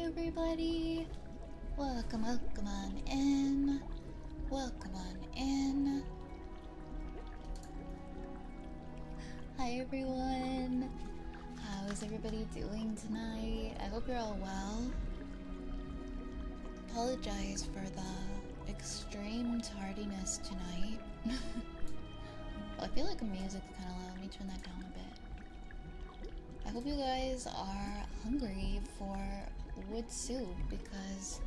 everybody! Welcome on in. Welcome on in. Hi everyone! How is everybody doing tonight? I hope you're all well. Apologize for the extreme tardiness tonight. I feel like the music's kind of loud. Let me turn that down a bit. I hope you guys are hungry for wood soup because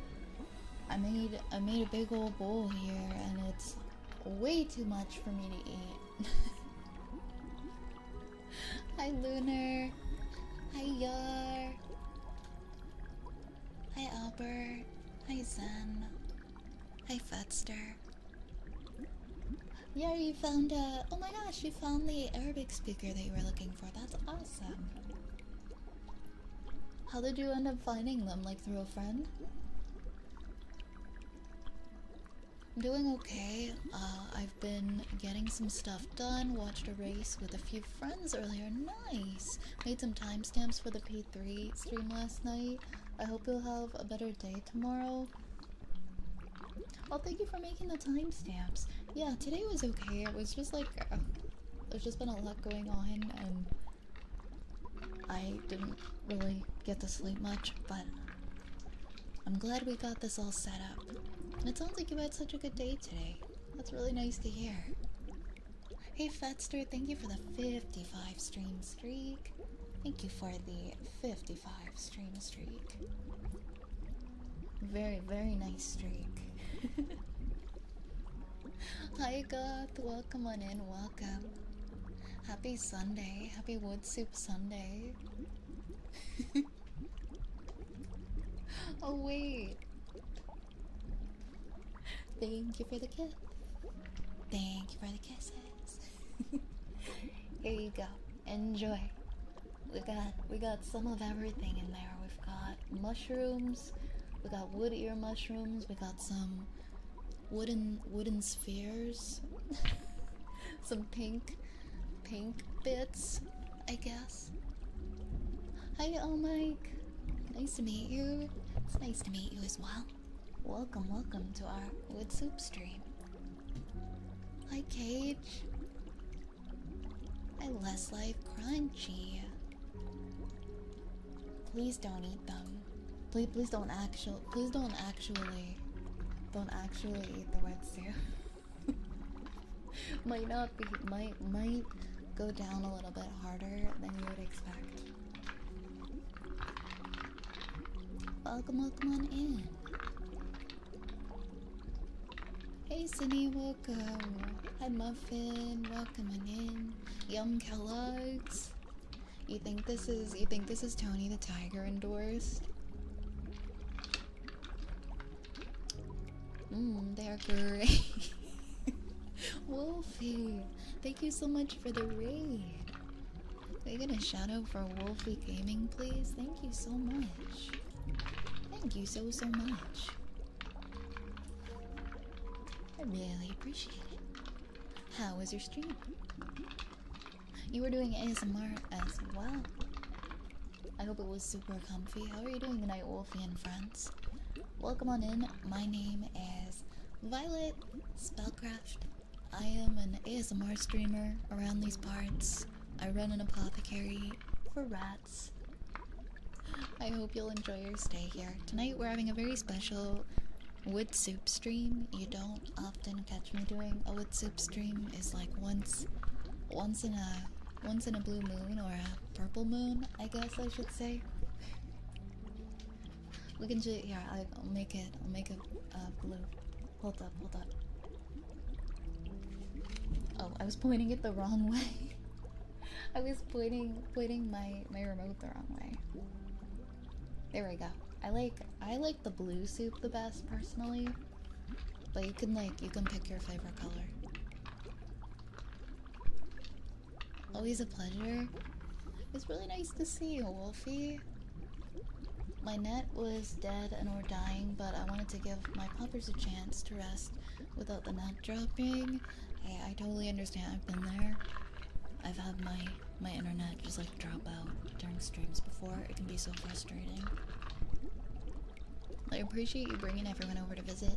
I made a big old bowl here and it's way too much for me to eat. Hi Lunar. Hi Yar. Hi Albert. Hi Zen. Hi Fetster. Yeah, you found oh my gosh, you found the Arabic speaker that you were looking for. That's awesome. How did you end up finding them? Like through a friend? I'm doing okay. I've been getting some stuff done, watched a race with a few friends earlier. Nice! Made some timestamps for the P3 stream last night. I hope you'll have a better day tomorrow. Oh, thank you for making the timestamps. Yeah, today was okay. It was just like, there's just been a lot going on and I didn't really get to sleep much, but I'm glad we got this all set up. And it sounds like you had such a good day today. That's really nice to hear. Hey Fetster, thank you for the 55 stream streak. Thank you for the 55 stream streak. Very, very nice streak. Hi Goth, welcome on in, welcome. Happy Sunday, happy Wood Soup Sunday. Oh wait. Thank you for the kiss. Thank you for the kisses. Here you go. Enjoy. We got some of everything in there. We've got mushrooms. We got wood ear mushrooms. We got some wooden spheres. Some pink bits, I guess. Hi, oh Mike. Nice to meet you. It's nice to meet you as well. Welcome to our wood soup stream. Hi, Cage. Hi, Less Life Crunchy. Please don't eat them. Please don't actually eat the red soup. might go down a little bit harder than you would expect. Welcome on in. Hey Cindy, welcome. Hi Muffin, welcome on in. Yum Kellogg's. You think this is Tony the Tiger endorsed? They're great. Wolfie, thank you so much for the raid. Can I get a shout out for Wolfie Gaming, please? Thank you so much. Thank you so much. I really appreciate it. How was your stream? You were doing ASMR as well. I hope it was super comfy. How are you doing tonight, Wolfie and friends? Welcome on in. My name is Violet Spellcraft. I am an ASMR streamer around these parts. I run an apothecary for rats. I hope you'll enjoy your stay here. Tonight we're having a very special wood soup stream. You don't often catch me doing a wood soup stream. It's like once in a blue moon or a purple moon, I guess I should say. We can just here. I'll make it blue. Hold up. Oh, I was pointing it the wrong way. I was pointing my remote the wrong way. There we go. I like the blue soup the best personally, but you can pick your favorite color. Always a pleasure. It's really nice to see you, Wolfie. My net was dead and or dying, but I wanted to give my puppers a chance to rest without the net dropping. Hey, I totally understand. I've been there. I've had my internet just like drop out during streams before. It can be so frustrating. I appreciate you bringing everyone over to visit.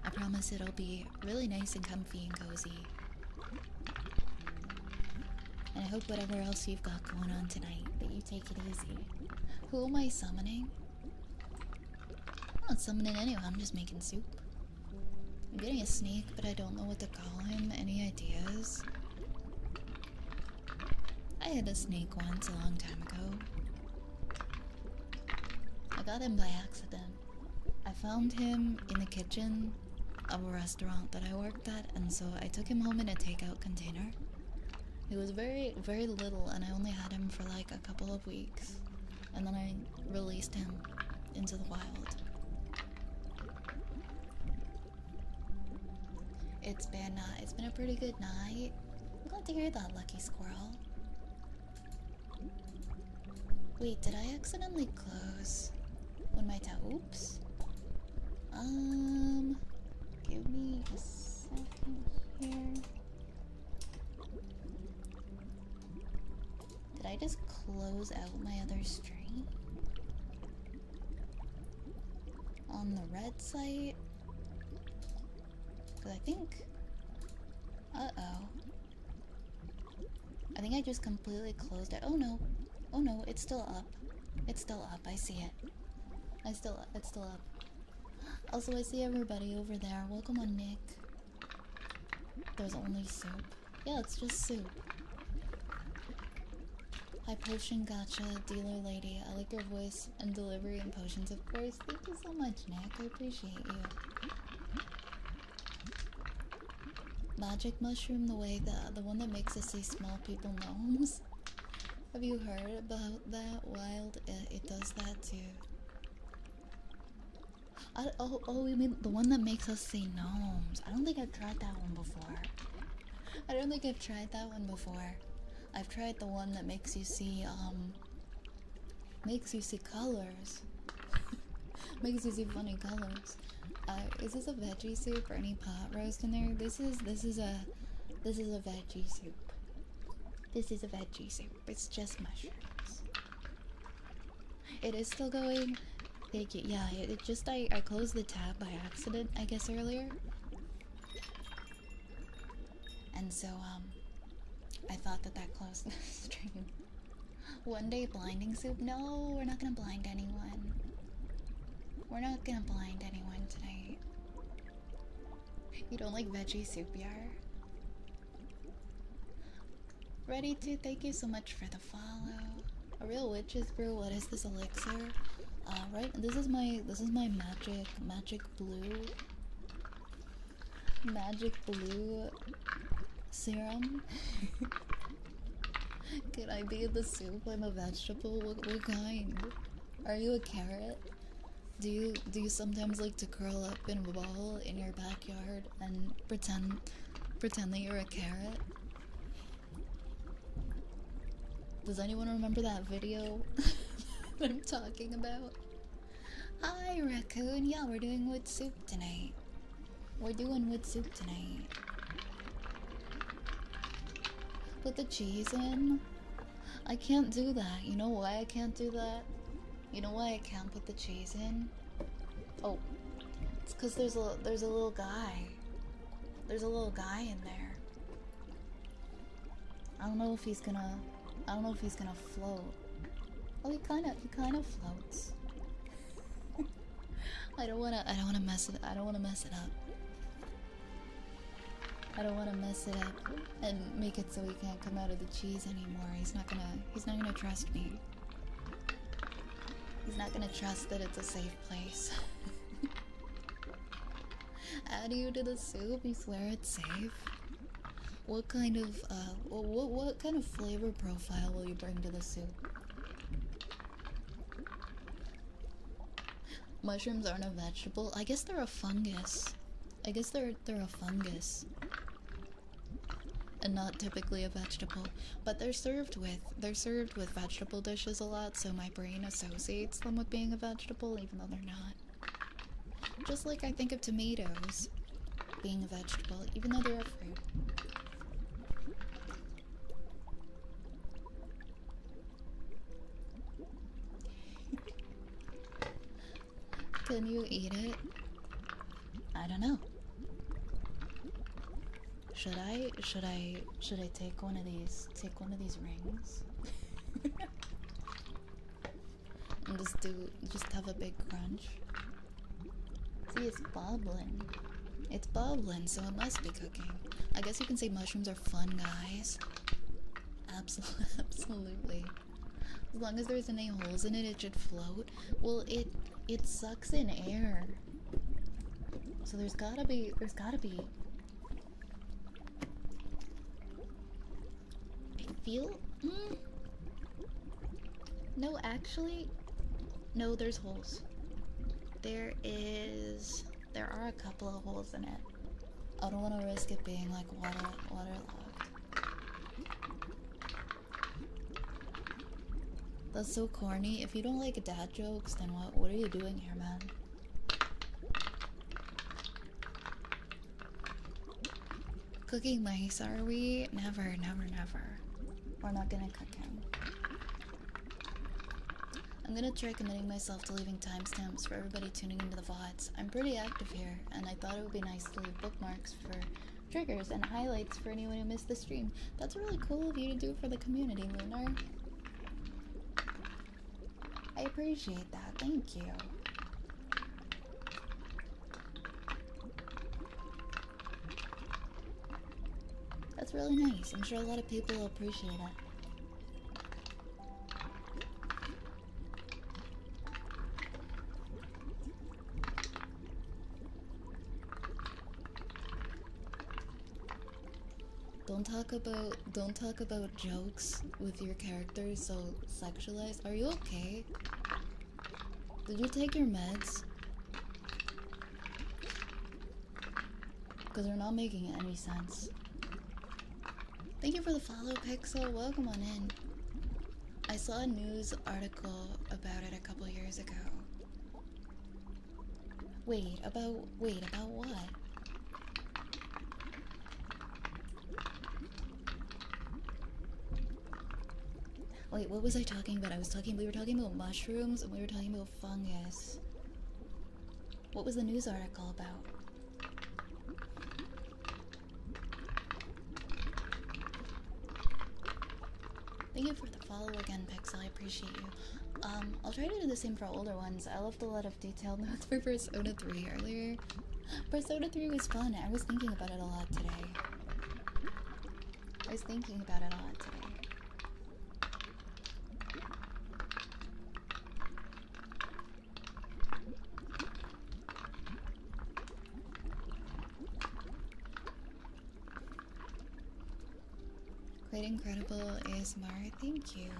I promise it'll be really nice and comfy and cozy. And I hope whatever else you've got going on tonight, that you take it easy. Who am I summoning? I'm not summoning anyone, I'm just making soup. I'm getting a snake, but I don't know what to call him. Any ideas? I had a snake once a long time ago. I got him by accident. I found him in the kitchen of a restaurant that I worked at, and so I took him home in a takeout container. He was very, very little, and I only had him for like a couple of weeks. And then I released him into the wild. It's been a pretty good night. I'm glad to hear that, Lucky Squirrel. Wait, did I accidentally close when my oops? Give me a second here. Did I just close out my other stream? On the red site? Because I think... Uh-oh. I think I just completely closed it. Oh no. Oh no, it's still up. It's still up, I see it. It's still up. Also, I see everybody over there. Welcome on, Nick. There's only soup. Yeah, it's just soup. Hi, Potion Gotcha, Dealer Lady. I like your voice and delivery and potions, of course. Thank you so much, Nick. I appreciate you. Magic mushroom, the one that makes us say small people gnomes. Have you heard about that? Wild, it does that too. Oh, you mean the one that makes us say gnomes? I don't think I've tried that one before. I've tried the one that makes you see colors. Makes you see funny colors. Is this a veggie soup or any pot roast in there? This is a veggie soup. This is a veggie soup. It's just mushrooms. It is still going. Thank you. Yeah, it just I closed the tab by accident, I guess, earlier. And so I thought that closed the stream. One day blinding soup? No, we're not gonna blind anyone. We're not gonna blind anyone tonight. You don't like veggie soup, Yar? Ready to, thank you so much for the follow. A real witch's brew, what is this elixir? Right, this is my magic blue serum. Could I be in the soup? I'm a vegetable. What kind? Are you a carrot? Do you sometimes like to curl up in a ball in your backyard and pretend that you're a carrot? Does anyone remember that video that I'm talking about? Hi, Raccoon. Yeah, we're doing wood soup tonight. Put the cheese in? I can't do that. You know why I can't do that? You know why I can't put the cheese in? Oh, it's because there's a little guy. There's a little guy in there. I don't know if he's gonna float. Oh, he kind of floats. I don't wanna mess it up. I don't wanna mess it up and make it so he can't come out of the cheese anymore. He's not gonna trust me. He's not gonna trust that it's a safe place. Add you to the soup? You swear it's safe? What kind of flavor profile will you bring to the soup? Mushrooms aren't a vegetable. I guess they're a fungus. I guess they're a fungus. And not typically a vegetable. But they're served with vegetable dishes a lot, so my brain associates them with being a vegetable even though they're not. Just like I think of tomatoes being a vegetable, even though they're a fruit. Can you eat it? I don't know. Should I take one of these rings? And just have a big crunch? See, it's bubbling. It's bubbling, so it must be cooking. I guess you can say mushrooms are fun, guys. Absolutely. As long as there isn't any holes in it, it should float. Well, it sucks in air. So there's gotta be I feel no, actually no, there's holes. There are a couple of holes in it. I don't want to risk it being like waterlogged. That's so corny. If you don't like dad jokes, then what are you doing here, man? Cooking mice, are we? Never, never, never. We're not gonna cook him. I'm gonna try committing myself to leaving timestamps for everybody tuning into the VODs. I'm pretty active here, and I thought it would be nice to leave bookmarks for triggers and highlights for anyone who missed the stream. That's really cool of you to do for the community, Lunar. I appreciate that, thank you. That's really nice. I'm sure a lot of people will appreciate it. Don't talk about jokes with your characters so sexualized. Are you okay? Did you take your meds? Because they're not making any sense. Thank you for the follow, Pixel. Welcome on in. I saw a news article about it a couple years ago. Wait, about what? Wait, what was I talking about? We were talking about mushrooms and we were talking about fungus. What was the news article about? Thank you for the follow again, Pixel. I appreciate you. I'll try to do the same for older ones. I left a lot of detailed notes for Persona 3 earlier. Persona 3 was fun. I was thinking about it a lot today. Quite incredible ASMR, thank you.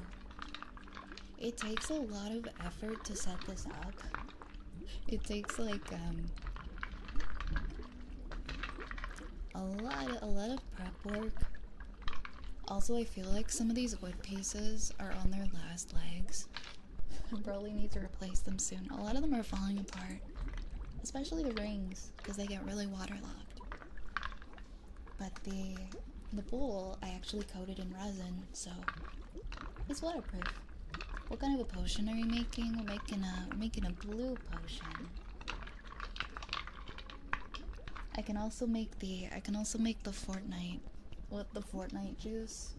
It takes a lot of effort to set this up. It takes like a lot of prep work. Also, I feel like some of these wood pieces are on their last legs. I probably need to replace them soon. A lot of them are falling apart, especially the rings because they get really waterlogged. But the bowl I actually coated in resin, so it's waterproof. What kind of a potion are you making? We're making a blue potion. I can also make the Fortnite. What, the Fortnite juice?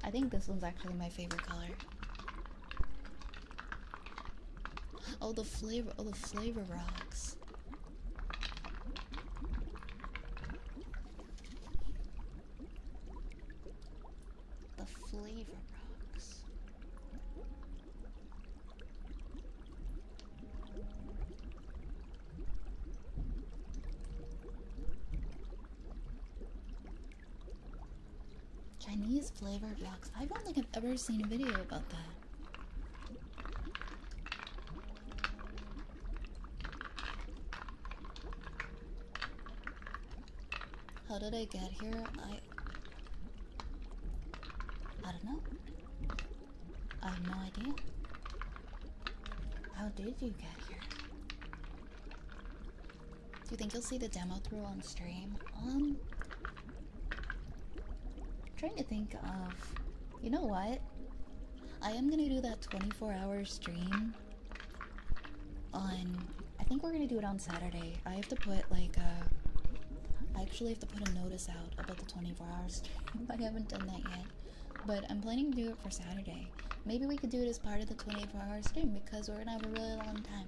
I think this one's actually my favorite color. Oh, the flavor rocks. The flavor rocks. Chinese flavored rocks. I don't think I've ever seen a video about that. How did I get here? I don't know. I have no idea. How did you get here? Do you think you'll see the demo through on stream? Trying to think of... You know what? I am gonna do that 24-hour stream on. I think we're gonna do it on Saturday. I have to put like I actually have to put a notice out about the 24-hour stream. I haven't done that yet, but I'm planning to do it for Saturday. Maybe we could do it as part of the 24-hour stream because we're gonna have a really long time.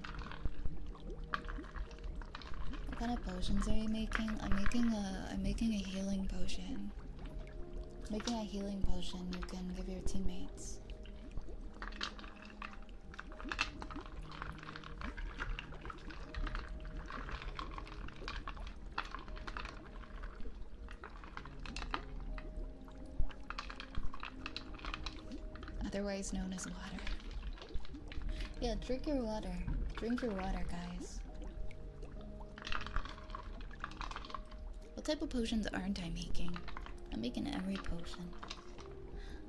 What kind of potions are you making? I'm making a healing potion. Making a healing potion you can give your teammates. Otherwise known as water. Yeah, drink your water. Drink your water, guys. What type of potions aren't I making? I'm making every potion.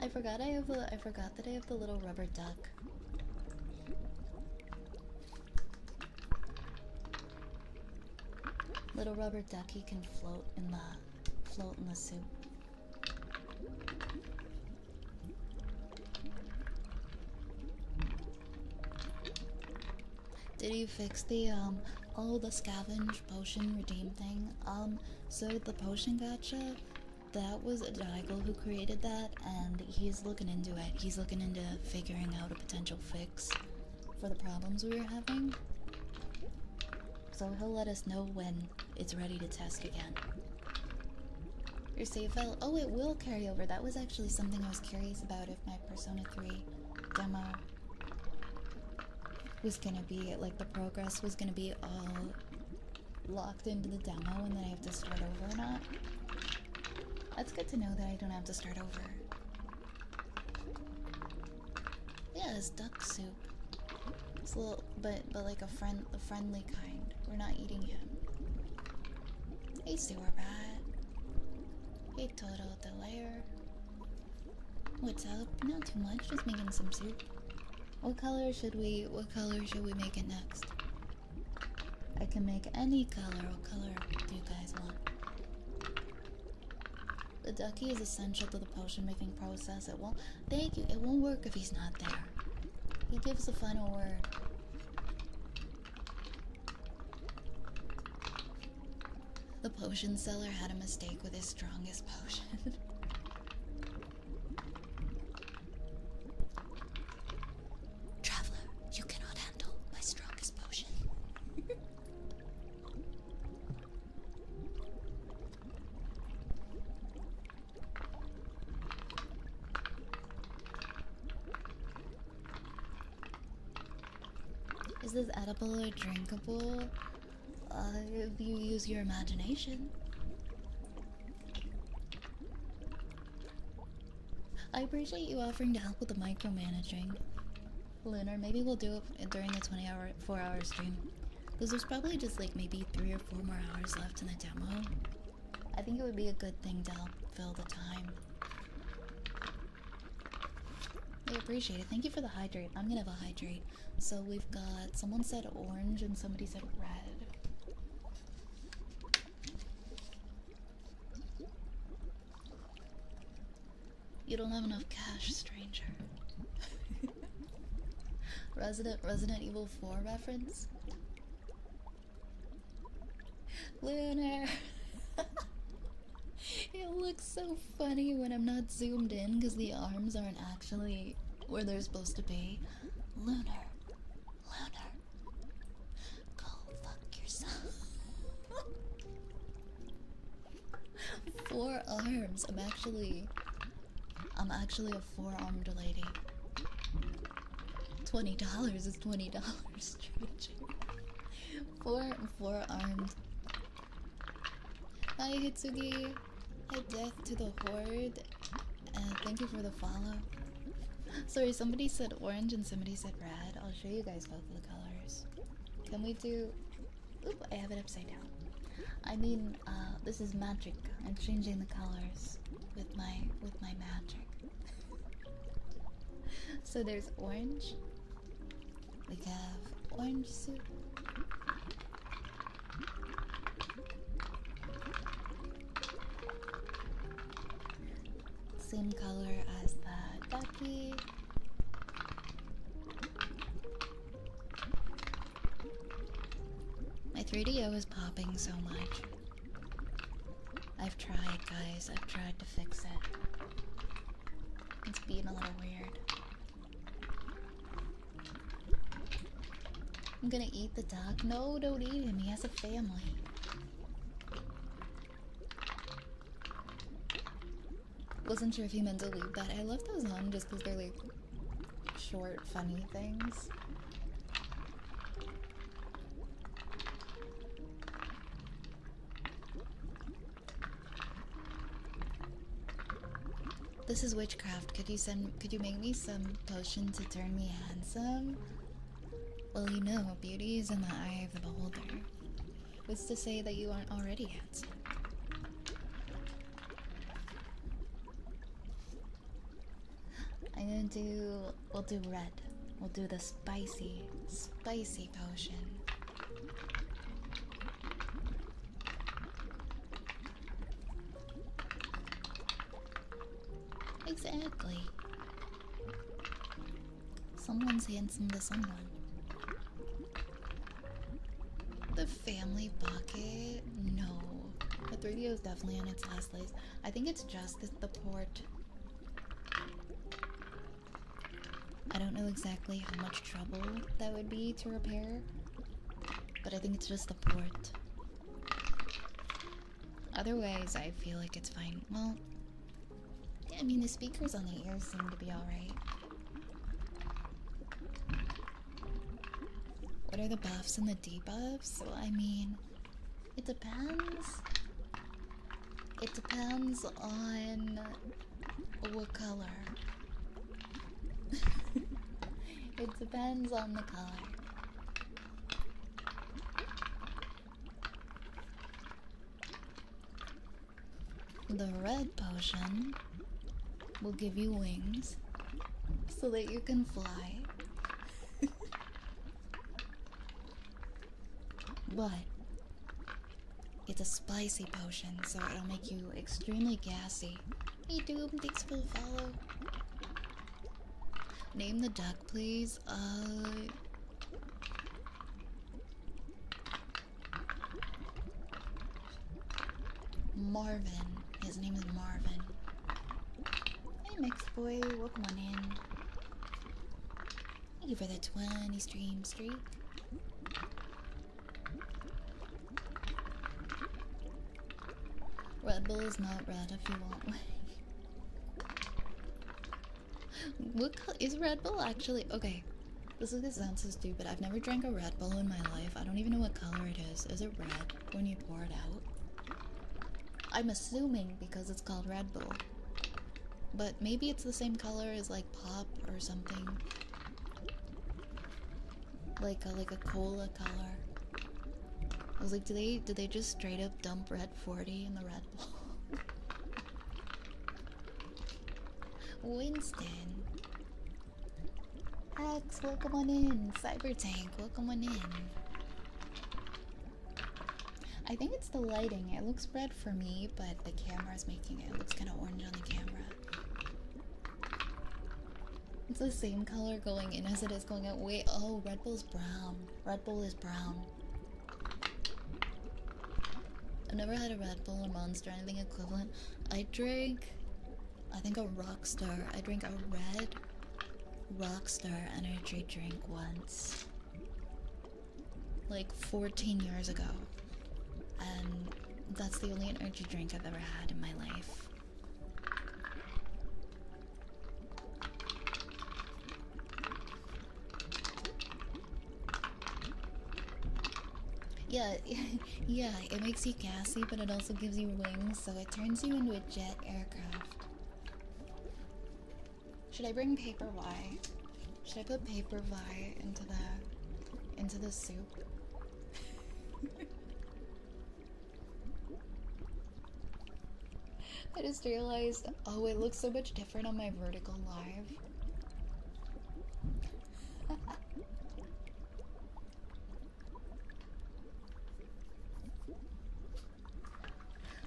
I forgot that I have the little rubber duck. Little rubber ducky can float in the soup. Did you fix the the scavenge potion redeem thing? So the potion gacha, that was a Daigle who created that, and he's looking into it. He's looking into figuring out a potential fix for the problems we were having. So he'll let us know when it's ready to test again. Your save file? Oh, it will carry over. That was actually something I was curious about, if my Persona 3 demo was gonna be, like, the progress was gonna be all locked into the demo and then I have to start over or not. That's good to know that I don't have to start over. Yeah, it's duck soup. It's a little, but like the friendly kind. We're not eating him. Hey, Sewer Rat. Hey, Toto the Lair. What's up? Not too much, just making some soup. What color should we make it next? I can make any color. What color do you guys want? The ducky is essential to the potion making process. It won't, thank you, it won't work if he's not there. He gives the final word. The potion seller had a mistake with his strongest potion. Traveler, you cannot handle my strongest potion. Is this edible or drinkable? If you use your imagination. I appreciate you offering to help with the micromanaging. Lunar, maybe we'll do it during the 4-hour stream. Because there's probably just like maybe 3 or 4 more hours left in the demo. I think it would be a good thing to help fill the time. I appreciate it. Thank you for the hydrate. I'm gonna have a hydrate. So we've got, someone said orange and somebody said red. You don't have enough cash, stranger. Resident Evil 4 reference? Lunar! It looks so funny when I'm not zoomed in because the arms aren't actually where they're supposed to be. Lunar. Lunar. Go fuck yourself. 4 arms. I'm actually a 4-armed lady. $20 is $20, stranger. 4 armed. Hi Hitsugi. Hi Death to the Horde. And thank you for the follow. Sorry, somebody said orange and somebody said red. I'll show you guys both of the colors. Can we do... Oop, I have it upside down. I mean, this is magic. I'm changing the colors with my magic. So there's orange. We have orange soup. Same color as the ducky. 3DO is popping so much. I've tried, guys. I've tried to fix it. It's being a little weird. I'm gonna eat the dog. No, don't eat him. He has a family. Wasn't sure if he meant to leave that. I left those on just because they're like short, funny things. This is witchcraft. Could you make me some potion to turn me handsome? Well, you know, beauty is in the eye of the beholder. What's to say that you aren't already handsome? We'll do red. We'll do the spicy potion. Exactly. Someone's handsome to someone. The family pocket? No. The 3DO is definitely on its last legs. I think it's just the port. I don't know exactly how much trouble that would be to repair, but I think it's just the port. Otherwise, I feel like it's fine. Well, yeah, I mean, the speakers on the ears seem to be alright. What are the buffs and the debuffs? Well, I mean, it depends. It depends on what color. It depends on the color. The red potion will give you wings so that you can fly. But it's a spicy potion, so it'll make you extremely gassy. Hey Doom, thanks for the follow. Name the duck, please. Marvin. His name is Marvin. Hey Mixed Boy, welcome on in. Thank you for the 20 stream streak. Red Bull is not red if you want one. What color is Red Bull actually? Okay, this is gonna sound so stupid. I've never drank a Red Bull in my life. I don't even know what color it is. Is it red when you pour it out? I'm assuming because it's called Red Bull. But maybe it's the same color as like pop or something. Like a cola color. I was like, did they just straight up dump Red 40 in the Red Bull? Winston. Axe, welcome on in. Cybertank, welcome on in. I think it's the lighting. It looks red for me, but the camera's making it. It looks kind of orange on the camera. It's the same color going in as it is going out. Wait, oh, Red Bull's brown. Red Bull is brown. I've never had a Red Bull or Monster, anything equivalent. I drank, I think, a Rockstar. I drank a red Rockstar energy drink once. Like 14 years ago. And that's the only energy drink I've ever had in my life. Yeah, yeah, it makes you gassy, but it also gives you wings, so it turns you into a jet aircraft. Should I bring paper Vi? Should I put paper Vi into the soup? I just realized, oh, it looks so much different on my vertical live.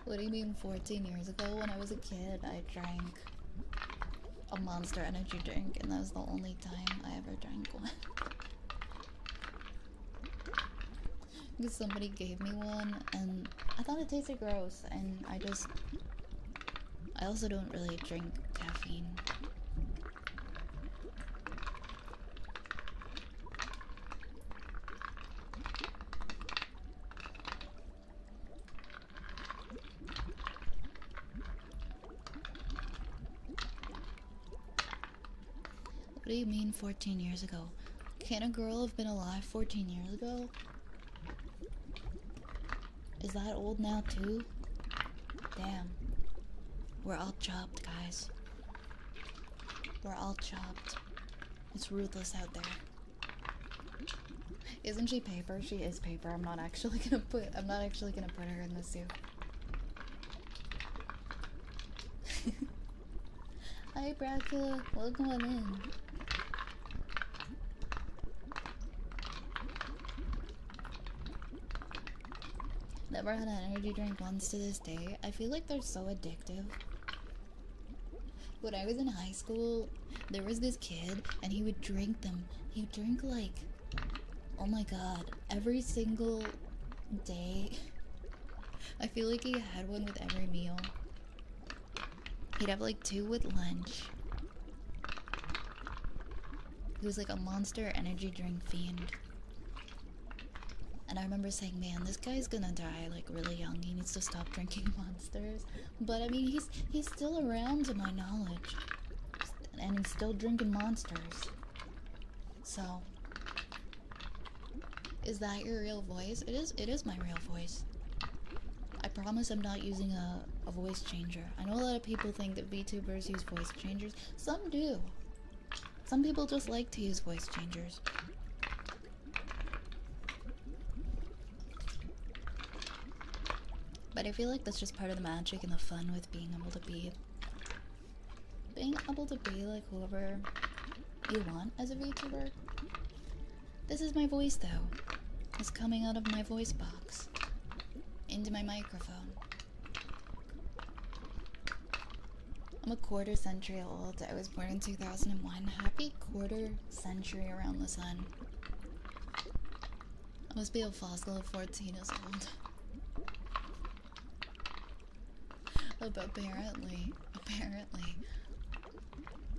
What do you mean 14 years ago? When I was a kid, I drank a Monster energy drink, and that was the only time I ever drank one. because somebody gave me one and I thought it tasted gross, and I also don't really drink caffeine. What do you mean 14 years ago? Can a girl have been alive 14 years ago? Is that old now too? Damn. We're all chopped, guys. We're all chopped. It's ruthless out there. Isn't she paper? She is paper. I'm not actually gonna put her in the suit. Hi Bracula, welcome on in. Never had an energy drink once to this day. I feel like they're so addictive. When I was in high school, there was this kid and he would drink them. He would drink like, oh my god, every single day. I feel like he had one with every meal. He'd have like 2 with lunch. He was like a Monster energy drink fiend. And I remember saying, man, this guy's gonna die like really young. He needs to stop drinking Monsters. But I mean, he's still around to my knowledge. And he's still drinking Monsters. So, is that your real voice? It is my real voice. I promise I'm not using a voice changer. I know a lot of people think that VTubers use voice changers. Some do. Some people just like to use voice changers. But I feel like that's just part of the magic and the fun with being able to be like whoever you want as a VTuber. This is my voice though. It's coming out of my voice box into my microphone. I'm a quarter century old. I was born in 2001. Happy quarter century around the sun. I must be a fossil of 14 years old. Apparently.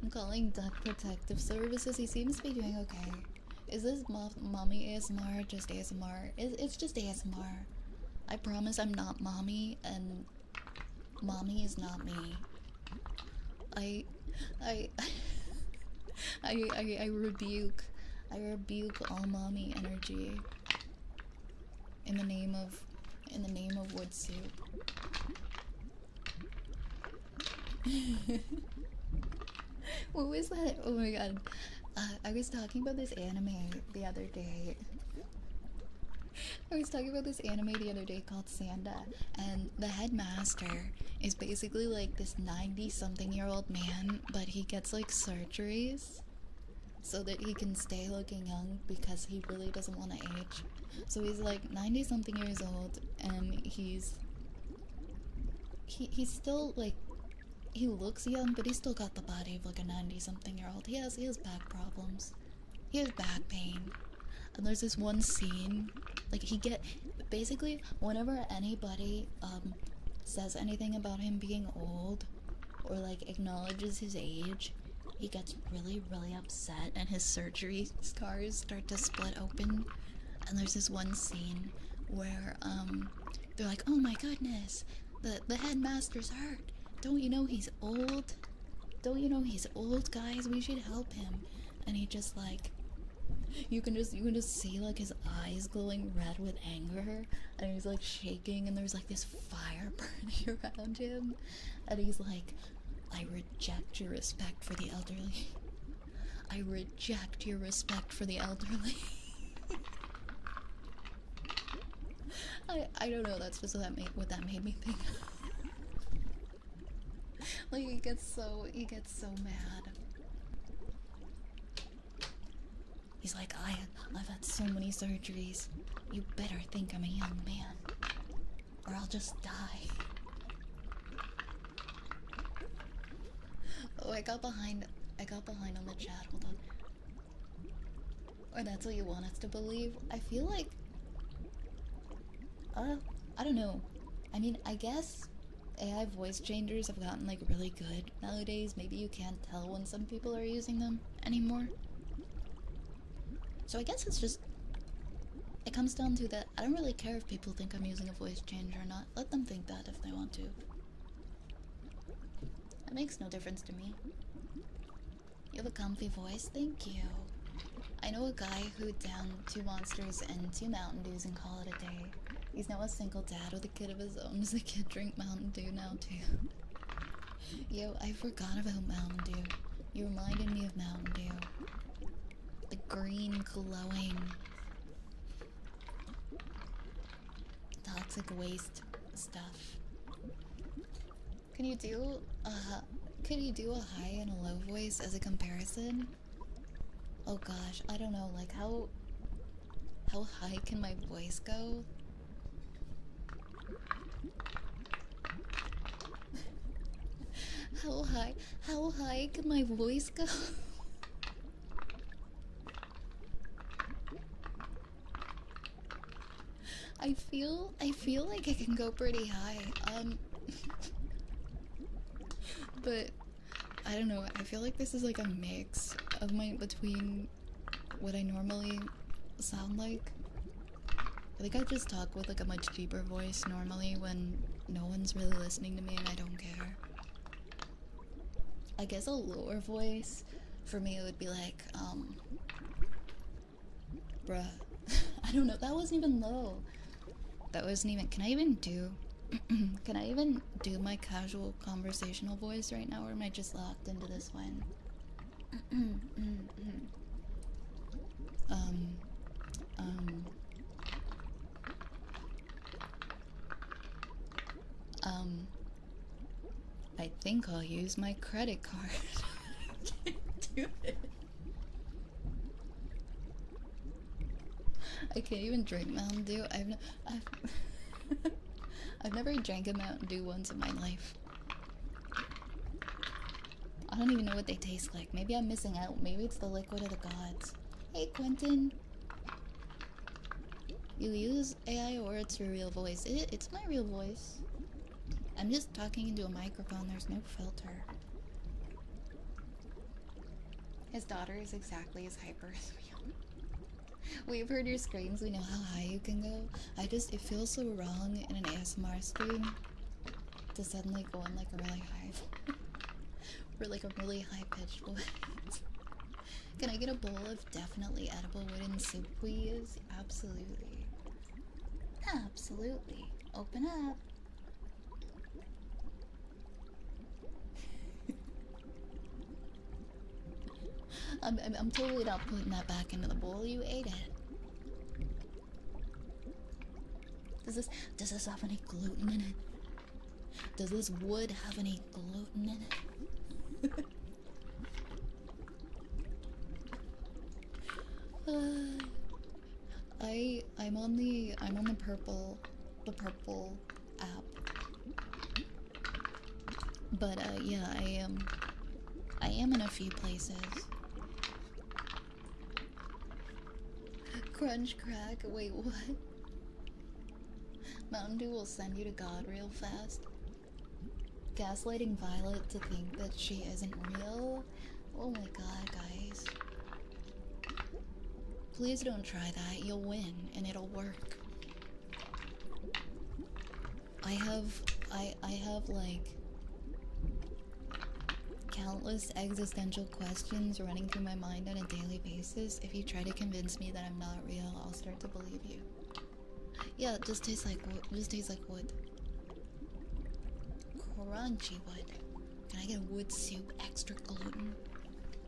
I'm calling Duck Protective Services. He seems to be doing okay. Is this mommy ASMR or just ASMR? It's just ASMR. I promise I'm not mommy, and mommy is not me. I rebuke all mommy energy in the name of wood soup. What was that? Oh my god. I was talking about this anime the other day. called Sanda, and the headmaster is basically like this 90-something-year-old man, but he gets like surgeries so that he can stay looking young because he really doesn't want to age. So he's like 90-something years old, and he's still like, he looks young, but he's still got the body of like a 90-something-year-old. He has back problems. He has back pain. And there's this one scene, like basically whenever anybody says anything about him being old or like acknowledges his age, he gets really, really upset and his surgery scars start to split open. And there's this one scene where they're like, oh my goodness, the headmaster's hurt. Don't you know he's old? Don't you know he's old, guys? We should help him. And he just like, you can just see like his eyes glowing red with anger, and he's like shaking, and there's like this fire burning around him, and he's like, I reject your respect for the elderly. I reject your respect for the elderly. I don't know, that's just what that made me think. Like he gets so mad. He's like, I've had so many surgeries. You better think I'm a young man, or I'll just die. Oh, I got behind on the chat. Hold on. Or that's what you want us to believe. I feel like I don't know. I mean, I guess AI voice changers have gotten like really good nowadays. Maybe you can't tell when some people are using them anymore. So I guess it's just, it comes down to that I don't really care if people think I'm using a voice changer or not. Let them think that if they want to. It makes no difference to me. You have a comfy voice, thank you. I know a guy who downed 2 monsters and 2 Mountain Dews and call it a day. He's now a single dad with a kid of his own. Does the kid drink Mountain Dew now too? Yo, I forgot about Mountain Dew. You reminded me of Mountain Dew. The green glowing toxic waste stuff. Can you do a high and a low voice as a comparison? Oh gosh, I don't know, like how high can my voice go? How high can my voice go? I feel like it can go pretty high. But I don't know, I feel like this is like a mix of between what I normally sound like. I think I just talk with like a much deeper voice normally when no one's really listening to me and I don't care. I guess a lower voice for me would be like, bruh. I don't know, that wasn't even low. That wasn't even, can I even do my casual conversational voice right now, or am I just locked into this one? I think I'll use my credit card. I can't do it. I can't even drink Mountain Dew. I've never drank a Mountain Dew once in my life. I don't even know what they taste like. Maybe I'm missing out. Maybe it's the liquid of the gods. Hey, Quentin. You use AI or it's your real voice? It's my real voice. I'm just talking into a microphone. There's no filter. His daughter is exactly as hyper as we are. We've heard your screams. We know how high you can go. It feels so wrong in an ASMR stream to suddenly go on like a really high or like a really high-pitched voice. Can I get a bowl of definitely edible wooden soup, please? Absolutely. Absolutely. Open up. I'm totally not putting that back into the bowl. You ate it. Does this have any gluten in it? Does this wood have any gluten in it? I'm on the purple app. But yeah, I am in a few places. Crunch crack, wait, what? Mountain Dew will send you to God real fast. Gaslighting Violet to think that she isn't real? Oh my god, guys. Please don't try that, you'll win, and it'll work. I have like countless existential questions running through my mind on a daily basis. If you try to convince me that I'm not real, I'll start to believe you. Yeah, it just tastes like wood. Just tastes like wood. Crunchy wood. Can I get a wood soup, extra gluten?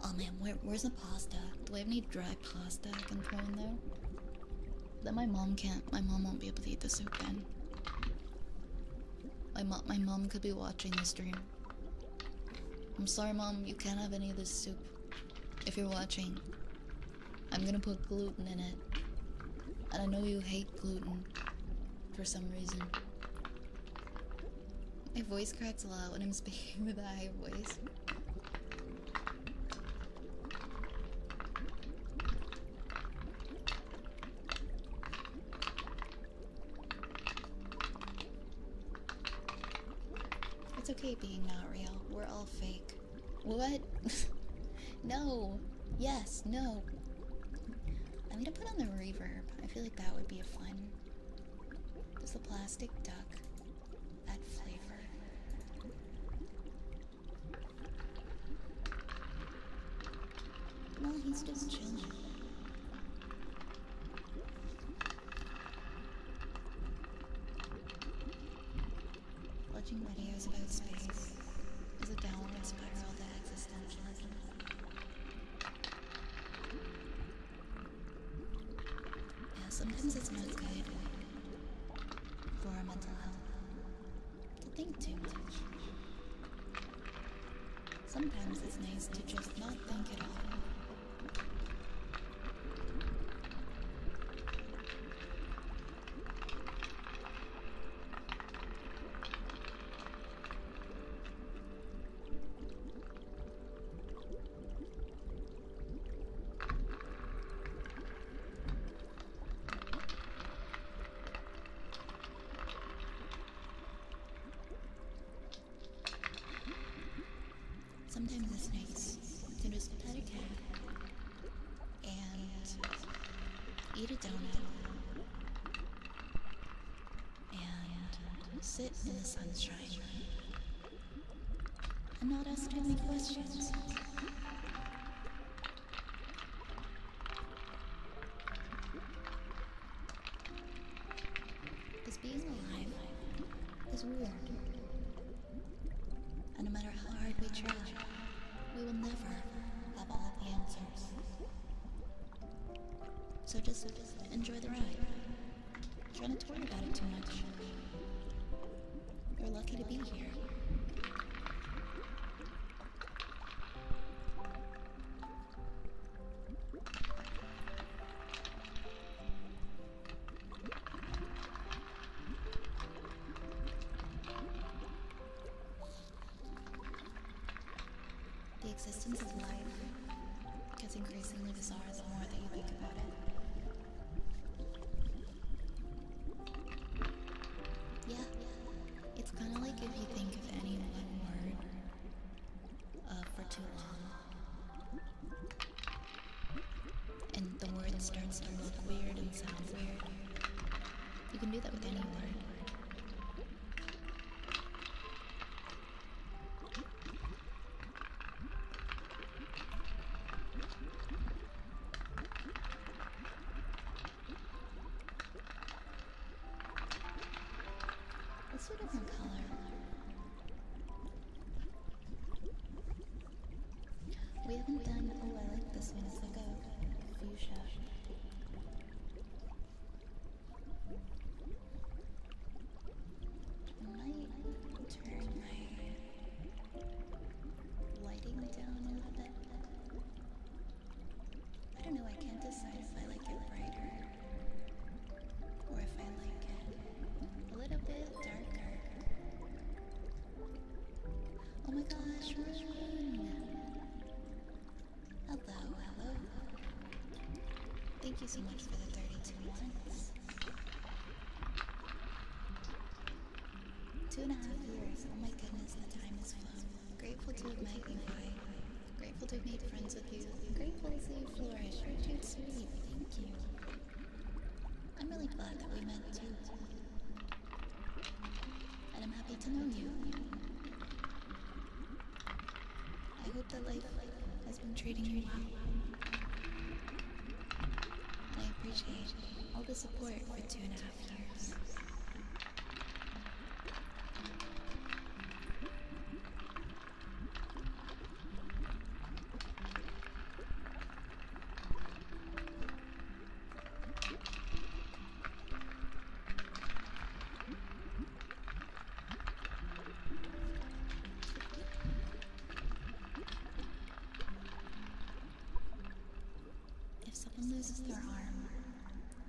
Oh man, where's the pasta? Do I have any dry pasta I can throw in there? That my mom won't be able to eat the soup then. My mom could be watching the stream. I'm sorry, Mom, you can't have any of this soup. If you're watching, I'm gonna put gluten in it. And I know you hate gluten for some reason. My voice cracks a lot when I'm speaking with a high voice. okay being not real. We're all fake. What? No. Yes, no. I'm gonna put on the reverb. I feel like that would be a fun. Does the plastic duck add flavor? No, he's just chilling. Watching videos about space is a downward spiral to existentialism. Yeah, sometimes it's not good for our mental health to think too much. Sometimes it's nice to just not think at all. Sometimes it's nice to just pet a cat and eat a donut and sit in the sunshine and not ask too many questions. Because being alive is weird. And no matter how hard we try, we will never have all the answers. So just enjoy the ride. Try not to worry about it too much. You're lucky to be here. The existence of life gets increasingly bizarre the more that you think about it. Yeah, it's kind of like if you think of any one word for too long, and the word starts to look weird and sound weird. You can do that with any word. Let's do a different color. We haven't done, oh, I like this one, it's like a fuchsia. I might turn my lighting down a little bit. I don't know, I can't decide if I like it brighter or if I like it a little bit darker. Oh my gosh, Rune! Hello, hello. Thank you so much for the 32 months. 2.5 years. Oh my goodness, the time has flown. Grateful to have met you, Pi. Grateful to have made friends with you. Grateful to see you flourish. You're too sweet. Thank you. I'm really glad that we met too. And I'm happy to know you. I hope that life has been treating you well. And I appreciate all the support for 2.5 years. If someone loses their arm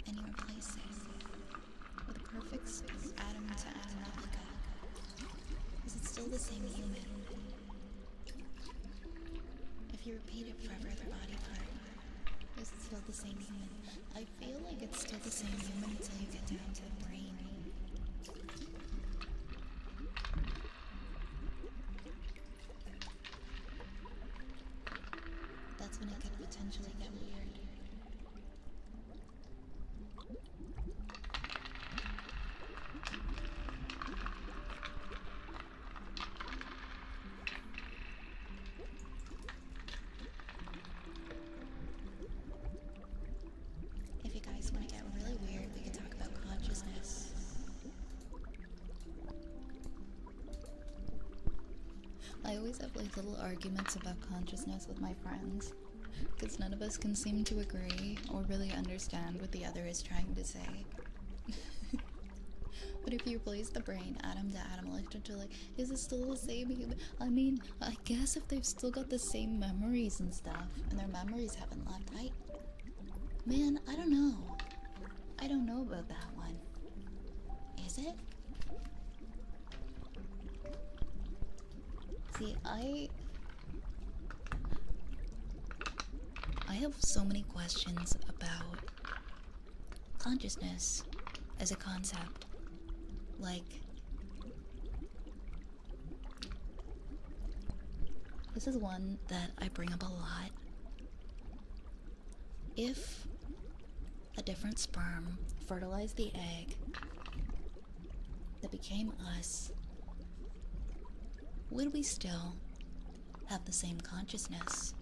and you replace it with a perfect atom-to-atom replica, is it still the same human? If you repeat it for every other body part, is it still the same human? I feel like it's still the same human until you get down to the brain. that's when it could potentially get weird. If you guys want to get really weird, we could talk about consciousness. I always have like little arguments about consciousness with my friends because none of us can seem to agree or really understand what the other is trying to say. But if you replace the brain atom to atom, electron to like, is it still the same human? I mean, I guess if they've still got the same memories and stuff, and their memories haven't left, man, I don't know. I don't know about that one. Is it? See, I have so many questions about consciousness as a concept. Like, this is one that I bring up a lot. If a different sperm fertilized the egg that became us, would we still have the same consciousness?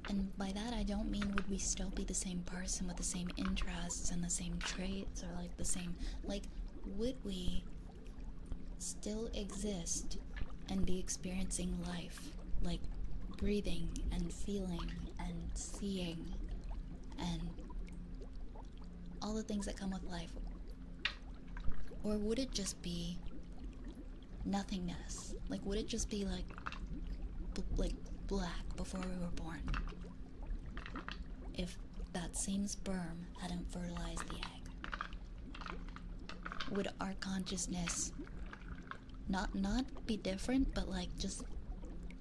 And by that I don't mean would we still be the same person with the same interests and the same traits, or like the same, like, would we still exist and be experiencing life, like breathing and feeling and seeing and all the things that come with life? Or would it just be nothingness? Like, would it just be like black before we were born? If that same sperm hadn't fertilized the egg, would our consciousness not be different, but like just,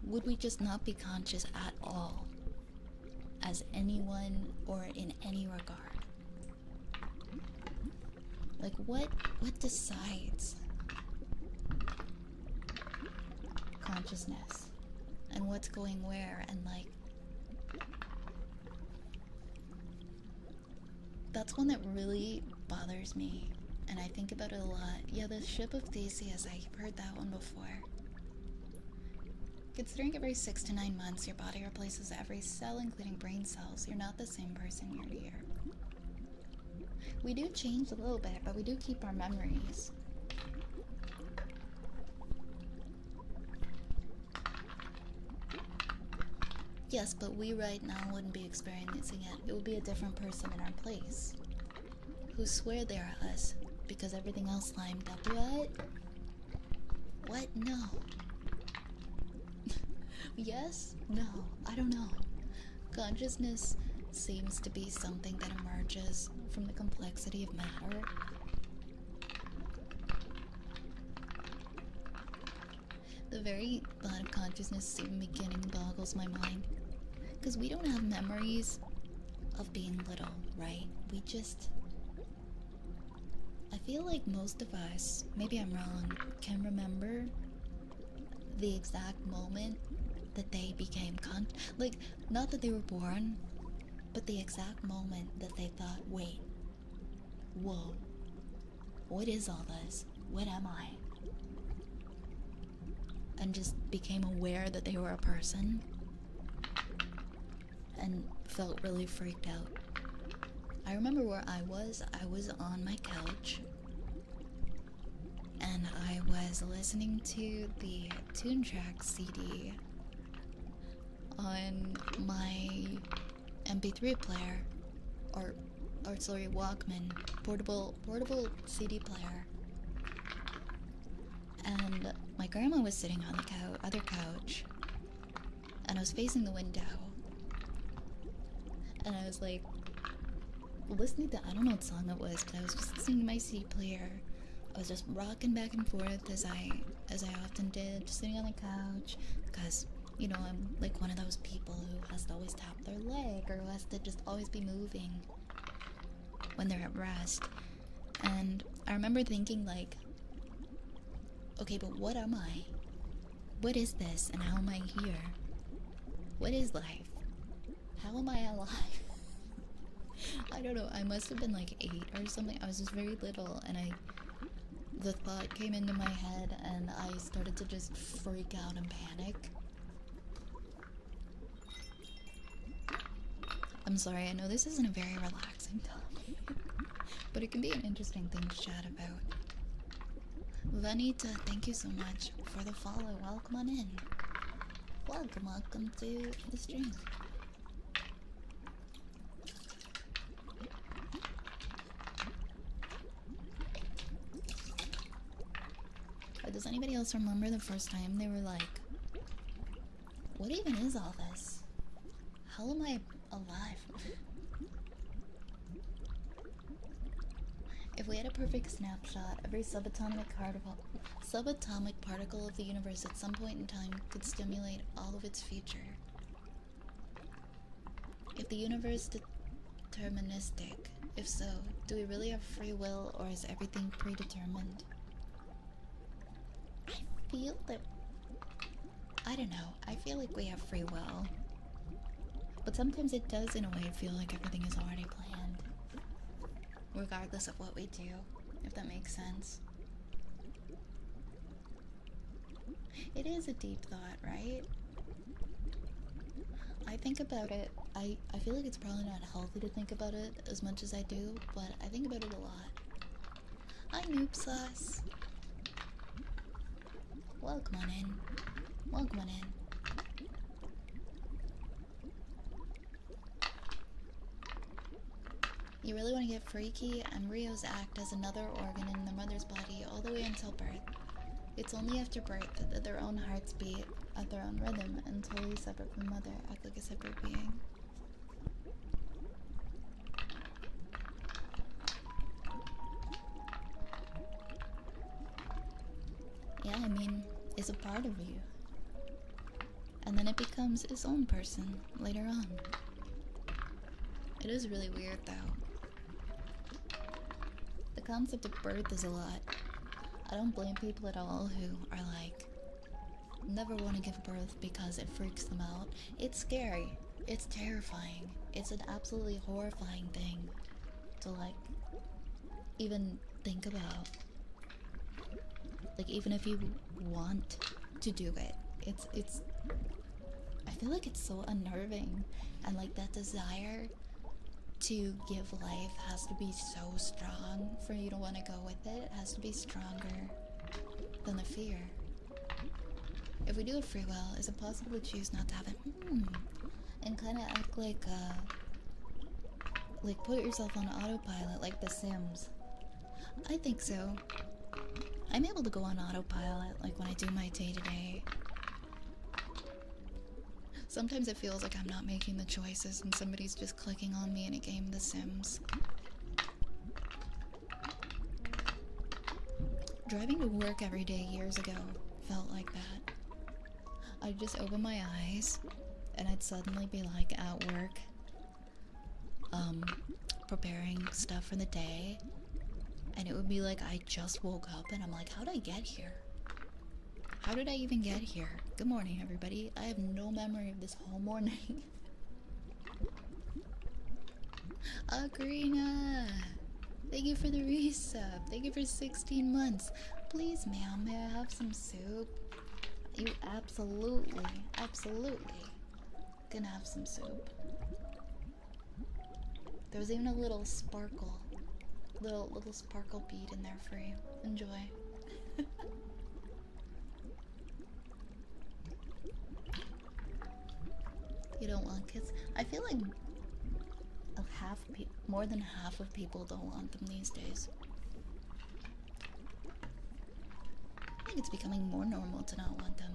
would we just not be conscious at all as anyone or in any regard? Like, what decides consciousness and what's going where? And like, that's one that really bothers me, and I think about it a lot. Yeah, the ship of Theseus, I've heard that one before. Considering every 6 to 9 months your body replaces every cell, including brain cells, you're not the same person year to year. We do change a little bit, but we do keep our memories. Yes, but we right now wouldn't be experiencing it. It would be a different person in our place, who swear they're us because everything else lined up. What? What? No. Yes? No. I don't know. Consciousness seems to be something that emerges from the complexity of matter. The very thought of consciousness even beginning boggles my mind. Because we don't have memories of being little, right? We just... I feel like most of us, maybe I'm wrong, can remember the exact moment that they became like, not that they were born, but the exact moment that they thought, wait, whoa, what is all this? What am I? And just became aware that they were a person and felt really freaked out. I remember where I was on my couch and I was listening to the Toontrack CD on my MP3 player, or sorry, Walkman, portable CD player. And my grandma was sitting on the other couch, and I was facing the window, and I was like listening to, I don't know what song it was, but I was just listening to my CD player. I was just rocking back and forth as I often did, just sitting on the couch, because, you know, I'm like one of those people who has to always tap their leg, or who has to just always be moving when they're at rest. And I remember thinking, like, okay, but what am I? What is this, and how am I here? What is life? How am I alive? I don't know. I must have been like 8 or something. I was just very little, and the thought came into my head, and I started to just freak out and panic. I'm sorry, I know this isn't a very relaxing topic, but it can be an interesting thing to chat about. Vanita, thank you so much for the follow. Welcome on in. Welcome to the stream. Does anybody else remember the first time they were like, what even is all this? How am I alive? If we had a perfect snapshot, every subatomic particle of the universe at some point in time could stimulate all of its future. If the universe is deterministic, if so, do we really have free will, or is everything predetermined? I feel that... I don't know. I feel like we have free will. But sometimes it does, in a way, feel like everything is already planned. Regardless of what we do, if that makes sense. It is a deep thought, right? I think about it. I feel like it's probably not healthy to think about it as much as I do, but I think about it a lot. Hi, Noob Sauce. Welcome on in. Welcome on in. You really want to get freaky? Embryos act as another organ in their mother's body all the way until birth. It's only after birth that their own hearts beat at their own rhythm and totally separate from mother, act like a separate being. Yeah, I mean, it's a part of you. And then it becomes its own person later on. It is really weird, though. The concept of birth is a lot. I don't blame people at all who are like, never want to give birth because it freaks them out. It's scary. It's terrifying. It's an absolutely horrifying thing to, like, even think about. Like, even if you want to do it, it's I feel like it's so unnerving, and like that desire to give life has to be so strong for you to want to go with it. It has to be stronger than the fear. If we do have free will, is it possible to choose not to have it? And kind of act like put yourself on autopilot like The Sims. I think so. I'm able to go on autopilot like when I do my day-to-day. Sometimes it feels like I'm not making the choices and somebody's just clicking on me in a game, The Sims. Driving to work every day years ago felt like that. I'd just open my eyes and I'd suddenly be like at work, preparing stuff for the day, and it would be like I just woke up and I'm like, how did I get here? How did I even get here? Good morning, everybody. I have no memory of this whole morning. Agrina! Thank you for the resub. Thank you for 16 months. Please, ma'am, may I have some soup? You absolutely gonna have some soup. There was even a little sparkle. Little sparkle bead in there for you. Enjoy. You don't want kids? I feel like more than half of people don't want them these days. I think it's becoming more normal to not want them.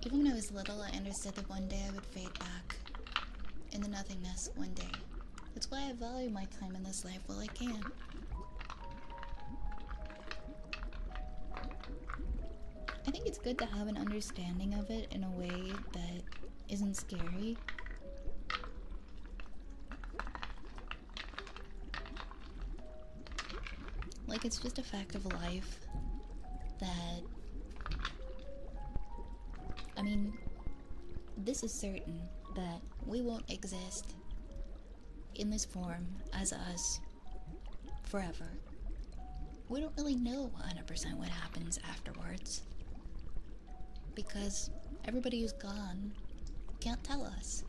Even when I was little, I understood that one day I would fade back into nothingness one day. That's why I value my time in this life while I can. I think it's good to have an understanding of it in a way that isn't scary. Like, it's just a fact of life that, I mean, this is certain that we won't exist in this form as us forever. We don't really know 100% what happens afterwards, because everybody who's gone can't tell us.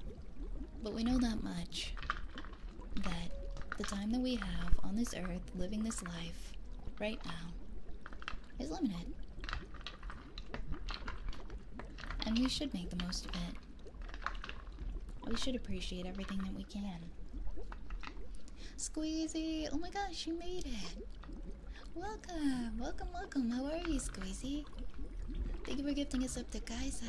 But we know that much, that the time that we have on this earth living this life right now is limited. And we should make the most of it. We should appreciate everything that we can. Squeezy! Oh my gosh, you made it! Welcome! Welcome, welcome! How are you, Squeezy? Thank you for gifting us up to Kaisa.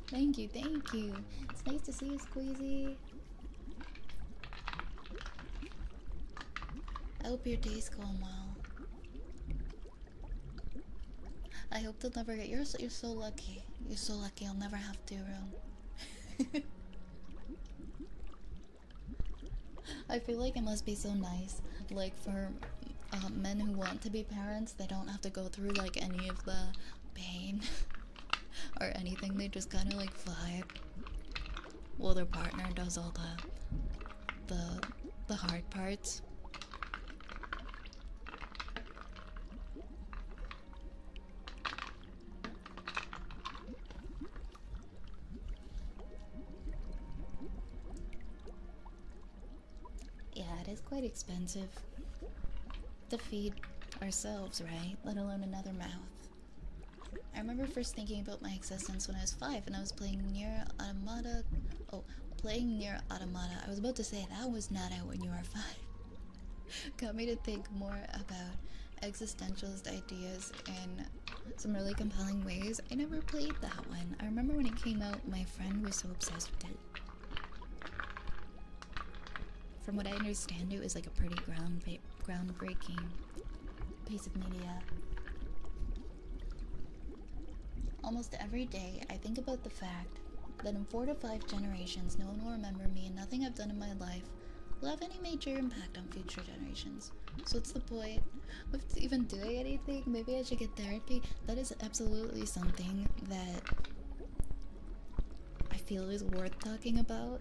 Thank you, thank you. It's nice to see you, Squeezy. I hope your day's going well. I hope they'll never get. You're so lucky. You're so lucky. I'll never have to room. I feel like it must be so nice, like for men who want to be parents. They don't have to go through like any of the pain or anything. They just kind of like vibe. Well, their partner does all the hard parts. Yeah, it is quite expensive to feed ourselves, right? Let alone another mouth. I remember first thinking about my existence when I was 5 and I was playing Nier Automata. Oh, playing Nier Automata. I was about to say that was not out when you were 5. Got me to think more about existentialist ideas in some really compelling ways. I never played that one. I remember when it came out, my friend was so obsessed with it. From what I understand, it was like a pretty groundbreaking piece of media. Almost every day, I think about the fact that in 4 to 5 generations, no one will remember me and nothing I've done in my life will have any major impact on future generations. So what's the point of even doing anything? Maybe I should get therapy. That is absolutely something that I feel is worth talking about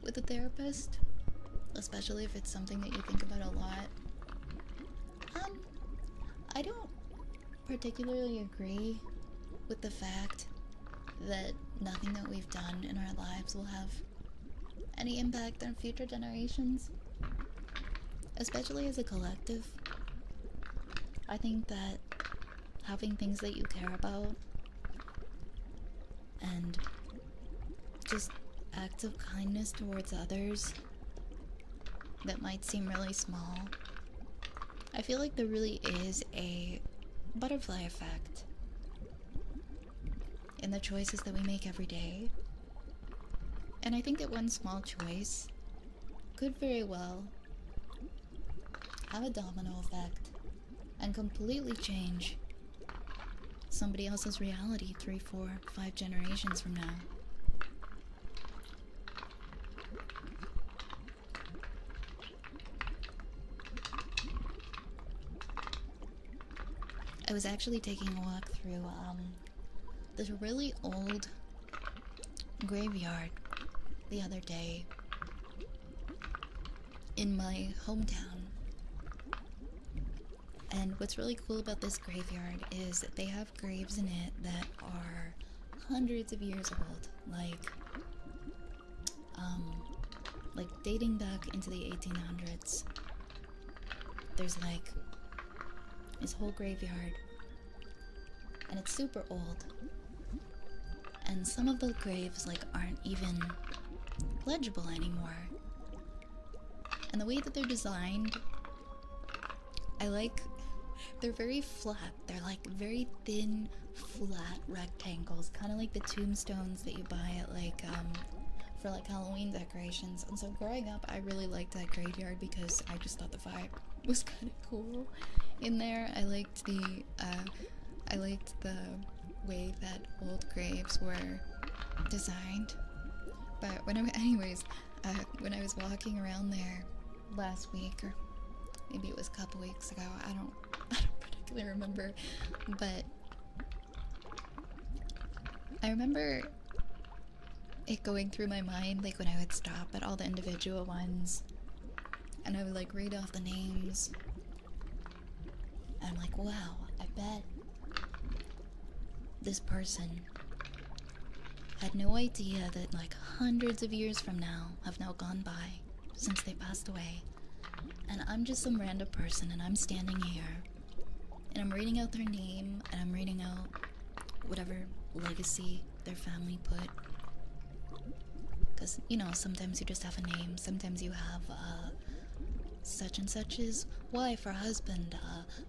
with a therapist. Especially if it's something that you think about a lot. I don't particularly agree with the fact that nothing that we've done in our lives will have any impact on future generations. Especially as a collective. I think that having things that you care about and just acts of kindness towards others that might seem really small, I feel like there really is a butterfly effect in the choices that we make every day. And I think that one small choice could very well have a domino effect and completely change somebody else's reality 3, 4, 5 generations from now. I was actually taking a walk through this really old graveyard the other day in my hometown. And what's really cool about this graveyard is that they have graves in it that are hundreds of years old, like dating back into the 1800s. There's like this whole graveyard, and it's super old, and some of the graves like aren't even legible anymore. And the way that they're designed, they're very flat. They're like very thin, flat rectangles, kind of like the tombstones that you buy at like for like Halloween decorations. And so growing up, I really liked that graveyard because I just thought the vibe was kind of cool in there. I liked the way that old graves were designed. But when I was walking around there last week, or maybe it was a couple weeks ago, I don't particularly remember, but I remember it going through my mind, like when I would stop at all the individual ones and I would like read off the names. And I'm like, wow, I bet this person had no idea that like hundreds of years from now have now gone by since they passed away. And I'm just some random person and I'm standing here and I'm reading out their name and I'm reading out whatever legacy their family put. Because, you know, sometimes you just have a name, sometimes you have such and such's wife or husband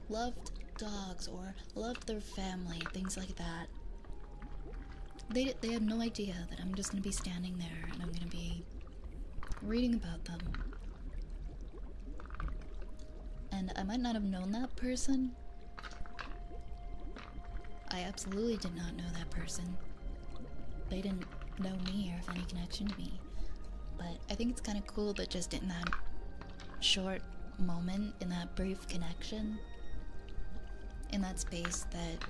loved dogs or loved their family, things like that. They have no idea that I'm just gonna be standing there and I'm gonna be reading about them. And I might not have known that person. I absolutely did not know that person. They didn't know me or have any connection to me. But I think it's kind of cool that just in that short moment, in that brief connection, in that space that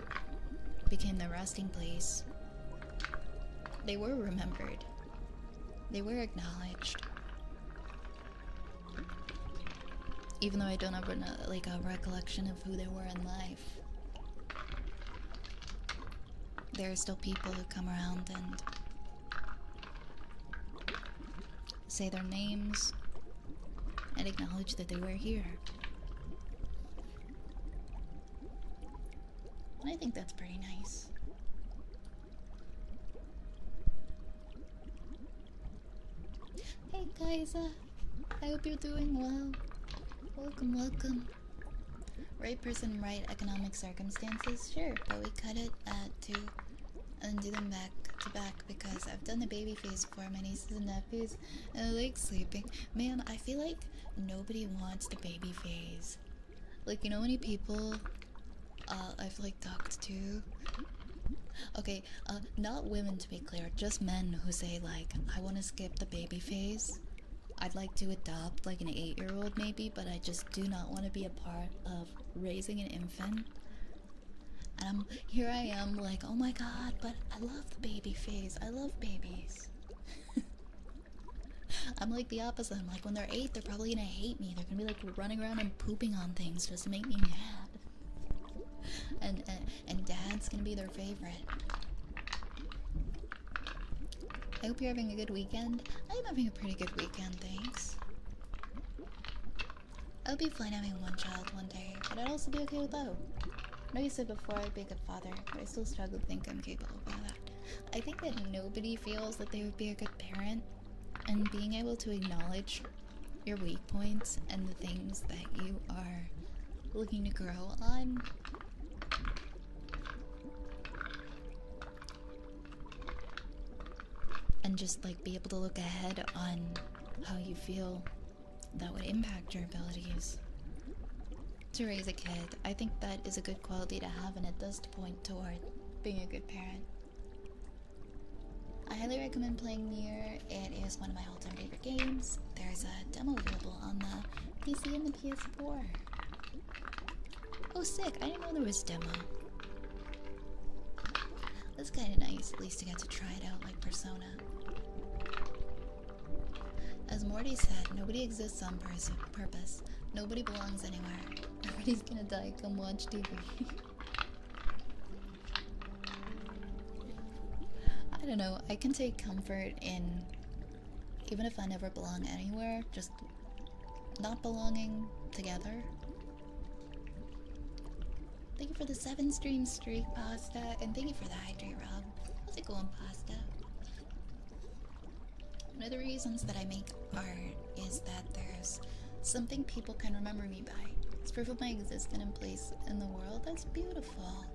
became their resting place, they were remembered. They were acknowledged. Even though I don't have a recollection of who they were in life, there are still people who come around and say their names and acknowledge that they were here. And I think that's pretty nice. Hey guys, I hope you're doing well. Welcome, welcome. Right person, right economic circumstances? Sure, but we cut it at 2 and do them back to back because I've done the baby phase for my nieces and nephews and I like sleeping. Man, I feel like nobody wants the baby phase. Like, you know how many people I've like talked to? Okay, not women to be clear, just men who say like, I want to skip the baby phase. I'd like to adopt like an 8-year-old maybe, but I just do not want to be a part of raising an infant. And here I am like, oh my god, but I love the baby phase. I love babies. I'm like the opposite. I'm like, when they're 8, they're probably gonna hate me. They're gonna be like running around and pooping on things just to make me mad. And dad's gonna be their favorite. I hope you're having a good weekend. I'm having a pretty good weekend, thanks. I'll be fine having one child one day, but I'd also be okay without. I know you said before I'd be a good father, but I still struggle to think I'm capable of that. I think that nobody feels that they would be a good parent, and being able to acknowledge your weak points and the things that you are looking to grow on. And just like be able to look ahead on how you feel that would impact your abilities to raise a kid. I think that is a good quality to have, and it does point toward being a good parent. I highly recommend playing Nier. It is one of my all-time favorite games. There's a demo available on the PC and the PS4. Oh sick, I didn't know there was a demo. That's kind of nice, at least to get to try it out like Persona. As Morty said, nobody exists on purpose. Nobody belongs anywhere. Everybody's gonna die, come watch TV. I don't know, I can take comfort in, even if I never belong anywhere, just not belonging together. Thank you for the 7-stream streak, Pasta, and thank you for the hydrate, Rob. How's it going, Pasta? One of the reasons that I make art is that there's something people can remember me by. It's proof of my existence and place in the world. That's beautiful.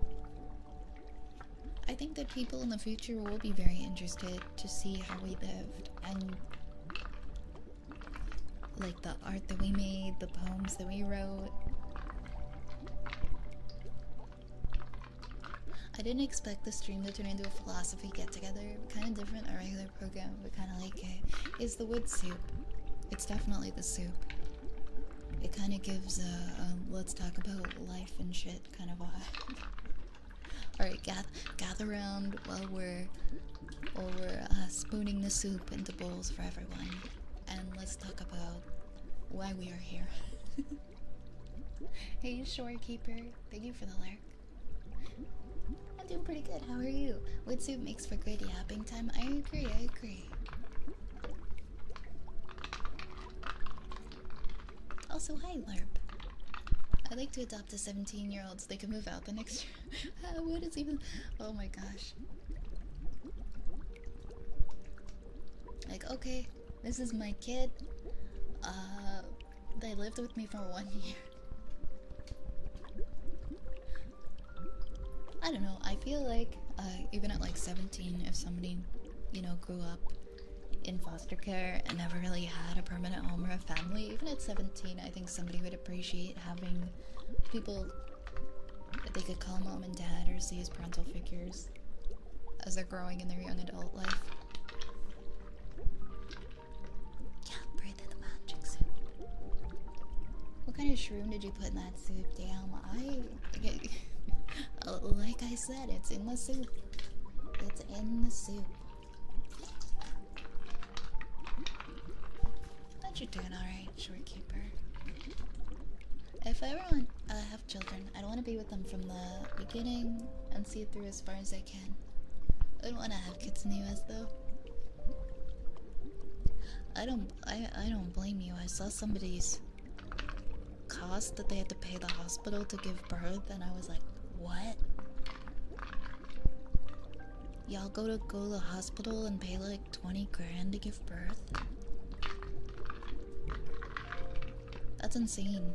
I think that people in the future will be very interested to see how we lived and like the art that we made, the poems that we wrote. I didn't expect the stream to turn into a philosophy get-together. Kind of different, a regular program, but kind of like it. Is the wood soup. It's definitely the soup. It kind of gives a let's talk about life and shit kind of vibe. Alright, gather around while we're spooning the soup into bowls for everyone. And let's talk about why we are here. Hey, shorekeeper. Thank you for the lurk. I'm doing pretty good. How are you? Wood soup makes for good yapping time. I agree, I agree. Also, hi, Lerp. I'd like to adopt a 17-year-old so they can move out the next year. What is even... Oh my gosh. Like, okay, this is my kid. They lived with me for 1 year. I don't know, I feel like, even at like 17, if somebody, you know, grew up in foster care and never really had a permanent home or a family, even at 17, I think somebody would appreciate having people that they could call mom and dad or see as parental figures as they're growing in their young adult life. Can't breathe in the magic soup. What kind of shroom did you put in that soup? Damn, like I said, it's in the soup. It's in the soup. But you're doing alright, shorekeeper. If I ever want to have children, I don't want to be with them from the beginning and see it through as far as I can. I don't want to have kids in the US though. I don't blame you. I saw somebody's cost that they had to pay the hospital to give birth and I was like, what? Y'all go to the hospital and pay like 20 grand to give birth? That's insane.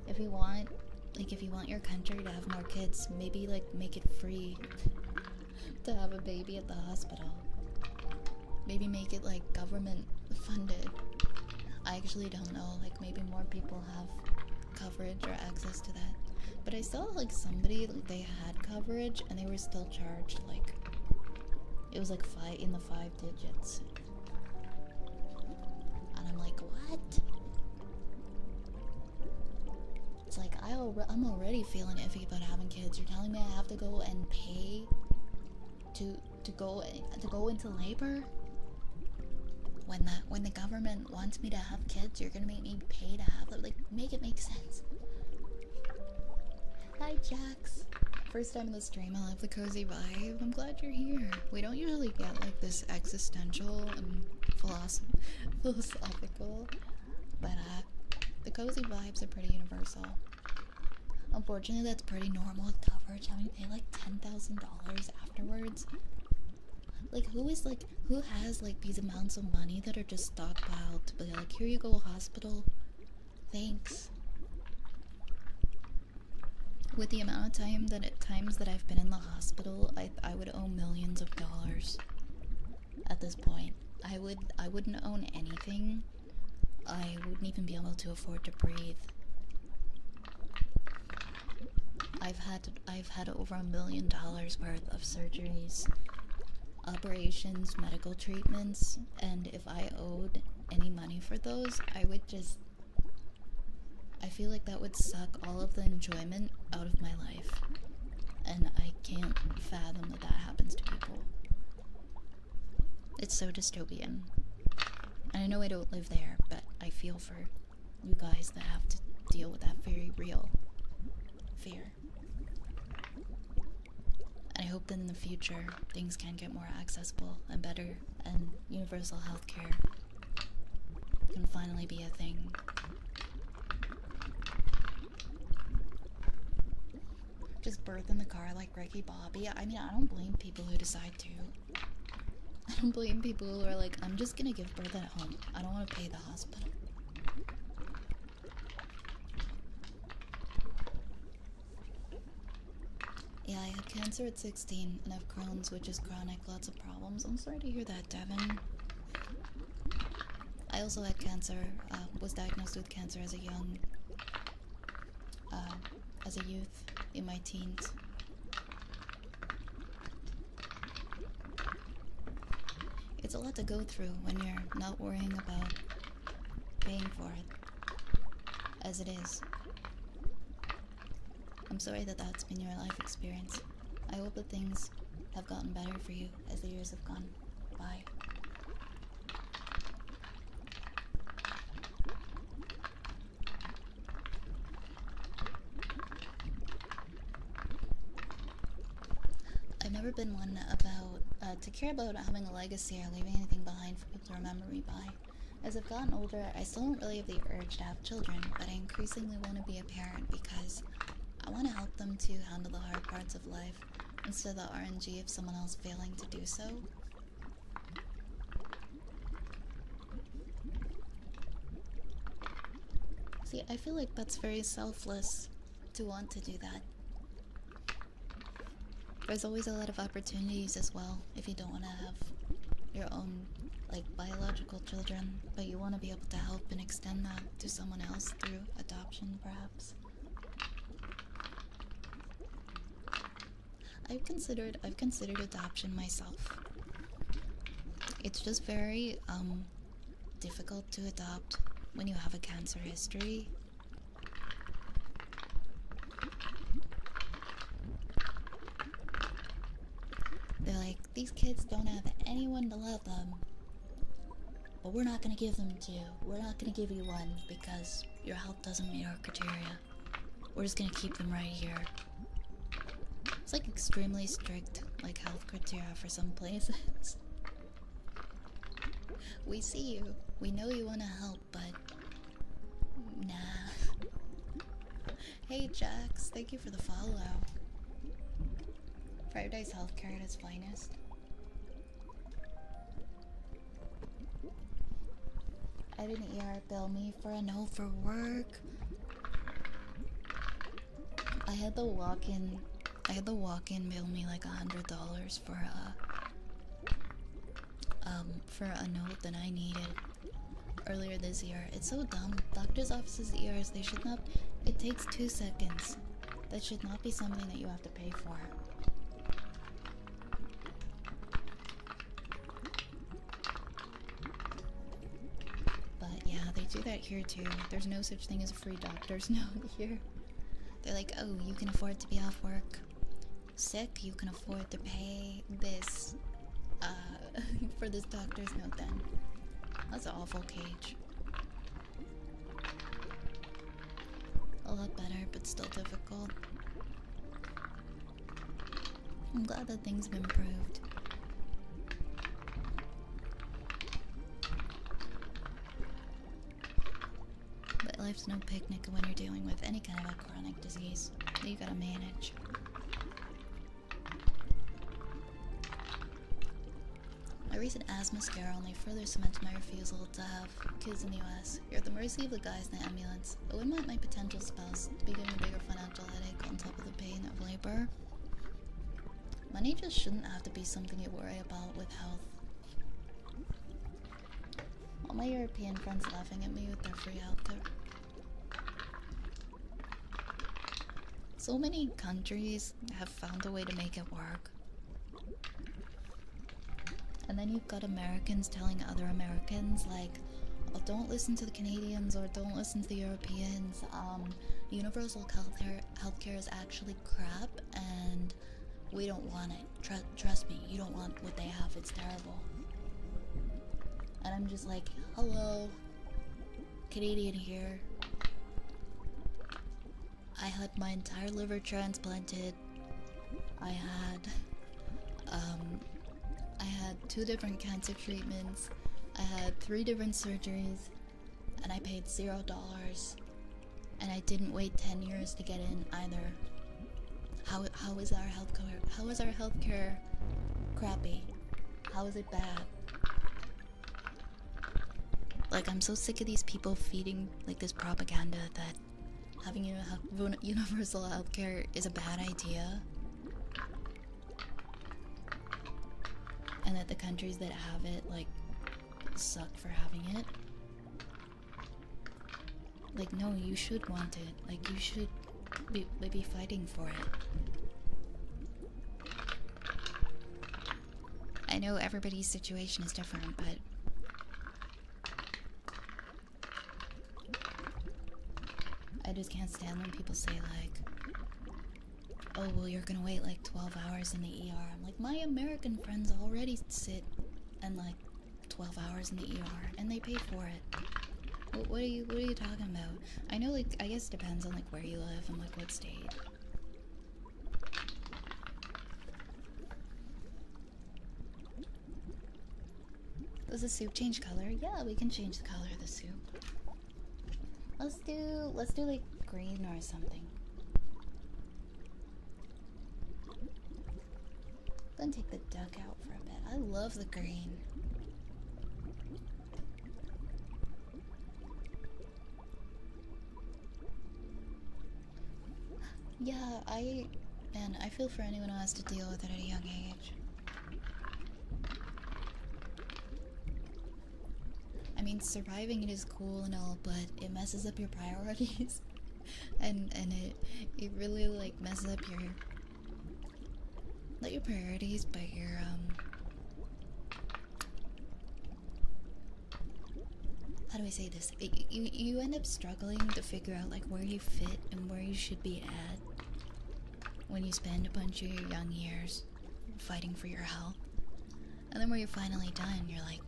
If you want your country to have more kids, maybe like make it free to have a baby at the hospital. Maybe make it like government funded. I actually don't know, like maybe more people have coverage or access to that. But I saw like somebody, like, they had coverage and they were still charged like, it was like 5 digits. And I'm like, what? It's like, I'm already feeling iffy about having kids. You're telling me I have to go and pay to go into labor? When the government wants me to have kids, you're gonna make me pay to have them? Like, make it make sense. Hi, Jax. First time in the stream, I love the cozy vibe. I'm glad you're here. We don't usually get like this existential and philosophical, but the cozy vibes are pretty universal. Unfortunately, that's pretty normal with coverage, having to pay like $10,000 afterwards. Like, who has like these amounts of money that are just stockpiled to be like, here you go, hospital, thanks. With the amount of times that I've been in the hospital, I would owe millions of dollars at this point. I wouldn't own anything. I wouldn't even be able to afford to breathe. I've had over $1 million worth of surgeries, operations, medical treatments, and if I owed any money for those, I feel like that would suck all of the enjoyment out of my life. And I can't fathom that happens to people. It's so dystopian. And I know I don't live there, but I feel for you guys that have to deal with that very real fear. And I hope that in the future things can get more accessible and better, and universal healthcare can finally be a thing. Just birth in the car like Ricky Bobby. I mean, I don't blame people who decide to. I don't blame people who are like, I'm just gonna give birth at home. I don't want to pay the hospital. Yeah, I had cancer at 16 and have Crohn's, which is chronic, lots of problems. I'm sorry to hear that, Devin. I also had cancer, was diagnosed with cancer as a youth, in my teens. It's a lot to go through when you're not worrying about paying for it, as it is. I'm sorry that that's been your life experience. I hope that things have gotten better for you as the years have gone by. I've never been one to care about having a legacy or leaving anything behind for people to remember me by. As I've gotten older, I still don't really have the urge to have children, but I increasingly want to be a parent because I want to help them to handle the hard parts of life instead of the RNG of someone else failing to do so. See, I feel like that's very selfless to want to do that. There's always a lot of opportunities as well if you don't want to have your own, like, biological children, but you want to be able to help and extend that to someone else through adoption, perhaps. I've considered adoption myself. It's just very difficult to adopt when you have a cancer history. They're like, these kids don't have anyone to love them, but we're not gonna give them to you. We're not gonna give you one because your health doesn't meet our criteria. We're just gonna keep them right here. It's like extremely strict, like, health criteria for some places. We see you. We know you want to help, but nah. Hey Jax, thank you for the follow. Paradise Healthcare at its finest. I had an ER bill me for a note for work. I had the walk-in bill me like $100 for a note that I needed earlier this year. It's so dumb. Doctors' offices, ERs, they should not. It takes 2 seconds. That should not be something that you have to pay for. But yeah, they do that here too. There's no such thing as a free doctor's note here. They're like, oh, you can afford to be off work. Sick, you can afford to pay this for this doctor's note then. That's an awful cage. A lot better, but still difficult. I'm glad that things have improved. But life's no picnic when you're dealing with any kind of a chronic disease that you gotta manage. My recent asthma scare only further cements my refusal to have kids in the US. You're at the mercy of the guys in the ambulance. I wouldn't want my potential spouse to be getting a bigger financial headache on top of the pain of labor. Money just shouldn't have to be something you worry about with health. All my European friends laughing at me with their free healthcare. So many countries have found a way to make it work. And then you've got Americans telling other Americans, like, oh, don't listen to the Canadians or don't listen to the Europeans. Universal healthcare is actually crap and we don't want it. Trust me, you don't want what they have. It's terrible. And I'm just like, hello, Canadian here. I had my entire liver transplanted. I had 2 different cancer treatments. I had 3 different surgeries, and I paid $0. And I didn't wait 10 years to get in either. How is our healthcare? How is our healthcare crappy? How is it bad? Like, I'm so sick of these people feeding like this propaganda that having universal healthcare is a bad idea. And that the countries that have it, like, suck for having it. Like, no, you should want it. Like, you should be fighting for it. I know everybody's situation is different, but I just can't stand when people say, like, oh, well, you're gonna wait like 12 hours in the ER. I'm like, my American friends already sit and like 12 hours in the ER and they pay for it. What are you talking about? I know, like, I guess it depends on like where you live and like what state. Does the soup change color? Yeah, we can change the color of the soup. Let's do like green or something. Gonna take the duck out for a bit. I love the green. Yeah, I feel for anyone who has to deal with it at a young age. I mean, surviving it is cool and all, but it messes up your priorities. and it really like messes up your not your priorities, but your how do I say this? You end up struggling to figure out like where you fit and where you should be at when you spend a bunch of your young years fighting for your health. And then when you're finally done, you're like,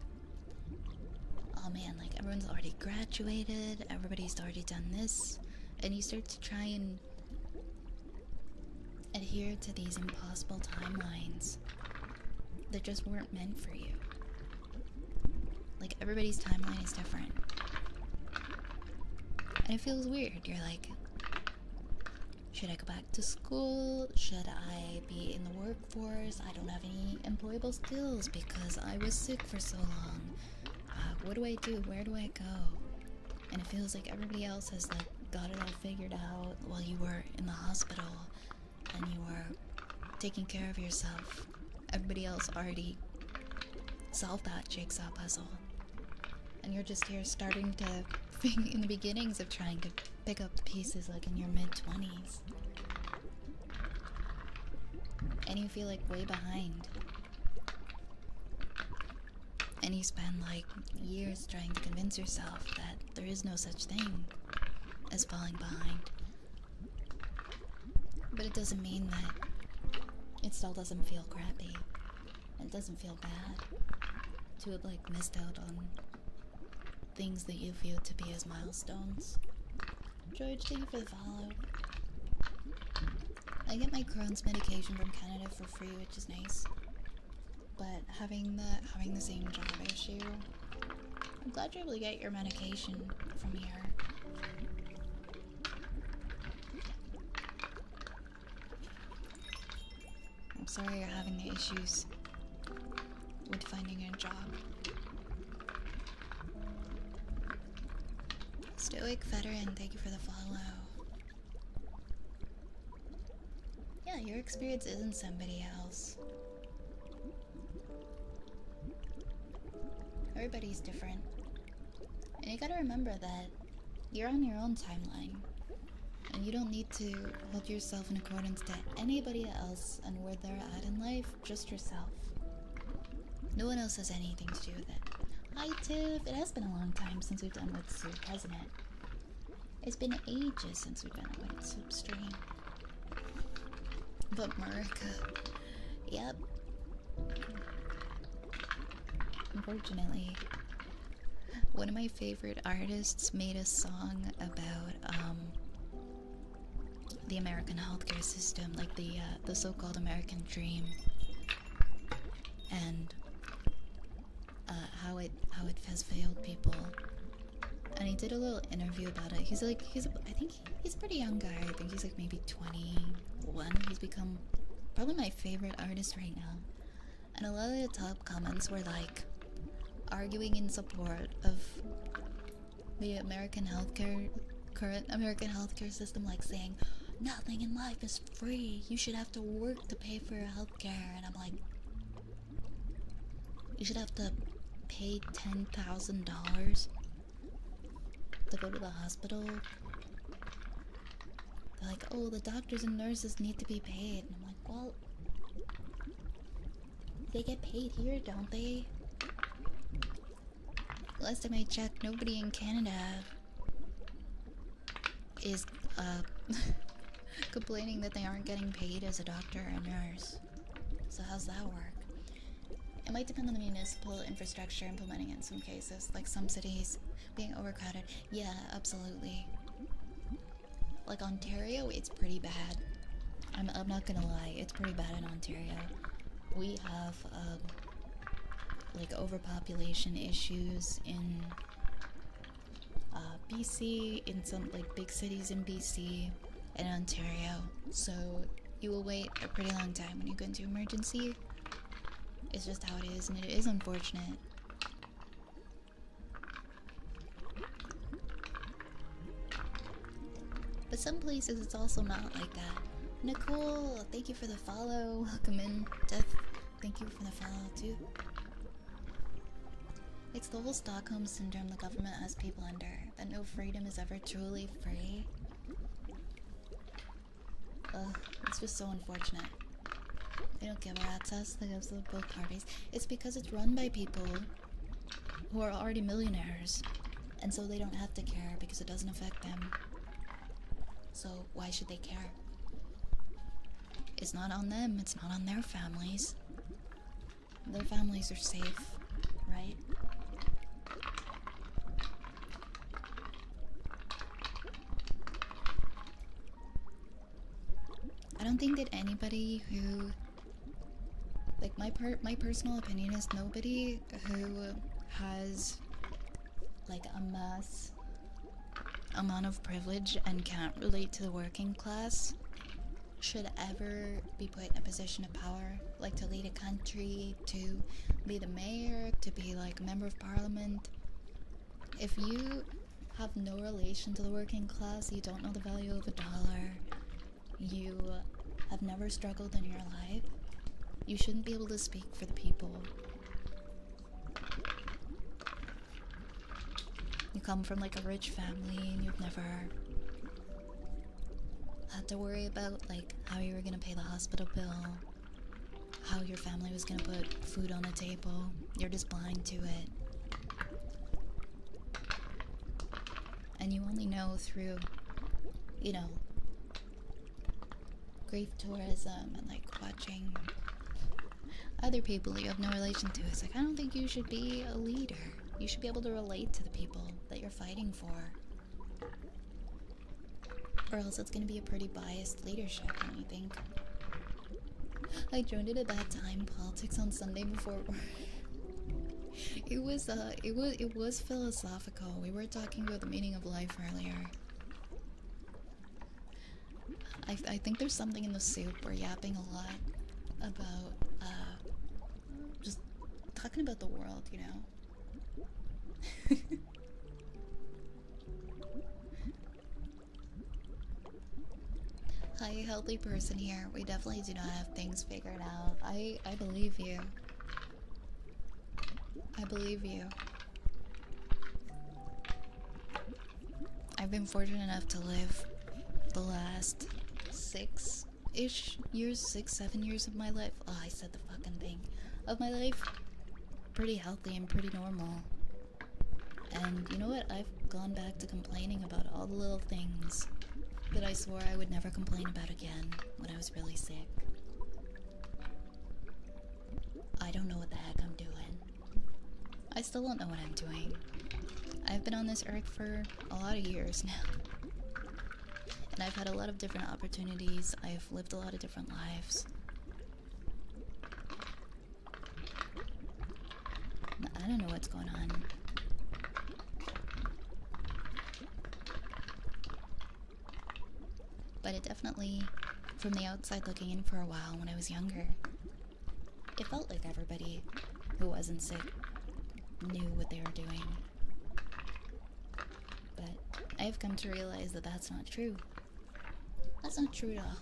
oh man, like everyone's already graduated, everybody's already done this, and you start to try and adhere to these impossible timelines that just weren't meant for you. Like everybody's timeline is different. And it feels weird. You're like, should I go back to school? Should I be in the workforce? I don't have any employable skills because I was sick for so long. What do I do? Where do I go? And it feels like everybody else has like got it all figured out while you were in the hospital and you were taking care of yourself. Everybody else already solved that jigsaw puzzle. And you're just here starting to in the beginnings of trying to pick up the pieces like in your mid-20s. And you feel like way behind. And you spend like years trying to convince yourself that there is no such thing as falling behind. But it doesn't mean that it still doesn't feel crappy. It doesn't feel bad to have like missed out on things that you view to be as milestones. George, thank you for the follow. I get my Crohn's medication from Canada for free, which is nice. But having the same job issue, I'm glad you're able to get your medication from here. I'm sorry you're having the issues with finding a job. Stoic Veteran, thank you for the follow. Yeah, your experience isn't somebody else. Everybody's different. And you gotta remember that you're on your own timeline. And you don't need to hold yourself in accordance to anybody else and where they're at in life, just yourself. No one else has anything to do with it. Hi Tiff, it has been a long time since we've done White Soup, hasn't it? It's been ages since we've done a White Soup stream. But Marika, yep. Unfortunately, one of my favorite artists made a song about the American healthcare system, like the so-called American dream, and how it has failed people. And he did a little interview about it. I think he's a pretty young guy. I think he's like maybe 21. He's become probably my favorite artist right now. And a lot of the top comments were like arguing in support of the current American healthcare system, like saying nothing in life is free. You should have to work to pay for your healthcare. And I'm like, you should have to pay $10,000 to go to the hospital. They're like, oh, the doctors and nurses need to be paid. And I'm like, well, they get paid here, don't they? Last time I checked, nobody in Canada is complaining that they aren't getting paid as a doctor or a nurse. So how's that work? It might depend on the municipal infrastructure implementing in some cases, like some cities being overcrowded. Yeah, absolutely. Like Ontario, it's pretty bad. I'm not gonna lie, it's pretty bad in Ontario. We have like overpopulation issues in BC, in some like big cities in BC and Ontario. So you will wait a pretty long time when you go into emergency. It's just how it is, and it is unfortunate. But some places it's also not like that. Nicole, thank you for the follow. Welcome in. Death, thank you for the follow too. It's the whole Stockholm syndrome the government has people under, that no freedom is ever truly free. Ugh, it's just so unfortunate. They don't give a rat's ass, they have both parties. It's because it's run by people who are already millionaires, and so they don't have to care because it doesn't affect them. So why should they care? It's not on them, it's not on their families. Their families are safe, right? I don't think that anybody who, like my personal opinion is nobody who has like a mass amount of privilege and can't relate to the working class should ever be put in a position of power, like to lead a country, to be the mayor, to be like a member of parliament. If you have no relation to the working class, you don't know the value of a dollar, you have never struggled in your life, you shouldn't be able to speak for the people. You come from like a rich family and you've never had to worry about like how you were gonna pay the hospital bill, how your family was gonna put food on the table. You're just blind to it. And you only know through, you know, grief tourism and like watching other people that you have no relation to. It's like, I don't think you should be a leader. You should be able to relate to the people that you're fighting for. Or else it's gonna be a pretty biased leadership, don't you think? I joined it at that time, politics on Sunday before work. It was philosophical. We were talking about the meaning of life earlier. I think there's something in the soup. We're yapping a lot about just talking about the world, you know. Hi, healthy person here. We definitely do not have things figured out. I believe you. I believe you. I've been fortunate enough to live the last 6-ish years, 6-7 years of my life. Oh, I said the fucking thing. Of my life. Pretty healthy and pretty normal. And you know what? I've gone back to complaining about all the little things that I swore I would never complain about again when I was really sick. I don't know what the heck I'm doing. I still don't know what I'm doing. I've been on this earth for a lot of years now. And I've had a lot of different opportunities. I've lived a lot of different lives. I don't know what's going on. But it definitely, from the outside looking in for a while when I was younger, it felt like everybody who wasn't sick knew what they were doing. But I've come to realize that that's not true. That's not true at all.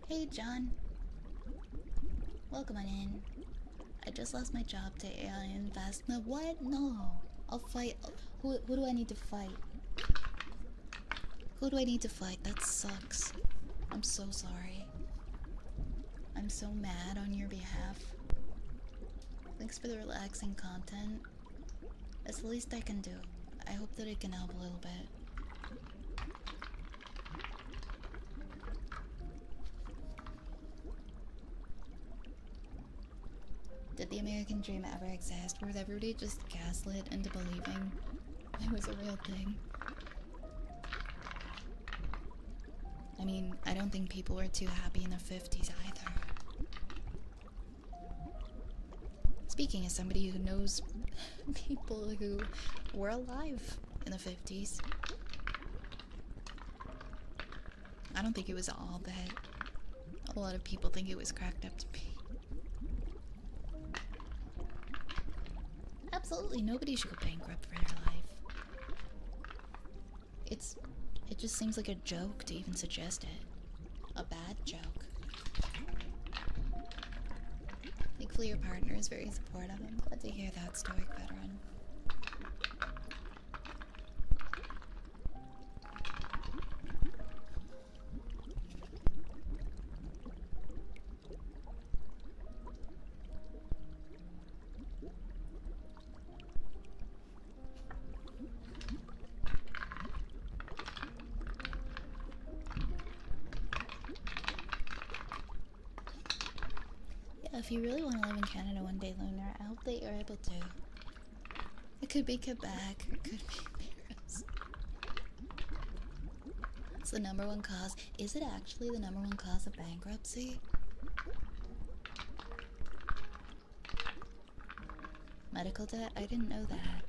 Hey, John. Welcome on in. I just lost my job to AI Invest. No, what? No. I'll fight. Who do I need to fight? Who do I need to fight? That sucks. I'm so sorry. I'm so mad on your behalf. Thanks for the relaxing content. It's the least I can do. I hope that it can help a little bit. the American dream ever exist? Was everybody just gaslit into believing it was a real thing? I mean, I don't think people were too happy in the 50s either. Speaking as somebody who knows people who were alive in the 50s, I don't think it was all that a lot of people think it was cracked up to be. Absolutely, nobody should go bankrupt for their life. It just seems like a joke to even suggest it. A bad joke. Thankfully your partner is very supportive. I'm glad to hear that, Stoic Veteran. If you really want to live in Canada one day, Lunar, I hope that you're able to. It could be Quebec, it could be Paris. It's the #1 cause. Is it actually the #1 cause of bankruptcy? Medical debt? I didn't know that.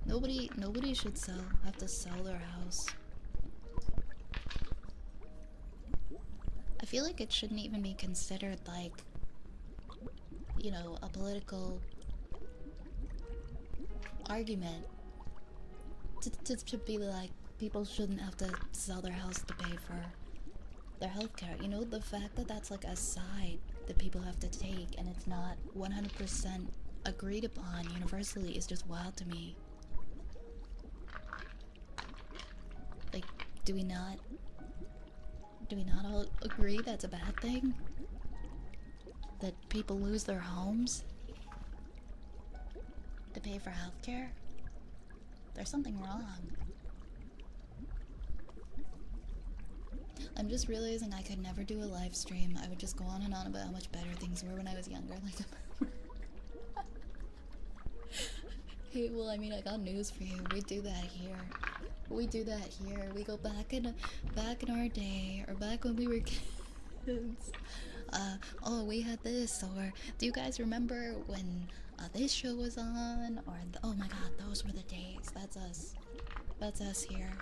Nobody should have to sell their house. I feel like it shouldn't even be considered like, you know, a political argument to be like people shouldn't have to sell their house to pay for their healthcare. You know, the fact that that's like a side that people have to take and it's not 100% agreed upon universally is just wild to me. Like, do we not all agree that's a bad thing? That people lose their homes to pay for healthcare? There's something wrong. I'm just realizing I could never do a live stream. I would just go on and on about how much better things were when I was younger. Like, hey, well, I mean, I got news for you. We do that here. We do that here. We go back in our day, or back when we were kids. Oh, we had this, or do you guys remember when this show was on? Or oh my God, those were the days. That's us. That's us here.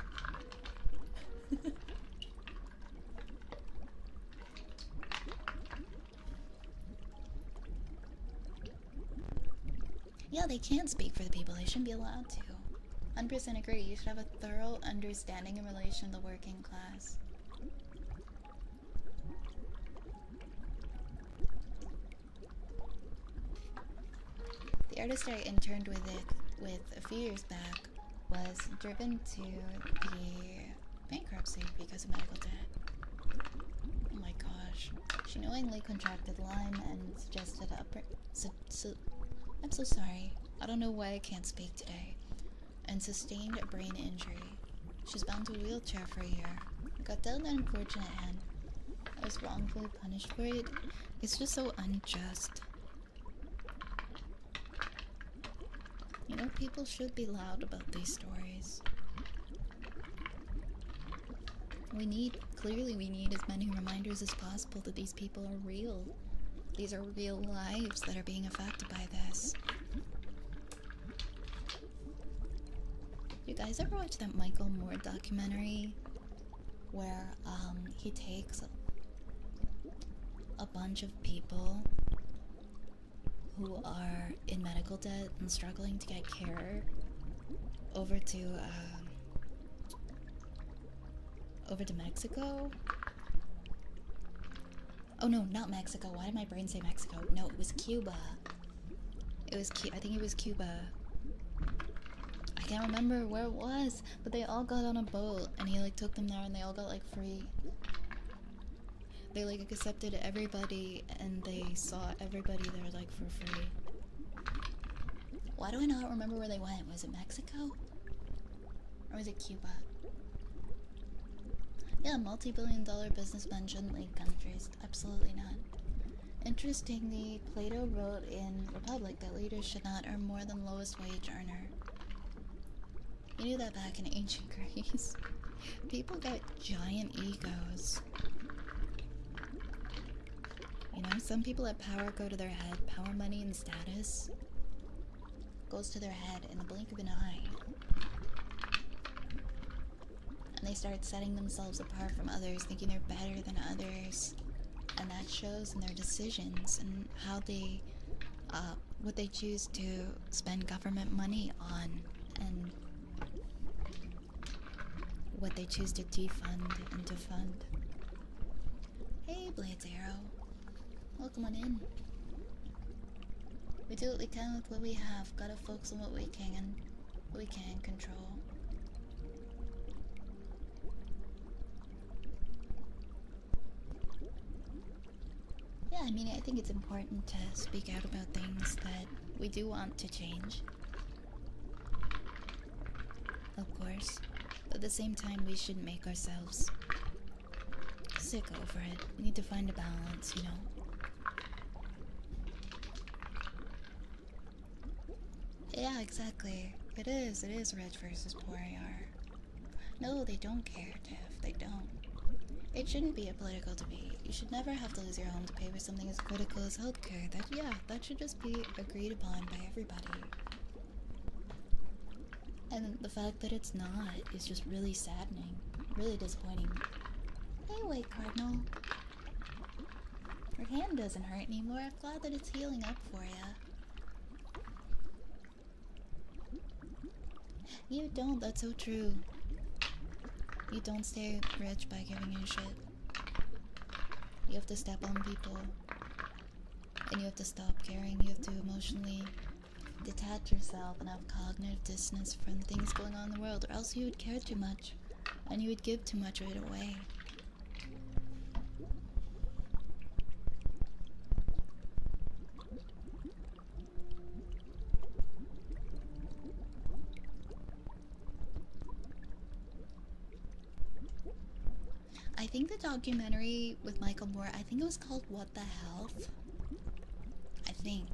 Yeah, they can't speak for the people. They shouldn't be allowed to. 100% agree. You should have a thorough understanding in relation to the working class. The artist I interned with a few years back was driven to the bankruptcy because of medical debt. Oh my gosh. She knowingly contracted Lyme and suggested I'm so sorry. I don't know why I can't speak today. And sustained a brain injury. She's bound to a wheelchair for a year. Got dealt an unfortunate hand. I was wrongfully punished for it. It's just so unjust. You know, people should be loud about these stories. Clearly we need as many reminders as possible that these people are real. These are real lives that are being affected by this. You guys ever watch that Michael Moore documentary where he takes a bunch of people who are in medical debt and struggling to get care over to Mexico? Oh no, not Mexico. Why did my brain say Mexico? No, it was Cuba. I think it was Cuba. I can't remember where it was, but they all got on a boat and he like took them there and they all got like free. They like accepted everybody and they saw everybody there like for free. Why do I not remember where they went? Was it Mexico? Or was it Cuba? Yeah, multi-billion-dollar businessmen shouldn't leave countries. Absolutely not. Interestingly, Plato wrote in Republic that leaders should not earn more than lowest wage earner. You knew that back in ancient Greece. People got giant egos. You know, some people at power go to their head. Power, money, and status goes to their head in the blink of an eye. And they start setting themselves apart from others, thinking they're better than others. And that shows in their decisions and how they, what they choose to spend government money on, and what they choose to defund and to fund. Hey, Blades Arrow. Welcome on in. We do what we can with what we have. Gotta focus on what we can control. Yeah, I mean, I think it's important to speak out about things that we do want to change. Of course. But at the same time, we shouldn't make ourselves sick over it. We need to find a balance, you know? Yeah, exactly. It is rich versus poor AR. No, they don't care, Tiff. They don't. It shouldn't be a political debate. You should never have to lose your home to pay for something as critical as healthcare. That should just be agreed upon by everybody. And the fact that it's not is just really saddening. Really disappointing. Hey, White Cardinal. Your hand doesn't hurt anymore. I'm glad that it's healing up for you. You don't, that's so true. You don't stay rich by giving a shit. You have to step on people. And you have to stop caring. You have to emotionally detach yourself and have cognitive dissonance from things going on in the world, or else you would care too much. And you would give too much of it away. I think the documentary with Michael Moore, I think it was called What the Health? I think.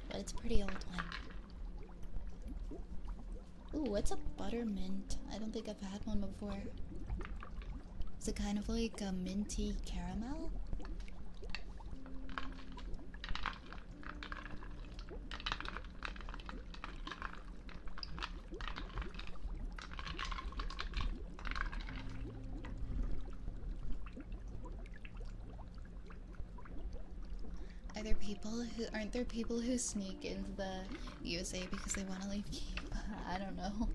But it's a pretty old one. Ooh, what's a buttermint? I don't think I've had one before. Is it kind of like a minty caramel? Aren't there people who sneak into the USA because they want to leave Cuba? I don't know.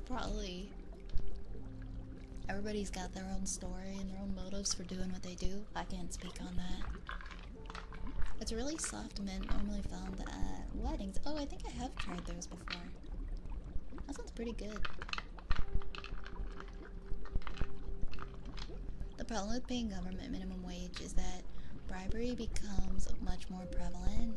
Probably. Everybody's got their own story and their own motives for doing what they do. I can't speak on that. It's a really soft mint normally found at weddings. Oh, I think I have tried those before. That sounds pretty good. The problem with paying government minimum wage is that bribery becomes much more prevalent.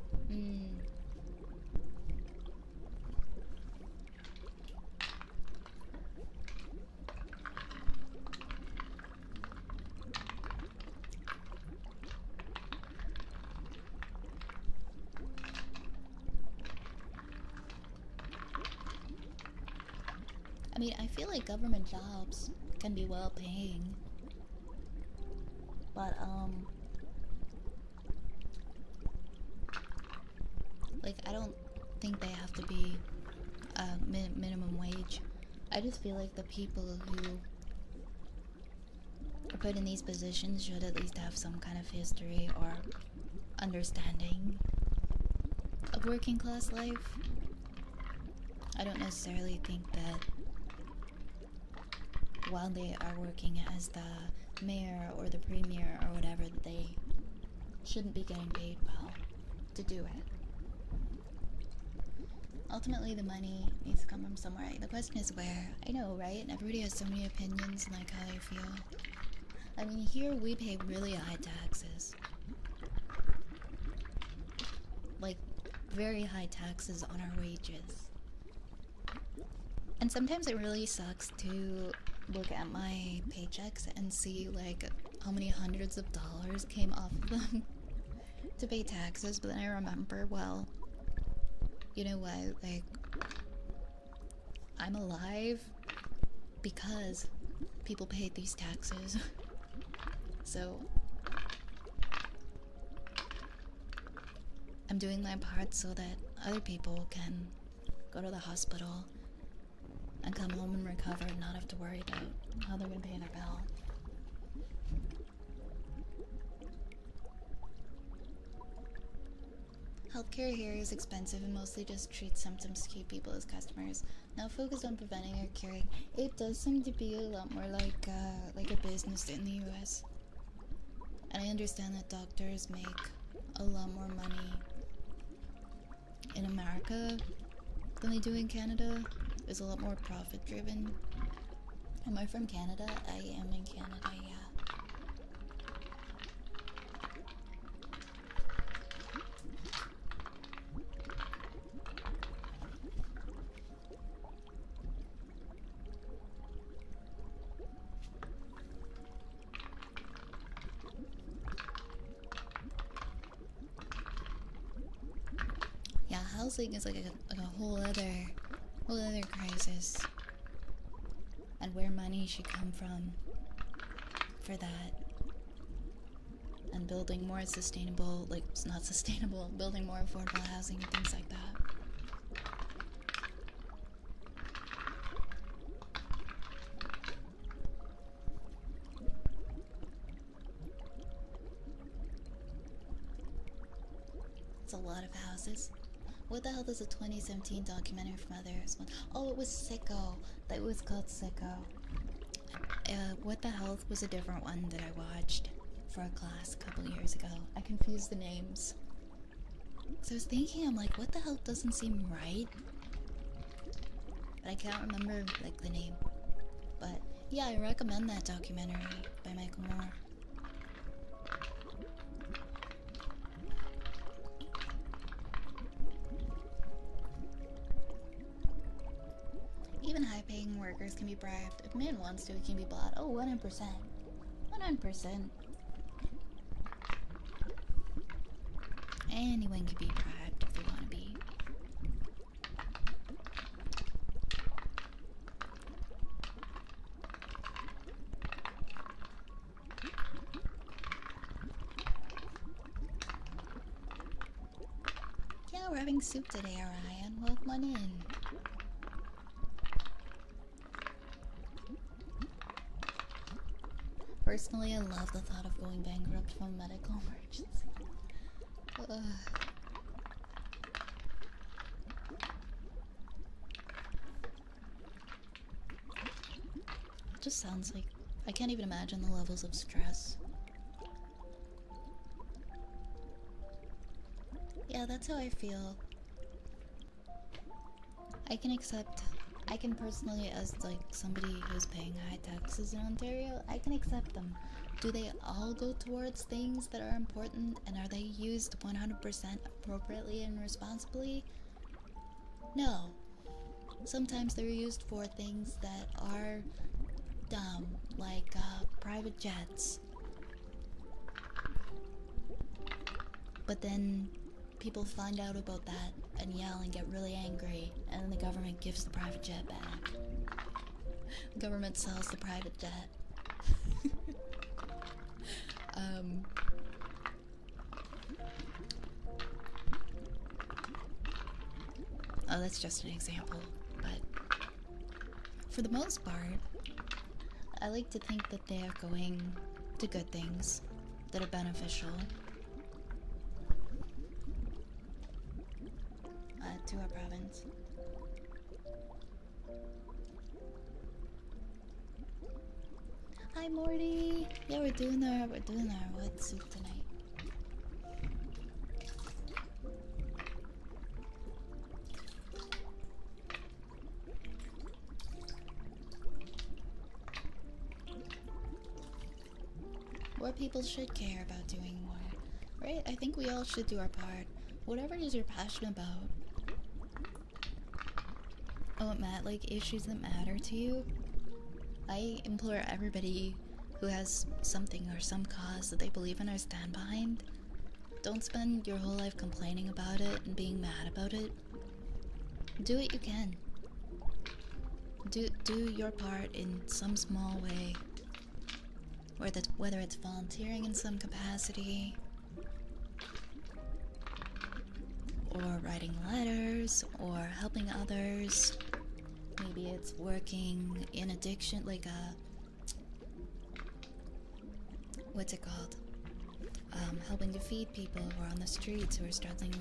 I mean, I feel like government jobs can be well paying. But, like, I don't think they have to be minimum wage. I just feel like the people who are put in these positions should at least have some kind of history or understanding of working class life. I don't necessarily think that while they are working as the mayor or the premier or whatever, they shouldn't be getting paid well to do it. Ultimately, the money needs to come from somewhere. The question is where. I know, right? And everybody has so many opinions and like how they feel. I mean, here we pay really high taxes. Like, very high taxes on our wages. And sometimes it really sucks to look at my paychecks and see like how many hundreds of dollars came off of them to pay taxes, but then I remember, well, you know what, like, I'm alive because people paid these taxes. So I'm doing my part so that other people can go to the hospital and come home and recover and not have to worry about how they're gonna pay their bill. Healthcare here is expensive and mostly just treats symptoms to keep people as customers. Now focused on preventing or curing. It does seem to be a lot more like a business in the US. And I understand that doctors make a lot more money in America than they do in Canada. It's a lot more profit driven. Am I from Canada? I am in Canada, yeah. Yeah, housing is like a whole other crisis. And where money should come from for that. And building more sustainable, like, it's not sustainable, building more affordable housing and things like that. It's a lot of houses. What the hell is a 2017 documentary from others? Oh, it was Sicko. That was called Sicko. What the Health was a different one that I watched for a class a couple years ago. I confused the names. So I was thinking, I'm like, what the hell doesn't seem right? But I can't remember, like, the name. But, yeah, I recommend that documentary by Michael Moore. Even high-paying workers can be bribed. If a man wants to, he can be bought. Oh, 100%. 100%. Anyone can be bribed if they want to be. Yeah, we're having soup today, Orion. Welcome on in. Personally, I love the thought of going bankrupt from a medical emergency. It just sounds like I can't even imagine the levels of stress. Yeah, that's how I feel. I can personally, as like somebody who's paying high taxes in Ontario, I can accept them. Do they all go towards things that are important, and are they used 100% appropriately and responsibly? No. Sometimes they're used for things that are dumb, like private jets. But then people find out about that and yell and get really angry, and then the government gives the private jet back. The government sells the private jet. Oh, that's just an example, but for the most part, I like to think that they are going to good things that are beneficial to our province. Hi Morty! Yeah, we're doing our what soup tonight? More people should care about doing more, right? I think we all should do our part. Whatever it is you're passionate about, like issues that matter to you. I implore everybody who has something or some cause that they believe in or stand behind, don't spend your whole life complaining about it and being mad about it. Do what you can. Do your part in some small way. Whether it's volunteering in some capacity, or writing letters, or helping others. Maybe it's working in addiction, like what's it called? Helping to feed people who are on the streets who are struggling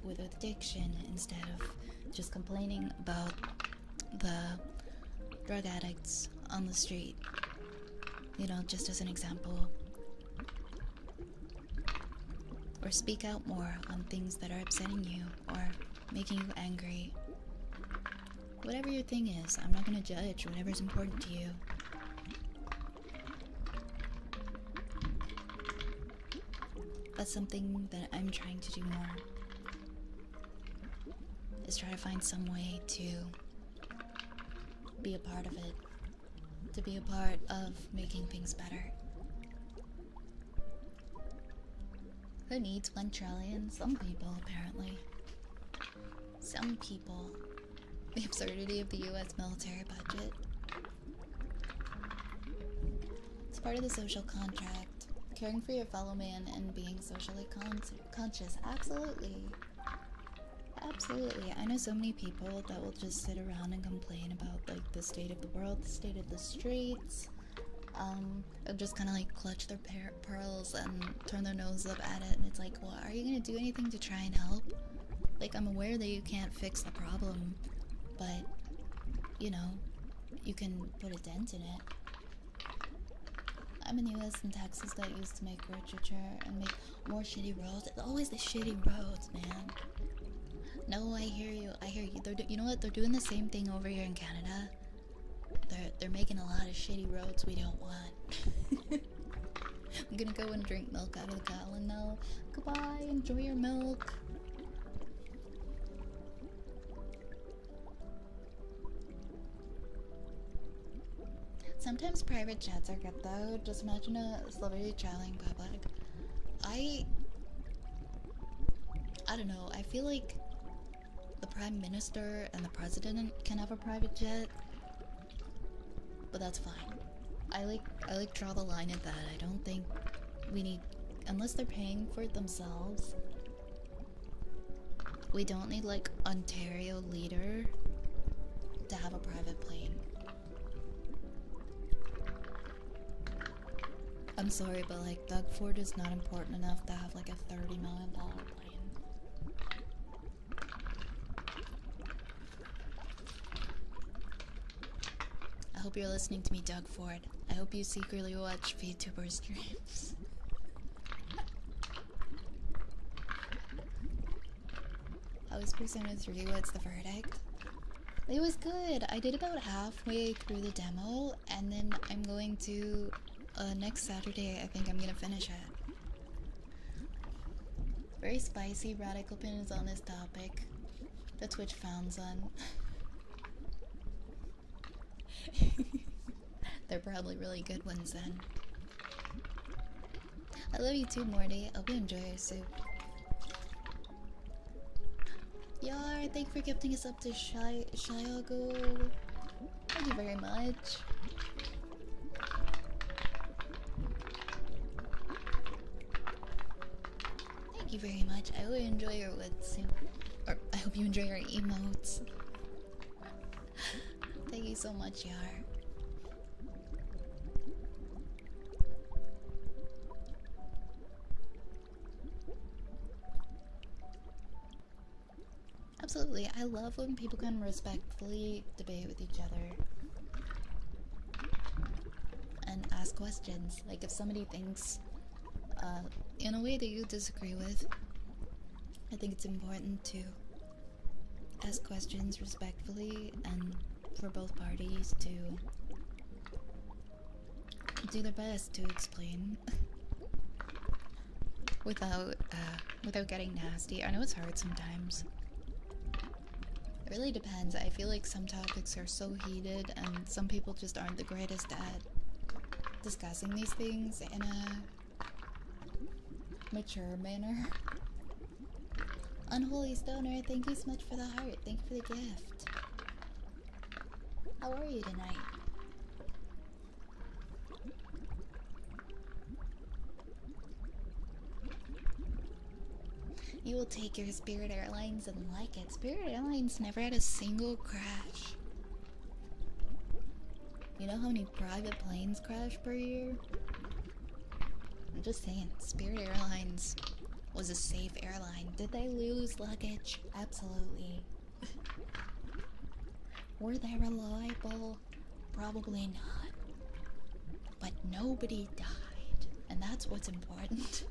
with addiction instead of just complaining about the drug addicts on the street. You know, just as an example. Or speak out more on things that are upsetting you or making you angry. Whatever your thing is, I'm not gonna judge whatever's important to you. That's something that I'm trying to do more. Is try to find some way to be a part of it. To be a part of making things better. Who needs 1 trillion? Some people, apparently. Some people. The absurdity of the US military budget. It's part of the social contract. Caring for your fellow man and being socially conscious. Absolutely. Absolutely. I know so many people that will just sit around and complain about like the state of the world, the state of the streets. Just kind of like clutch their pearls and turn their nose up at it, and it's like, well, are you gonna do anything to try and help? Like, I'm aware that you can't fix the problem, but you know, you can put a dent in it. I'm in the US and Texas that used to make literature and make more shitty roads. It's always the shitty roads, man. No, I hear you. I hear you. You know what? They're doing the same thing over here in Canada. They're making a lot of shitty roads we don't want. I'm gonna go and drink milk out of the gallon now. Goodbye. Enjoy your milk. Sometimes private jets are good though. Just imagine a celebrity traveling public. I don't know. I feel like the prime minister and the president can have a private jet, but that's fine. I like draw the line at that. I don't think we need, unless they're paying for it themselves. We don't need like Ontario leader to have a private plane. I'm sorry, but like Doug Ford is not important enough to have like a $30 million plane. I hope you're listening to me, Doug Ford. I hope you secretly watch VTuber streams. How is Persona 3? What's the verdict? It was good. I did about halfway through the demo, and then I'm going to next Saturday, I think I'm gonna finish it. Very spicy. Radical opinions on this topic. The Twitch found on. They're probably really good ones then. I love you too, Morty. I hope you enjoy your soup. Yar, thank you for gifting us up to Shiago. Thank you very much. Thank you very much. I hope you enjoy your soup. Or I hope you enjoy your emotes. Thank you so much, Yar. Absolutely. I love when people can respectfully debate with each other and ask questions. Like if somebody thinks in a way that you disagree with, I think it's important to ask questions respectfully and for both parties to do their best to explain without getting nasty. I know it's hard sometimes. really depends. I feel like some topics are so heated and some people just aren't the greatest at discussing these things in a mature manner. Unholy Stoner, thank you so much for the heart. Thank you for the gift. How are you tonight? You will take your Spirit Airlines and like it. Spirit Airlines never had a single crash. You know how many private planes crash per year? I'm just saying, Spirit Airlines was a safe airline. Did they lose luggage? Absolutely. Were they reliable? Probably not. But nobody died, and that's what's important.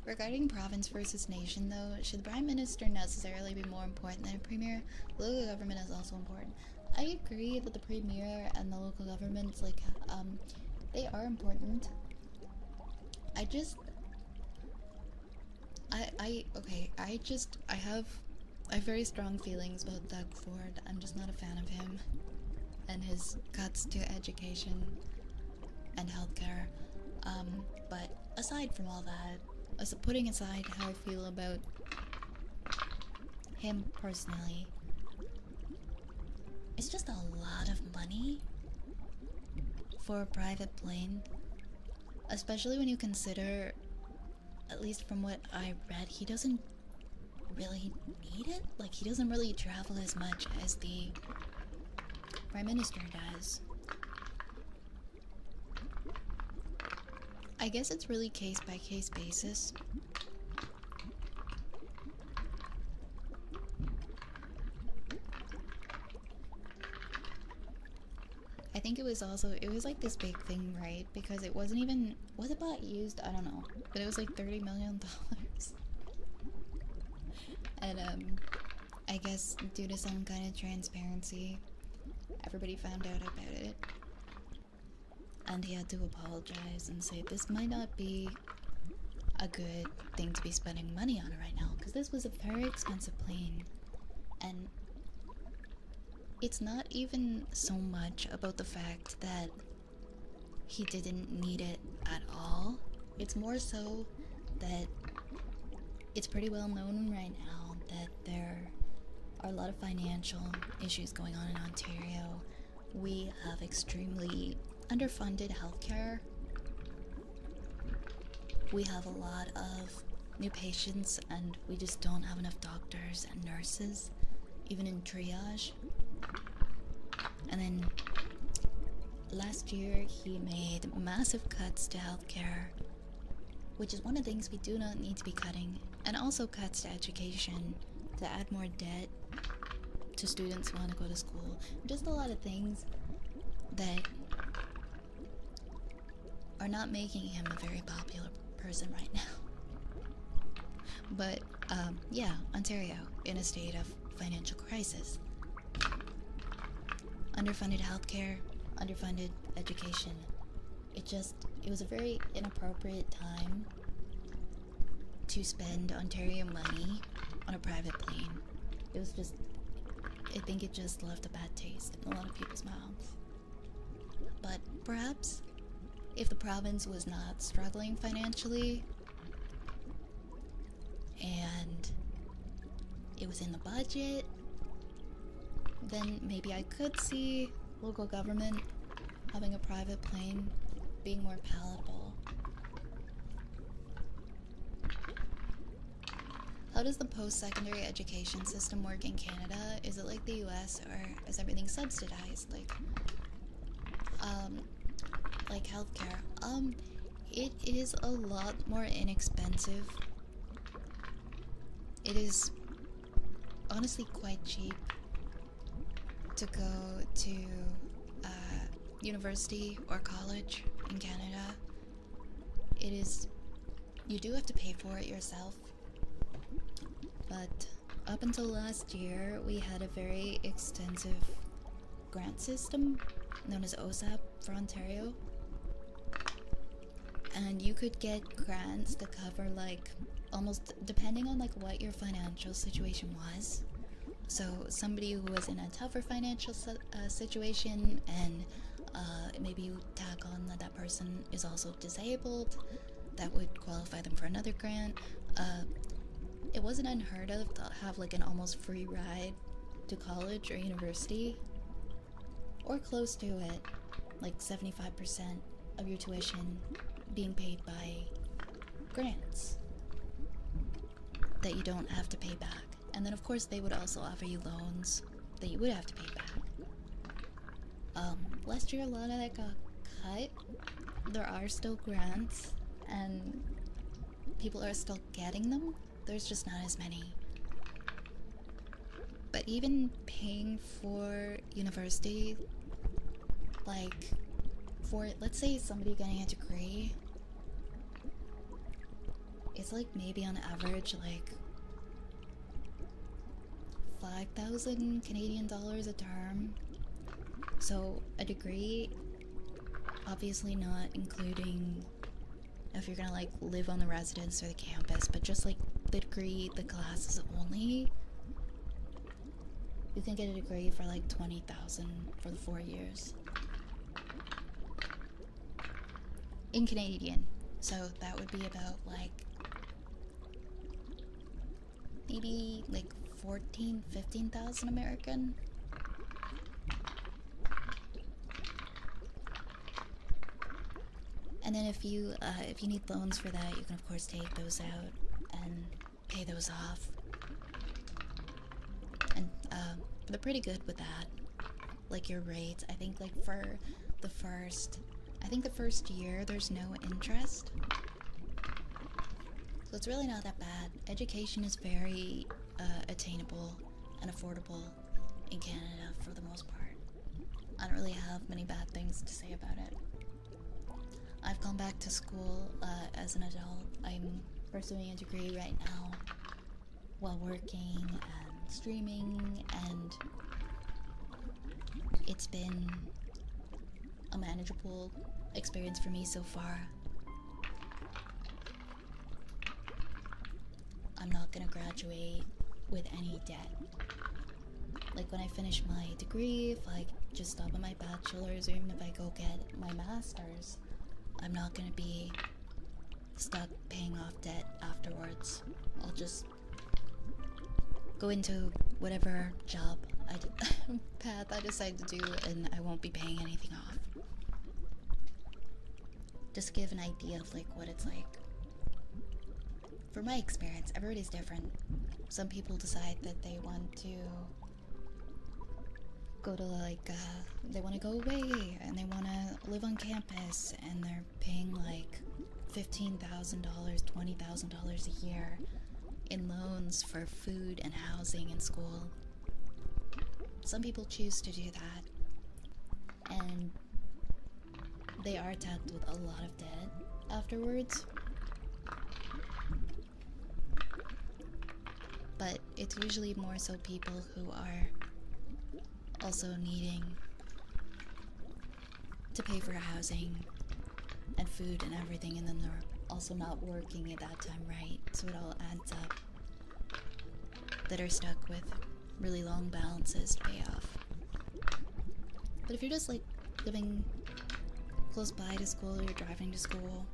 Regarding province versus nation, though, should the Prime Minister necessarily be more important than a Premier? Local government is also important. I agree that the Premier and the local governments, like, they are important. I have very strong feelings about Doug Ford. I'm just not a fan of him and his cuts to education and healthcare. But aside from all that, putting aside how I feel about him personally, it's just a lot of money for a private plane, especially when you consider, at least from what I read, he doesn't really need it. Like, he doesn't really travel as much as the Prime Minister does. I guess it's really case by case basis. I think it was like this big thing, right? Because it wasn't even, was it bought used? I don't know. But it was like $30 million. And I guess due to some kind of transparency, everybody found out about it. And he had to apologize and say this might not be a good thing to be spending money on right now, because this was a very expensive plane. And it's not even so much about the fact that he didn't need it at all. It's more so that it's pretty well known right now that there are a lot of financial issues going on in Ontario. We have extremely underfunded healthcare. We have a lot of new patients, and we just don't have enough doctors and nurses, even in triage. And then last year he made massive cuts to healthcare, which is one of the things we do not need to be cutting, and also cuts to education to add more debt to students who want to go to school. Just a lot of things that are not making him a very popular person right now. But yeah, Ontario in a state of financial crisis. Underfunded healthcare, underfunded education. It was a very inappropriate time to spend Ontario money on a private plane. It was just, I think it just left a bad taste in a lot of people's mouths. But perhaps if the province was not struggling financially and it was in the budget, then maybe I could see local government having a private plane being more palatable. How does the post-secondary education system work in Canada? Is it like the US, or is everything subsidized? Like healthcare. It is a lot more inexpensive. It is honestly quite cheap to go to university or college in Canada. It is, you do have to pay for it yourself, but up until last year we had a very extensive grant system known as OSAP for Ontario, and you could get grants to cover like almost depending on like what your financial situation was. So somebody who was in a tougher financial situation, and maybe you tack on that that person is also disabled, that would qualify them for another grant. It wasn't unheard of to have like an almost free ride to college or university, or close to it, like 75% of your tuition being paid by grants that you don't have to pay back. And then of course they would also offer you loans that you would have to pay back. Last year a lot of that got cut. There are still grants and people are still getting them. There's just not as many. But even paying for university, like for, let's say somebody getting a degree, it's like maybe on average like 5,000 Canadian dollars a term. So a degree, obviously not including if you're gonna like live on the residence or the campus, but just like the degree, the classes only, you can get a degree for like 20,000 for the 4 years in Canadian. So that would be about like maybe like 15,000 American. And then if you need loans for that, you can of course take those out and pay those off. And they're pretty good with that. Like your rates, I think like for the first year there's no interest. So it's really not that bad. Education is very attainable and affordable in Canada for the most part. I don't really have many bad things to say about it. I've gone back to school as an adult. I'm pursuing a degree right now while working and streaming, and it's been a manageable experience for me so far. I'm not gonna graduate with any debt. Like when I finish my degree, if I just stop at my bachelor's, or even if I go get my master's, I'm not gonna be stuck paying off debt afterwards. I'll just go into whatever job path I decide to do, and I won't be paying anything off. Just to give an idea of like what it's like. For my experience, everybody's different. Some people decide that they want to go to like, they want to go away and they want to live on campus, and they're paying like $15,000, $20,000 a year in loans for food and housing in school. Some people choose to do that, and they are tagged with a lot of debt afterwards. But it's usually more so people who are also needing to pay for housing and food and everything, and then they're also not working at that time, right? So it all adds up, that are stuck with really long balances to pay off. But if you're just like living close by to school, you're driving to school,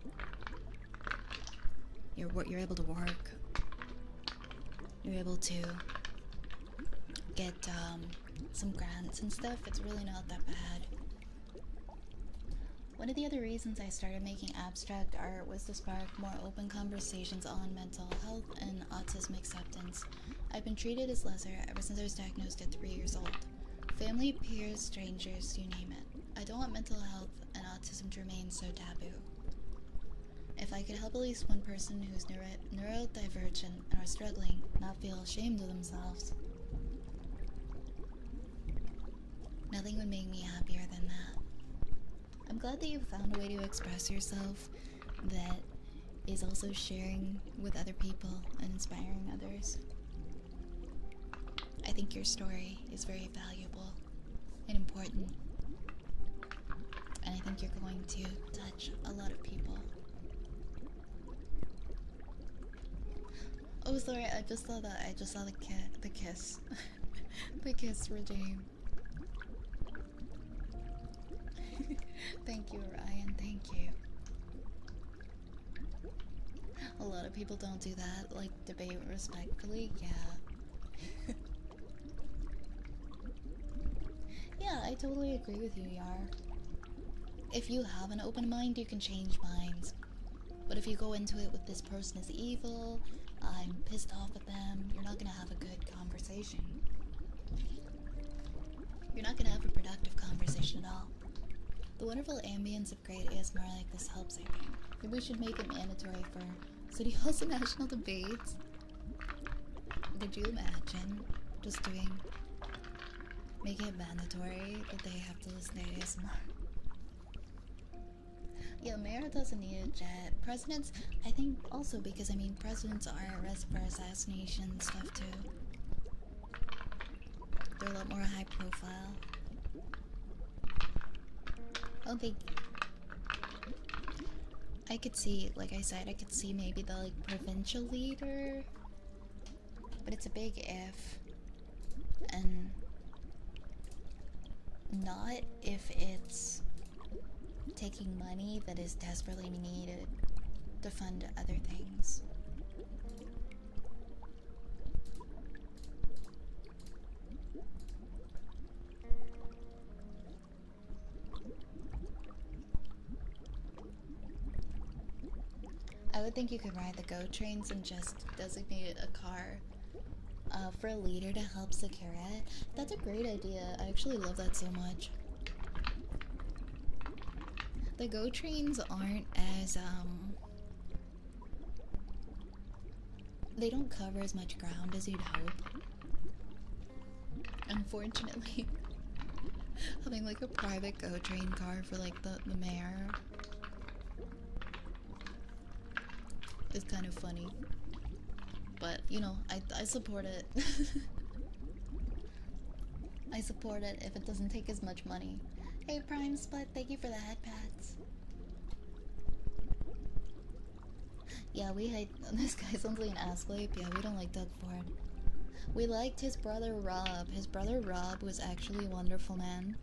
you're able to work, you're able to get some grants and stuff, it's really not that bad. One of the other reasons I started making abstract art was to spark more open conversations on mental health and autism acceptance. I've been treated as lesser ever since I was diagnosed at 3 years old. Family, peers, strangers, you name it. I don't want mental health and autism to remain so taboo. If I could help at least one person who's neurodivergent and are struggling not feel ashamed of themselves, nothing would make me happier than that. I'm glad that you found a way to express yourself that is also sharing with other people and inspiring others. I think your story is very valuable and important, and I think you're going to touch a lot of people. Oh, sorry, I just saw that. I just saw the kiss. The kiss regime. Thank you, Ryan. Thank you. A lot of people don't do that, like debate respectfully. Yeah. Yeah, I totally agree with you, Yar. If you have an open mind, you can change minds. But if you go into it with this person is evil, I'm pissed off at them, you're not gonna have a good conversation. You're not gonna have a productive conversation at all. The wonderful ambience of great ASMR like this helps, I think. Maybe we should make it mandatory for City Halls and national debates. Could you imagine just making it mandatory that they have to listen to ASMR? Yeah, mayor doesn't need a jet. Presidents, I think also because, I mean, presidents are at risk for assassination and stuff too. They're a lot more high profile. Okay. I could see, like I said, I could see maybe the, like, provincial leader. But it's a big if. And not if it's taking money that is desperately needed to fund other things. I would think you could ride the GO trains and just designate a car for a leader to help secure it. That's a great idea. I actually love that so much. The GO trains aren't as, they don't cover as much ground as you'd hope. Unfortunately, having like a private GO train car for like the mayor is kind of funny. But, you know, I support it. I support it if it doesn't take as much money. Hey Prime Split, thank you for the head pats. Yeah, we hate this guy sounds like an ass wipe. Yeah, we don't like Doug Ford. We liked his brother Rob. His brother Rob was actually a wonderful man.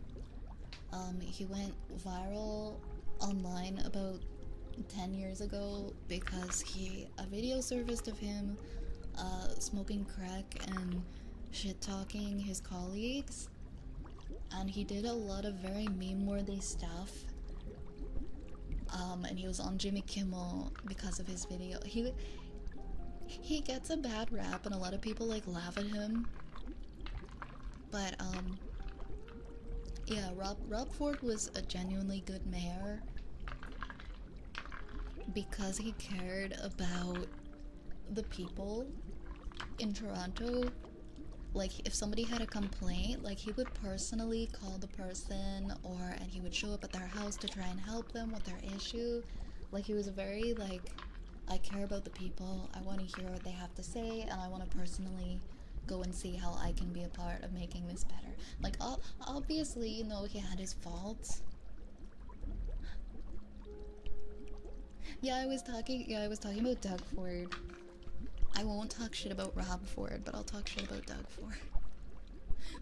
He went viral online about 10 years ago because a video surfaced of him smoking crack and shit talking his colleagues, and he did a lot of very meme-worthy stuff. And he was on Jimmy Kimmel because of his video. He gets a bad rap and a lot of people like laugh at him. But yeah, Rob Ford was a genuinely good mayor because he cared about the people in Toronto. Like, if somebody had a complaint, like, he would personally call the person, and he would show up at their house to try and help them with their issue. Like, he was very, like, I care about the people, I want to hear what they have to say, and I want to personally go and see how I can be a part of making this better. Like, obviously, you know, he had his faults. Yeah, I was talking about Doug Ford. I won't talk shit about Rob Ford, but I'll talk shit about Doug Ford.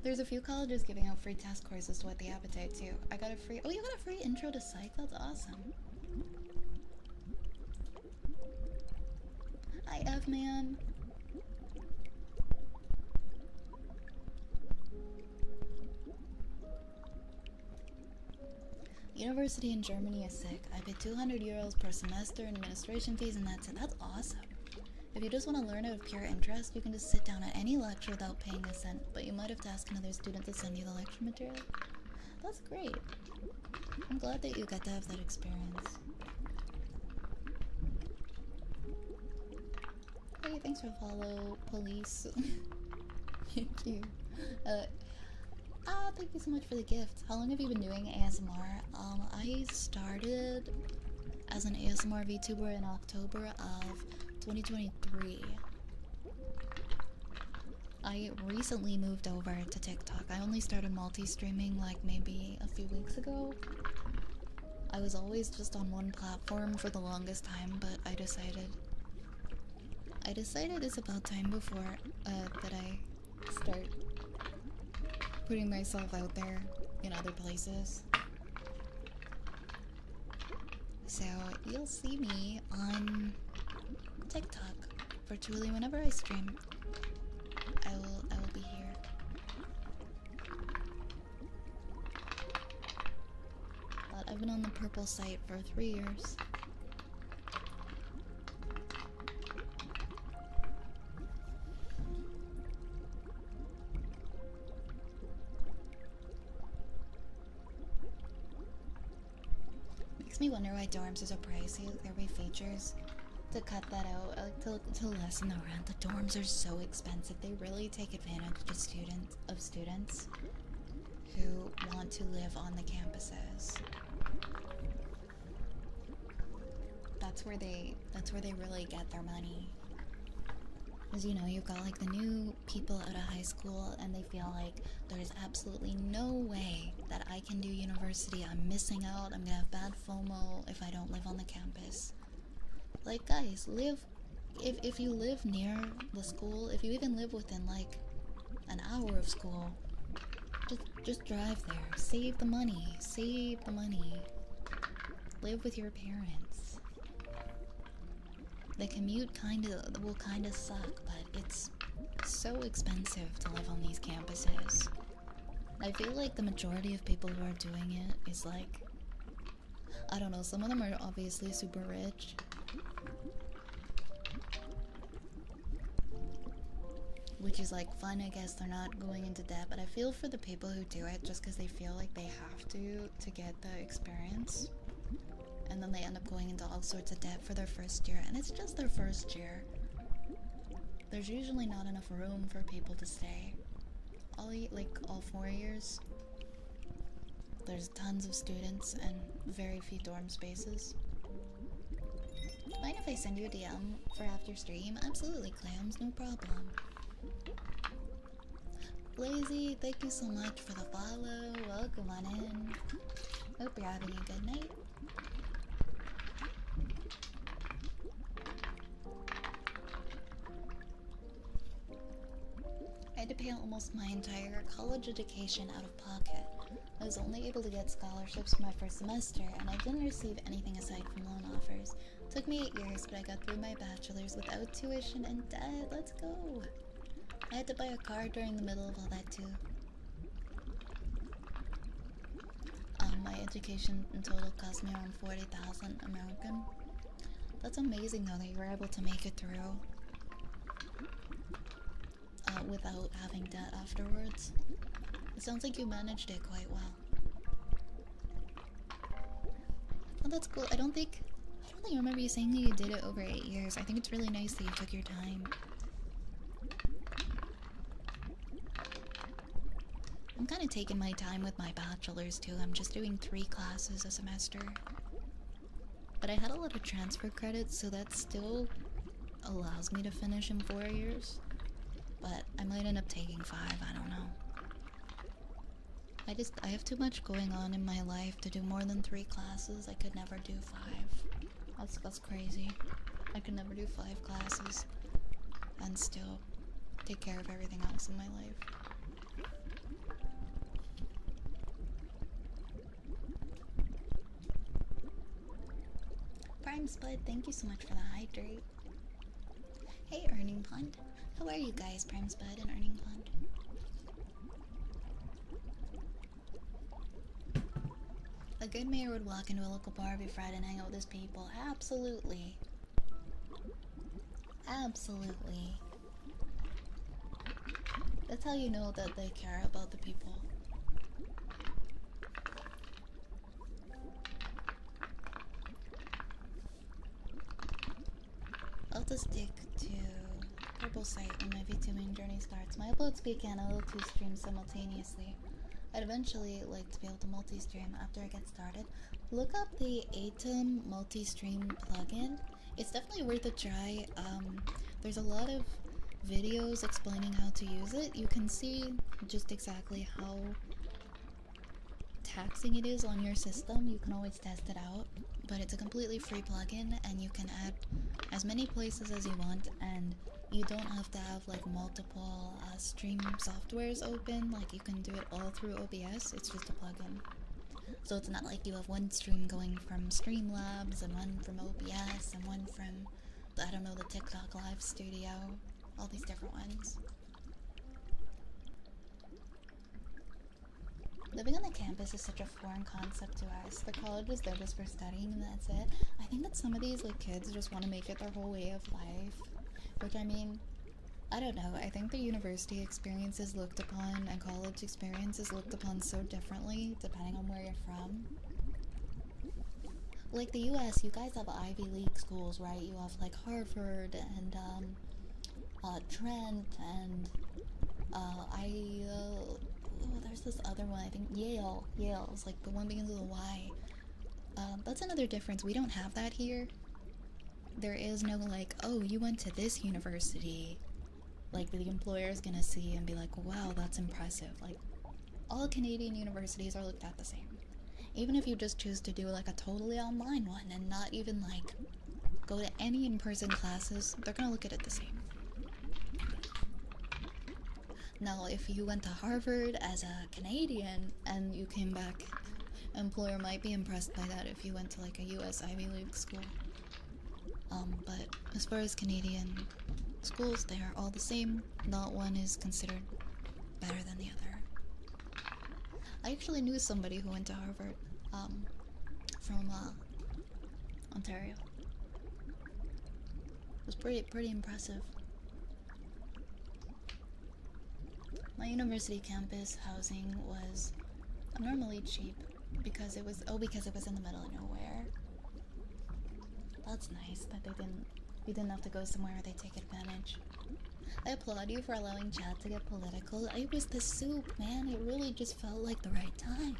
There's a few colleges giving out free test courses to whet the appetite too. I got a free— oh, you got a free intro to psych? That's awesome. Hi, F-Man. University in Germany is sick. I pay 200 euros per semester in administration fees and that's it. That's awesome. If you just want to learn out of pure interest, you can just sit down at any lecture without paying a cent, but you might have to ask another student to send you the lecture material. That's great. I'm glad that you got to have that experience. Hey, thanks for follow, police. Thank you. Thank you so much for the gift. How long have you been doing ASMR? I started as an ASMR VTuber in October of 2023. I recently moved over to TikTok. I only started multi-streaming like maybe a few weeks ago. I was always just on one platform for the longest time, but I decided I decided it's about time before that I start putting myself out there in other places. So you'll see me on TikTok virtually whenever I stream. I will be here. But I've been on the purple site for 3 years. Makes me wonder why dorms are so pricey. There be features to cut that out, to lessen the rent. The dorms are so expensive. They really take advantage of students who want to live on the campuses. That's where they really get their money. Because, you know, you've got like the new people out of high school and they feel like there's absolutely no way that I can do university. I'm missing out. I'm gonna have bad FOMO if I don't live on the campus. Like, guys, if you live near the school, if you even live within like an hour of school, just drive there. Save the money. Live with your parents. The commute will kinda suck, but it's so expensive to live on these campuses. I feel like the majority of people who are doing it is like, I don't know, some of them are obviously super rich. Which is like fun, I guess. They're not going into debt, but I feel for the people who do it just because they feel like they have to get the experience. And then they end up going into all sorts of debt for their first year, and it's just their first year. There's usually not enough room for people to stay. All 4 years, there's tons of students and very few dorm spaces. Mind if I send you a DM for after stream? Absolutely, Clams, no problem. Lazy, thank you so much for the follow. Welcome on in. Hope you're having a good night. I had to pay almost my entire college education out of pocket. I was only able to get scholarships for my first semester, and I didn't receive anything aside from loan offers. It took me 8 years, but I got through my bachelor's without tuition and debt. Let's go! I had to buy a car during the middle of all that too. My education in total cost me around 40,000 American. That's amazing though that you were able to make it through without having debt afterwards. It sounds like you managed it quite well. Oh, that's cool. I don't think I remember you saying that you did it over 8 years. I think it's really nice that you took your time. I'm kind of taking my time with my bachelor's too. I'm just doing 3 classes a semester. But I had a lot of transfer credits, so that still allows me to finish in 4 years. But I might end up taking 5, I don't know. I have too much going on in my life to do more than 3 classes. I could never do 5. That's crazy. I could never do 5 classes and still take care of everything else in my life. Prime Spud, thank you so much for the hydrate. Hey, Earning Pond. How are you guys, Prime Spud and Earning Pond? A good mayor would walk into a local bar every Friday and hang out with his people. Absolutely. Absolutely. That's how you know that they care about the people. I'll just stick to purple site when my VTubing journey starts. My upload speed can allow 2 streams simultaneously. I'd eventually like to be able to multi-stream after I get started. Look up the Atom multi-stream plugin. It's definitely worth a try. There's a lot of videos explaining how to use it. You can see just exactly how taxing it is on your system. You can always test it out, but it's a completely free plugin and you can add as many places as you want, and you don't have to have like multiple stream softwares open. Like you can do it all through OBS. It's just a plugin. So it's not like you have one stream going from Streamlabs and one from OBS and one from, I don't know, the TikTok Live Studio. All these different ones. Living on the campus is such a foreign concept to us. The college is there just for studying and that's it. I think that some of these like kids just want to make it their whole way of life. Which I mean, I don't know. I think the university experience is looked upon and college experience is looked upon so differently depending on where you're from. Like the US, you guys have Ivy League schools, right? You have like Harvard and Trent and there's this other one, I think Yale. Yale is like the one begins with a Y. That's another difference. We don't have that here. There is no like, oh, you went to this university. Like the employer is gonna see and be like, wow, that's impressive. Like all Canadian universities are looked at the same. Even if you just choose to do like a totally online one and not even like go to any in-person classes, they're gonna look at it the same. Now, if you went to Harvard as a Canadian and you came back, employer might be impressed by that if you went to like a US Ivy League school. But as far as Canadian schools, they are all the same. Not one is considered better than the other. I actually knew somebody who went to Harvard, from Ontario. It was pretty impressive. My university campus housing was abnormally cheap because it was in the middle of nowhere. That's nice that we didn't have to go somewhere where they take advantage. I applaud you for allowing chat to get political. It was the soup, man. It really just felt like the right time.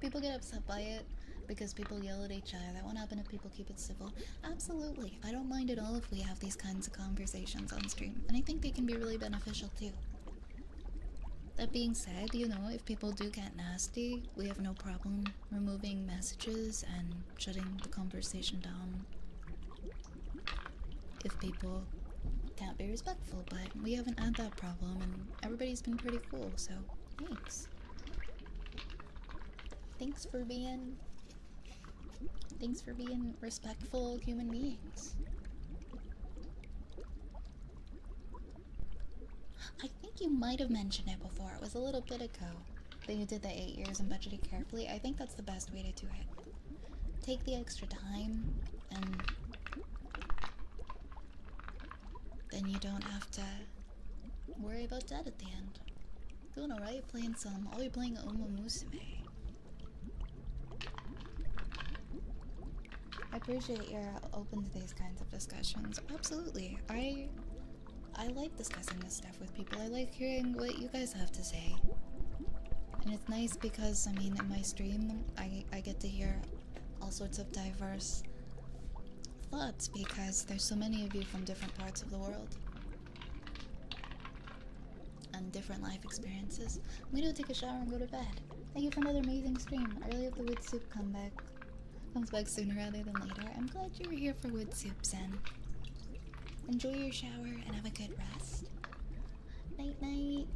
People get upset by it because people yell at each other. That won't happen if people keep it civil. Absolutely. I don't mind at all if we have these kinds of conversations on stream. And I think they can be really beneficial too. That being said, you know, if people do get nasty, we have no problem removing messages and shutting the conversation down. If people can't be respectful, but we haven't had that problem and everybody's been pretty cool, so thanks. Thanks for being respectful human beings. I think you might have mentioned it before. It was a little bit ago that you did the 8 years and budgeted carefully. I think that's the best way to do it. Take the extra time and then you don't have to worry about debt at the end. Doing alright playing I'll be playing Uma Musume. I appreciate you're open to these kinds of discussions. Absolutely. I like discussing this stuff with people. I like hearing what you guys have to say. And it's nice because, I mean, in my stream, I get to hear all sorts of diverse thoughts because there's so many of you from different parts of the world. And different life experiences. I'm gonna go take a shower and go to bed. Thank you for another amazing stream. I really hope the Wood Soup comes back sooner rather than later. I'm glad you were here for Wood Soup, Zen. Enjoy your shower and have a good rest. Night night.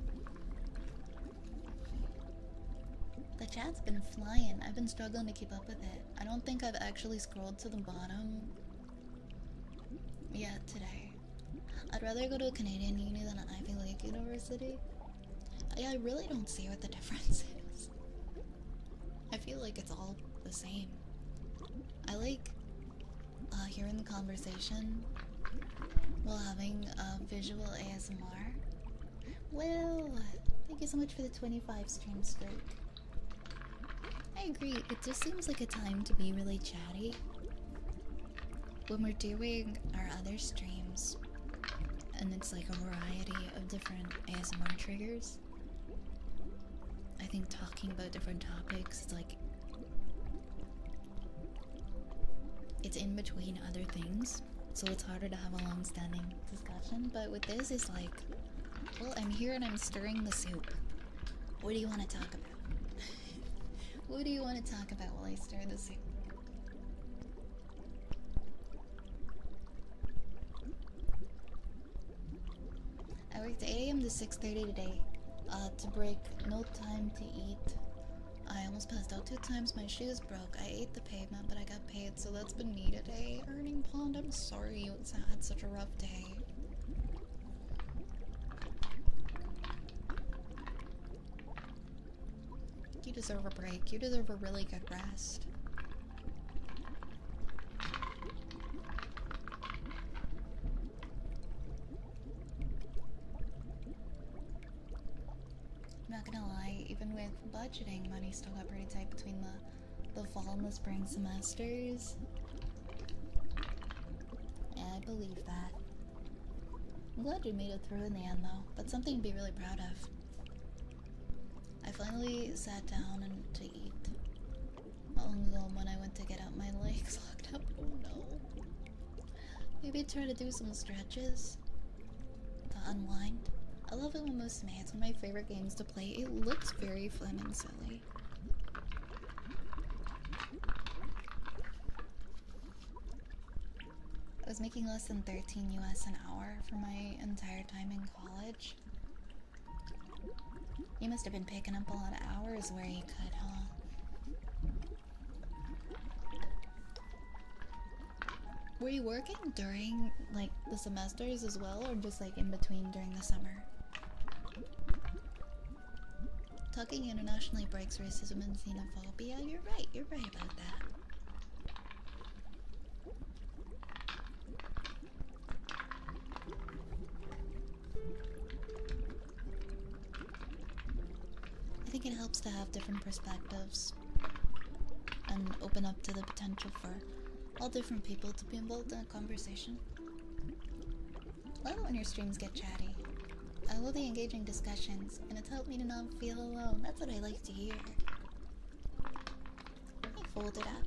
The chat's been flying. I've been struggling to keep up with it. I don't think I've actually scrolled to the bottom yet today. I'd rather go to a Canadian uni than an Ivy League university. I really don't see what the difference is. I feel like it's all the same. I like hearing the conversation while having visual ASMR. Well, thank you so much for the 25 stream streak. I agree, it just seems like a time to be really chatty when we're doing our other streams and it's like a variety of different ASMR triggers. I think talking about different topics, it's like it's in between other things, so it's harder to have a long-standing discussion. But with this, it's like, well, I'm here and I'm stirring the soup. What do you want to talk about? What do you want to talk about while I stir the soup? worked 8 a.m. to 6:30 today. To break, no time to eat. I almost passed out 2 times, my shoes broke. I ate the pavement, but I got paid, so that's been me today. Earning Pond, I'm sorry you had such a rough day. You deserve a break. You deserve a really good rest. I'm not gonna lie, even with budgeting, money still got pretty tight between the fall and the spring semesters. Yeah, I believe that. I'm glad you made it through in the end, though. That's something to be really proud of. I finally sat down and to eat not long ago when I went to get out my legs locked up. Oh no. Maybe try to do some stretches to unwind. I love it when most me. It's one of my favorite games to play. It looks very fun and silly. I was making less than 13 US an hour for my entire time in college. You must have been picking up a lot of hours where you could, huh? Were you working during, like, the semesters as well, or just, like, in between during the summer? Talking internationally breaks racism and xenophobia. You're right about that. I think it helps to have different perspectives and open up to the potential for all different people to be involved in a conversation. I love it when your streams get chatty. I love the engaging discussions, and it's helped me to not feel alone. That's what I like to hear. Let me fold it up.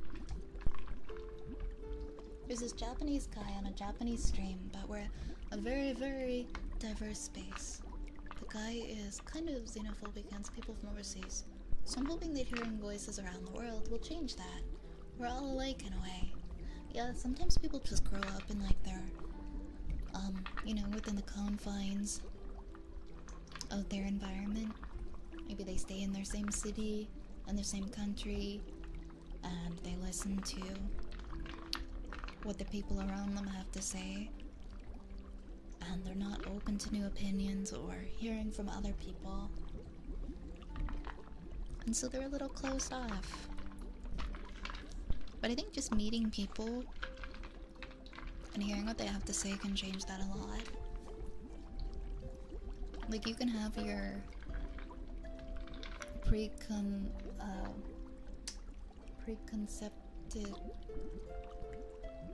There's this Japanese guy on a Japanese stream, but we're a very, very diverse space. The guy is kind of xenophobic against people from overseas, so I'm hoping that hearing voices around the world will change that. We're all alike in a way. Yeah, sometimes people just grow up in like their, you know, within the confines of their environment. Maybe they stay in their same city and their same country, and they listen to what the people around them have to say, and they're not open to new opinions or hearing from other people, and so they're a little closed off. But I think just meeting people and hearing what they have to say can change that a lot. Like, you can have your preconcepted,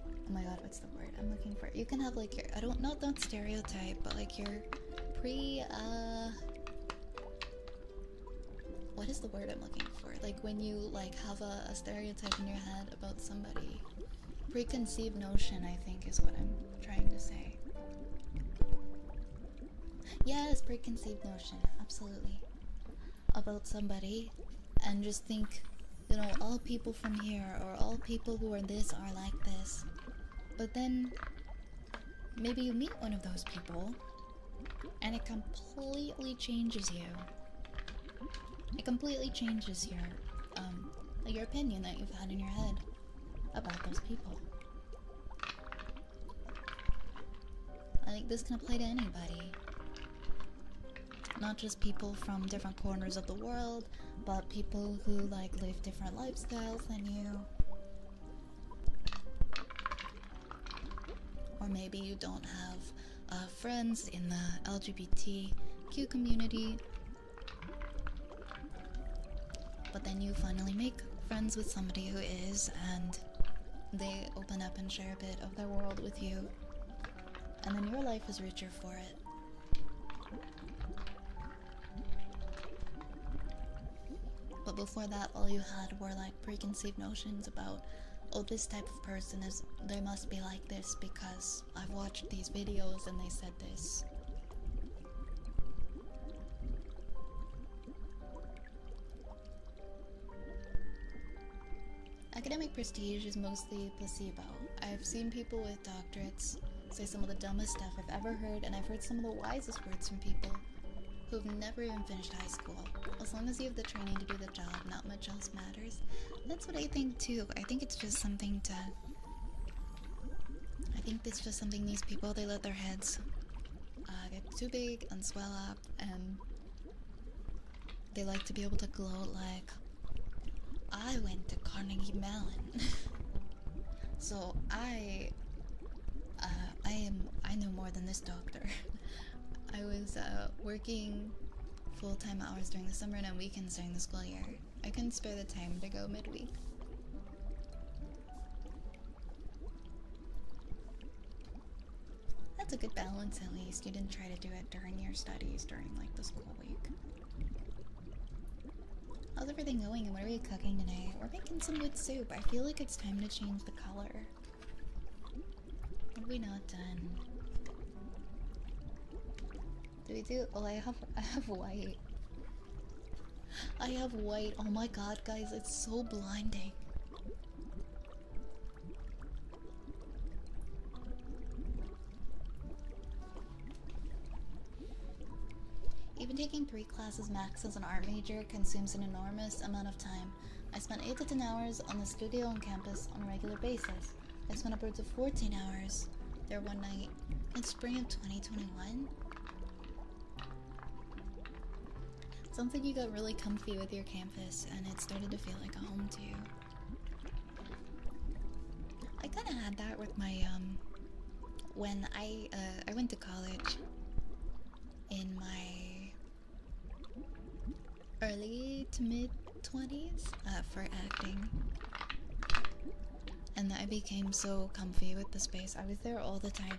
oh my god, what's the word I'm looking for? You can have like your, not stereotype, but like your what is the word I'm looking for? Like when you like have a stereotype in your head about somebody. Preconceived notion, I think, is what I'm trying to say. Yes, preconceived notion, absolutely. About somebody, and just think, you know, all people from here, or all people who are this are like this. But then, maybe you meet one of those people, and it completely changes you. It completely changes your opinion that you've had in your head about those people. I think this can apply to anybody. Not just people from different corners of the world, but people who like live different lifestyles than you. Or maybe you don't have friends in the LGBTQ community, but then you finally make friends with somebody who is, and they open up and share a bit of their world with you, and then your life is richer for it. But before that, all you had were like preconceived notions about, oh, this type of person they must be like this because I've watched these videos and they said this. Academic prestige is mostly placebo. I've seen people with doctorates say some of the dumbest stuff I've ever heard, and I've heard some of the wisest words from people who've never even finished high school. As long as you have the training to do the job, not much else matters. That's what I think too. I think it's just something to... I think it's just something these people, they let their heads get too big and swell up, and they like to be able to gloat like, I went to Carnegie Mellon. So I know more than this doctor. I was working full-time hours during the summer and on weekends during the school year. I couldn't spare the time to go midweek. That's a good balance at least. You didn't try to do it during your studies during like the school week. How's everything going and what are we cooking tonight? We're making some good soup. I feel like it's time to change the color. What have we not done? Do we do? Oh, I have white. I have white. Oh my god, guys, it's so blinding. Even taking 3 classes max as an art major consumes an enormous amount of time. I spent 8 to 10 hours on the studio on campus on a regular basis. I spent upwards of 14 hours there one night in spring of 2021. Sounds like you got really comfy with your campus and it started to feel like a home to you. I kind of had that with my, when I went to college in my early to mid 20s for acting. And I became so comfy with the space. I was there all the time.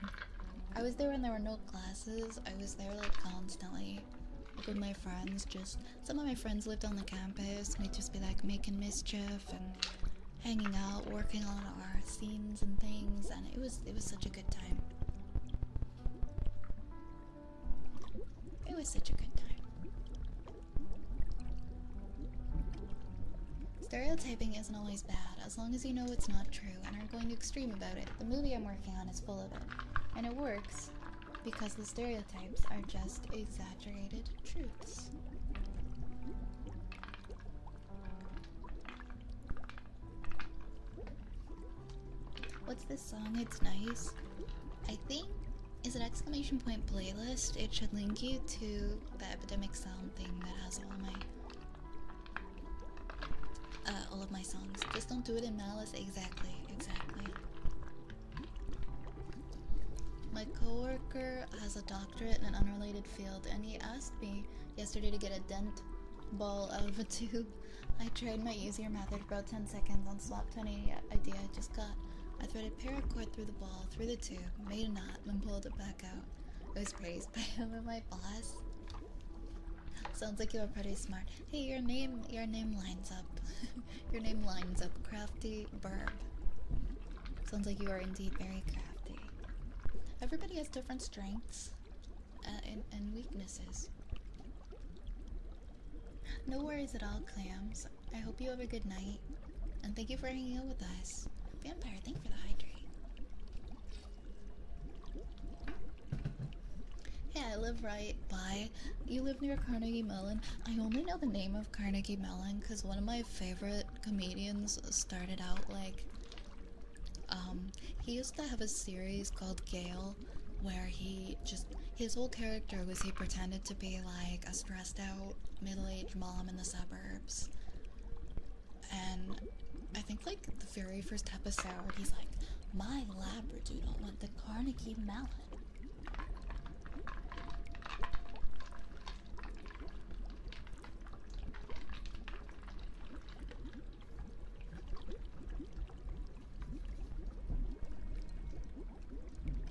I was there when there were no classes. I was there like constantly. Like with my friends, just some of my friends lived on the campus. We'd just be like making mischief and hanging out, working on our scenes and things, and it was such a good time. It was such a good time. Stereotyping isn't always bad, as long as you know it's not true and aren't going extreme about it. The movie I'm working on is full of it, and it works because the stereotypes are just exaggerated truths. What's this song? It's nice. I think, is it exclamation point playlist? It should link you to the Epidemic Sound thing that has all of my songs. Just don't do it in malice. Exactly. My coworker has a doctorate in an unrelated field, and he asked me yesterday to get a dent ball out of a tube. I tried my easier method for about 10 seconds and swapped any idea I just got. I threaded paracord through the ball, through the tube, made a knot, then pulled it back out. It was praised by him and my boss. Sounds like you are pretty smart. Hey, your name lines up. Your name lines up. Crafty Burb. Sounds like you are indeed very crafty. Everybody has different strengths and weaknesses. No worries at all, Clams. I hope you have a good night. And thank you for hanging out with us. Vampire, thank you for the hydrate. Hey, I live right by... You live near Carnegie Mellon? I only know the name of Carnegie Mellon because one of my favorite comedians started out like... he used to have a series called Gale where his whole character was he pretended to be like a stressed out middle-aged mom in the suburbs. And I think like the very first episode he's like, my Labradoodle went to Carnegie Mellon.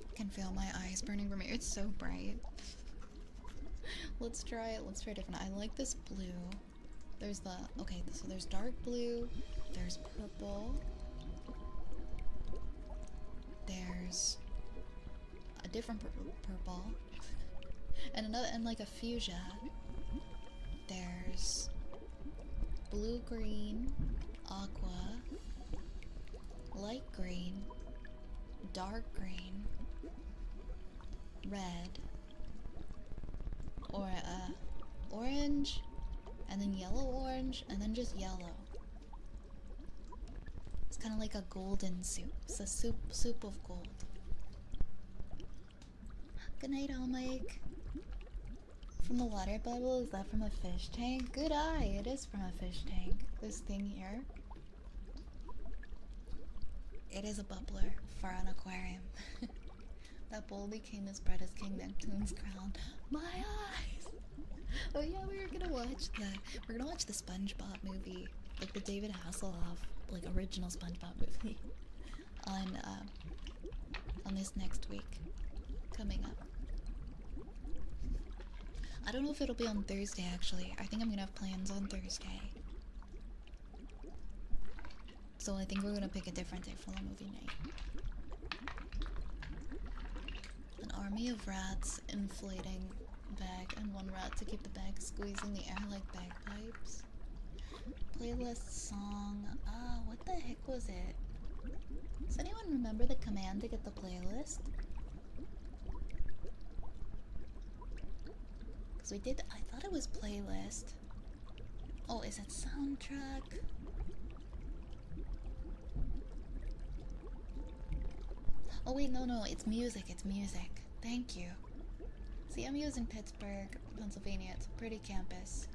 I can feel my eyes burning from here. It's so bright. Let's try different. I like this blue. There's the, okay, so there's dark blue, there's purple, there's a different purple, and another, and like a fuchsia. There's blue, green, aqua, light green, dark green, red, or orange, and then yellow orange, and then just yellow. It's kind of like a golden soup. It's a soup of gold. Good night, Almike. From the water bubble? Is that from a fish tank? Good eye, it is from a fish tank. This thing here. It is a bubbler for an aquarium. That bowl became as bright as King Neptune's crown. My eyes! Oh yeah, we're gonna watch the SpongeBob movie. Like the David Hasselhoff, like original SpongeBob movie. On this next week. Coming up. I don't know if it'll be on Thursday actually. I think I'm gonna have plans on Thursday. So I think we're gonna pick a different day for the movie night. An army of rats inflating bag and one rat to keep the bag squeezing the air like bagpipes. Playlist song. What the heck was it? Does anyone remember the command to get the playlist? Because we did, I thought it was playlist. Oh, is it soundtrack? Oh wait, no, it's music, Thank you. See, I'm using Pittsburgh, Pennsylvania. It's a pretty campus.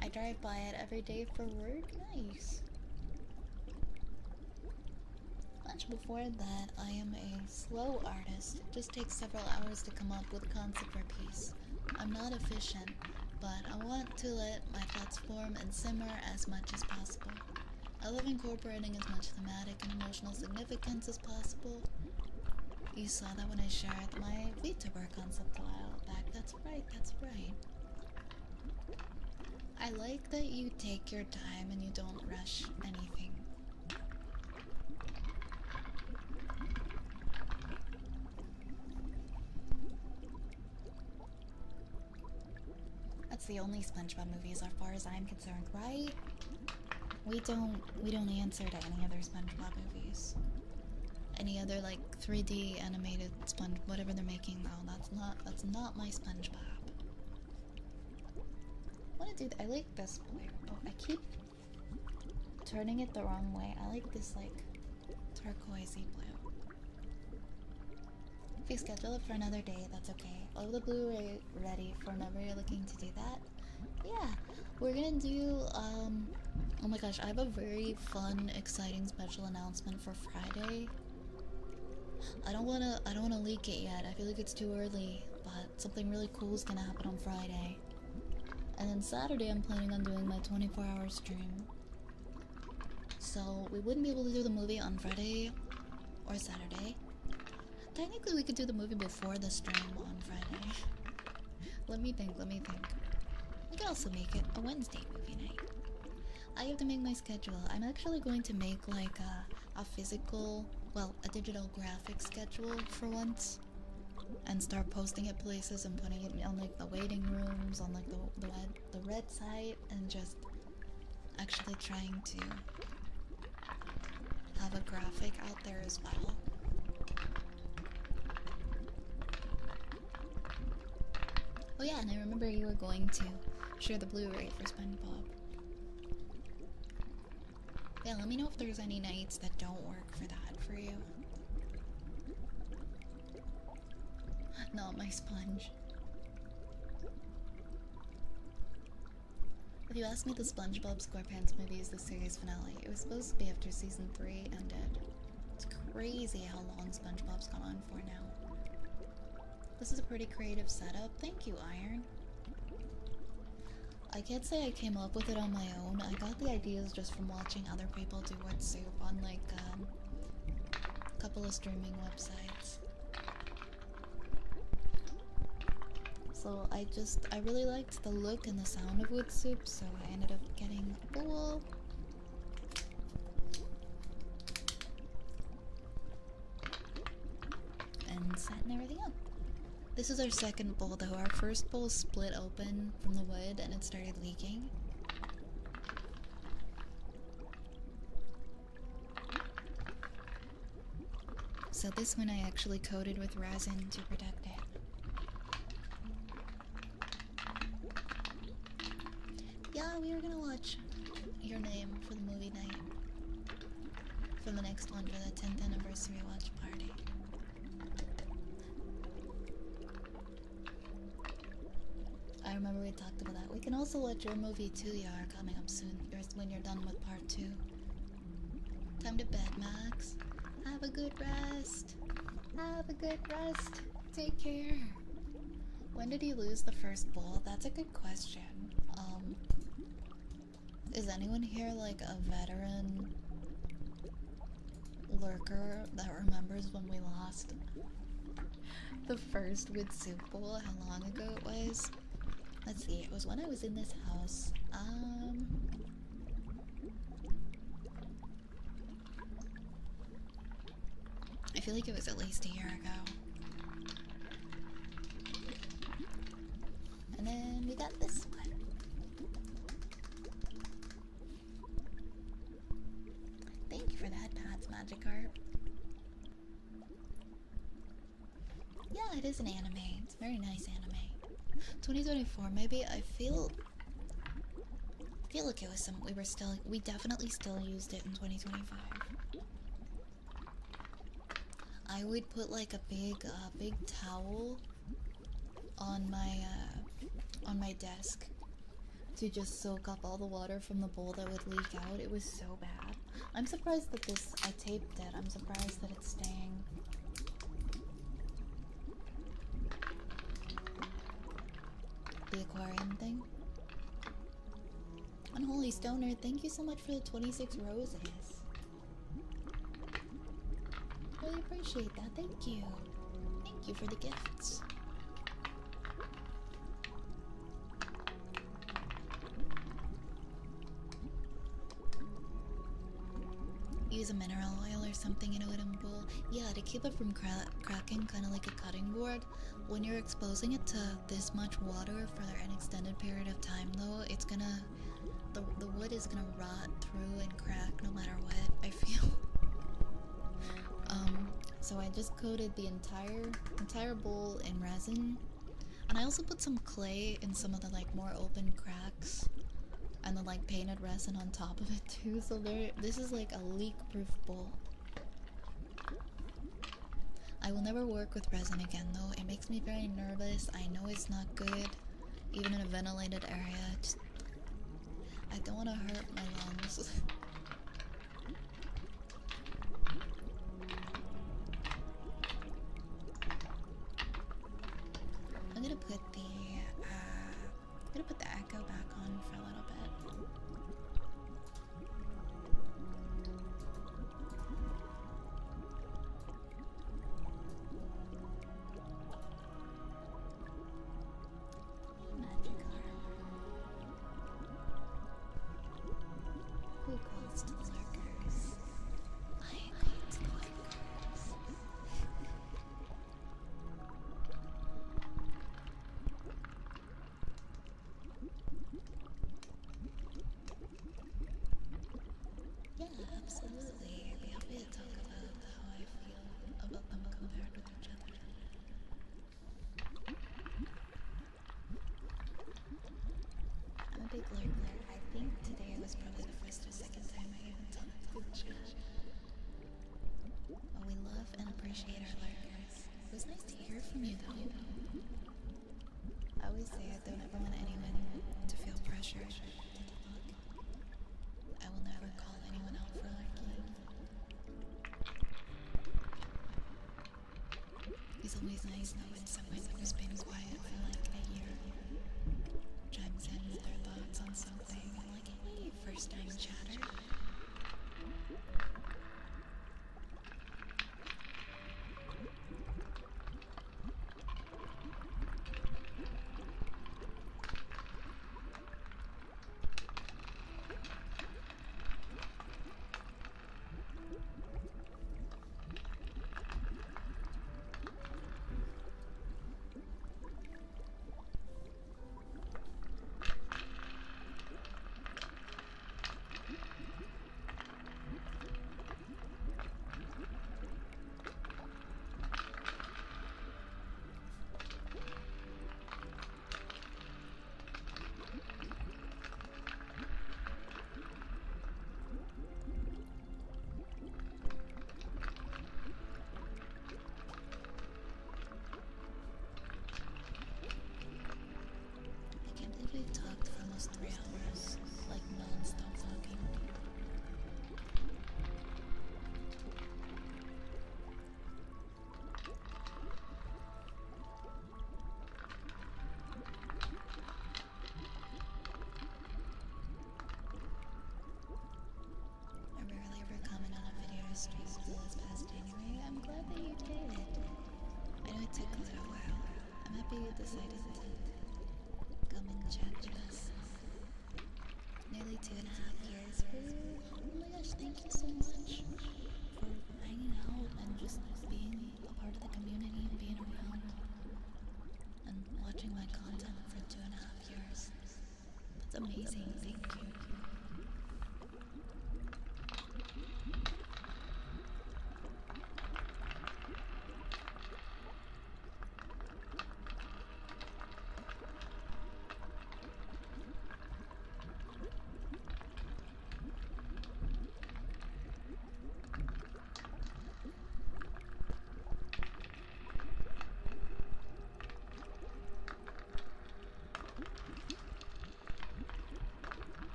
I drive by it every day for work. Nice. Much before that, I am a slow artist. It just takes several hours to come up with a concept for a piece. I'm not efficient, but I want to let my thoughts form and simmer as much as possible. I love incorporating as much thematic and emotional significance as possible. You saw that when I shared my VTuber concept a while back. That's right. I like that you take your time and you don't rush anything. That's the only SpongeBob movie as far as I'm concerned, right? We don't answer to any other SpongeBob movies. Any other like 3D animated sponge, whatever they're making now, that's not my SpongeBob. I want to do I like this blue, but I keep turning it the wrong way. I like this like turquoisey blue. If you schedule it for another day, that's okay. I'll have the Blu-ray ready for whenever you're looking to do that. Yeah, we're gonna do oh my gosh, I have a very fun, exciting special announcement for Friday. I don't wanna leak it yet. I feel like it's too early, but something really cool is gonna happen on Friday. And then Saturday I'm planning on doing my 24-hour stream. So we wouldn't be able to do the movie on Friday or Saturday. Technically we could do the movie before the stream on Friday. Let me think. We could also make it a Wednesday movie night. I have to make my schedule. I'm actually going to make like a physical, well, a digital graphic schedule for once, and start posting it places and putting it on like the waiting rooms, on like the red site, and just actually trying to have a graphic out there as well. Oh yeah, and I remember you were going to share the Blu-ray for SpongeBob. Yeah, let me know if there's any nights that don't work for that for you. Not my sponge. If you ask me, the SpongeBob SquarePants movie is the series finale. It was supposed to be after season 3 ended. It's crazy how long SpongeBob's gone on for now. This is a pretty creative setup. Thank you, Iron. I can't say I came up with it on my own. I got the ideas just from watching other people do Wood Soup on like a couple of streaming websites. So I really liked the look and the sound of Wood Soup, so I ended up getting a bowl. And setting everything up. This is our second bowl though. Our first bowl split open from the wood and it started leaking. So this one I actually coated with resin to protect it. Yeah, we were gonna watch Your Name for the movie night. For the next one, for the 10th anniversary watch party. I remember we talked about that. We can also watch your movie too, Yar, coming up soon. When you're done with part 2. Time to bed, Max. Have a good rest. Have a good rest. Take care. When did you lose the first bowl? That's a good question. Is anyone here like a veteran lurker that remembers when we lost the first with soup bowl? How long ago it was? Let's see, it was when I was in this house. I feel like it was at least a year ago. And then we got this one. Thank you for that, Pat's Magikarp. Yeah, it is an anime. It's a very nice anime. 2024, maybe. I feel like it was some. We definitely still used it in 2025. I would put like a big towel on my desk to just soak up all the water from the bowl that would leak out. It was so bad. I'm surprised that I taped it. I'm surprised that it's staying. The aquarium thing. Unholy Stoner, thank you so much for the 26 roses. Really appreciate that. Thank you. Thank you for the gifts. Use a mineral oil or something in a wooden bowl. Yeah, to keep it from cracking, kind of like a cutting board. When you're exposing it to this much water for an extended period of time, though, it's gonna... The wood is gonna rot through and crack no matter what, I feel. So I just coated the entire bowl in resin. And I also put some clay in some of the like more open cracks. And then like painted resin on top of it too. So this is like a leak-proof bowl. I will never work with resin again though. It makes me very nervous. I know it's not good. Even in a ventilated area. I don't want to hurt my lungs. I'm gonna put the echo back on for a little bit. Who calls to the lurkers? I call to the lurkers. Yeah, absolutely. I'd be happy to talk about how I feel about them compared with each other. I'm a big lurker. I think today was probably the first or second time I even talked to the chat. Well, we love and appreciate our lurkers. It was nice to hear from you, though. I always say I don't ever want anyone to feel pressured to talk. I will never call anyone out for lurking. It's always nice though when someone who's been quiet for like a year chimes in with their thoughts on something. I'm like, hey, first time chatter. almost 3 hours, like non-stop talking. I rarely ever comment on a video or stream until this past January. I'm glad that you did. I know it took a little while. I'm happy you decided to come and chat with us. Nearly 2.5 years for you. Oh my gosh, thank you so much for hanging out and just being a part of the community and being around and watching my content for 2.5 years. That's amazing, thank you.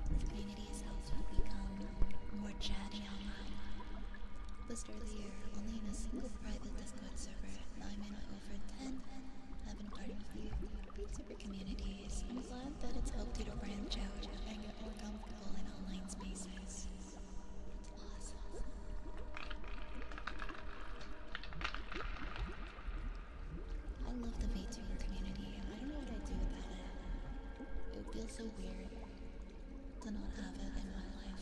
This community has helped me become more chatty online. Just earlier, only in a single private Discord server. Now I'm in over 10. I've been a part of a few big super communities. I'm glad that it's helped you to branch out and get more comfortable in online spaces. That's awesome. I love the VTuber community. I don't know what I'd do without it. It would feel so weird to not have it in my life.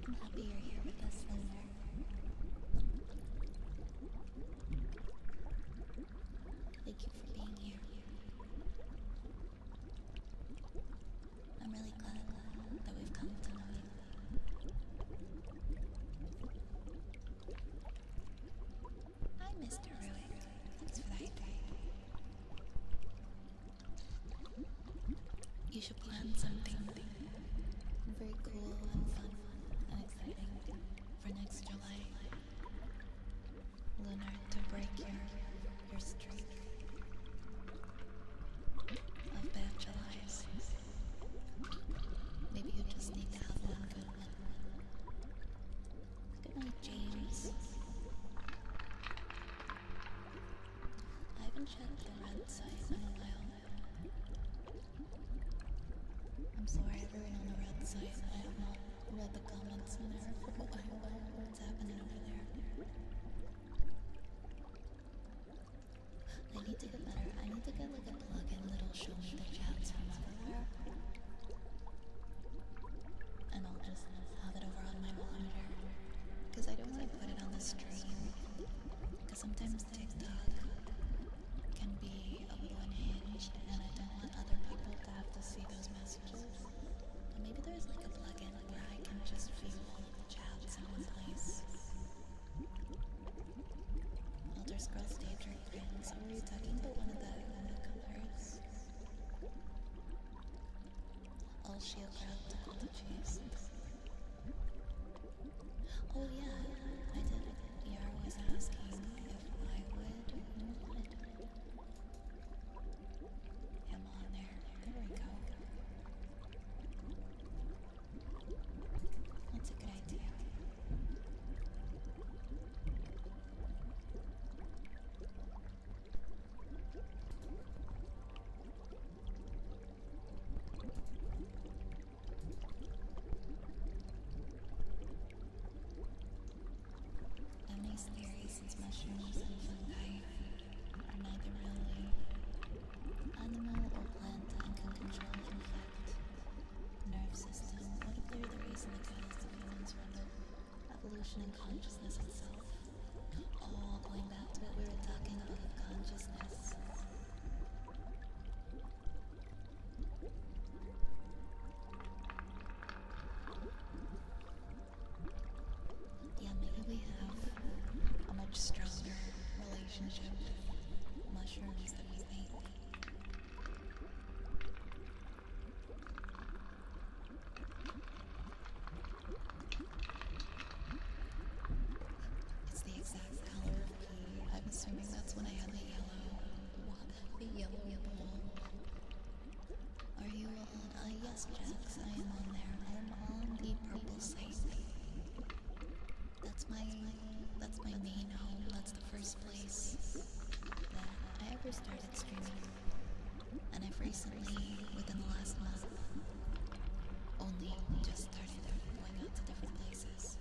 I'm happy you're here with us, Lunar. Thank you for being here. I'm really glad that we've come to know you. Hi, Mr. Ruick. Thanks for that. You should plan something very cool and fun and exciting for next July. Lunar, to break your streak of bad Julys. Maybe you just need to have one good one. Good night, James. I haven't checked the red site in a while. I'm sorry, everyone on the red site. I have not read the comments in there get like a plugin that'll show me the chats from everywhere. And I'll just have it over on my monitor. Because I don't want to put it on the stream. Because sometimes TikTok can be a little unhinged, and I don't want other people to have to see those messages. But maybe there's like a plugin where I can just view all of the chats in one place. Elder Scrolls Daedric Prince. Or were you talking about one of the colors? All shield grab to chase. Oh yeah, I did. Yara was asking if I would mod him on there. There we go. That's a good idea. Emmy's theory, since mushrooms and fungi are neither really animal or plant and can control and affect nerve system, what if they're the reason the catalyst of humans run evolution and consciousness itself? Oh, going back to what we were talking about with consciousness. Yeah, maybe we have a much stronger relationship with mushrooms than we think. It's the exact color of pee. I'm assuming that's when I had the yellow. What? The yellow ball. Are you on? Yes, Jax, I am on there. I am on the purple site. That's my main home. That's the first place that I ever started streaming. And I've recently, within the last month, only just started going out to different places.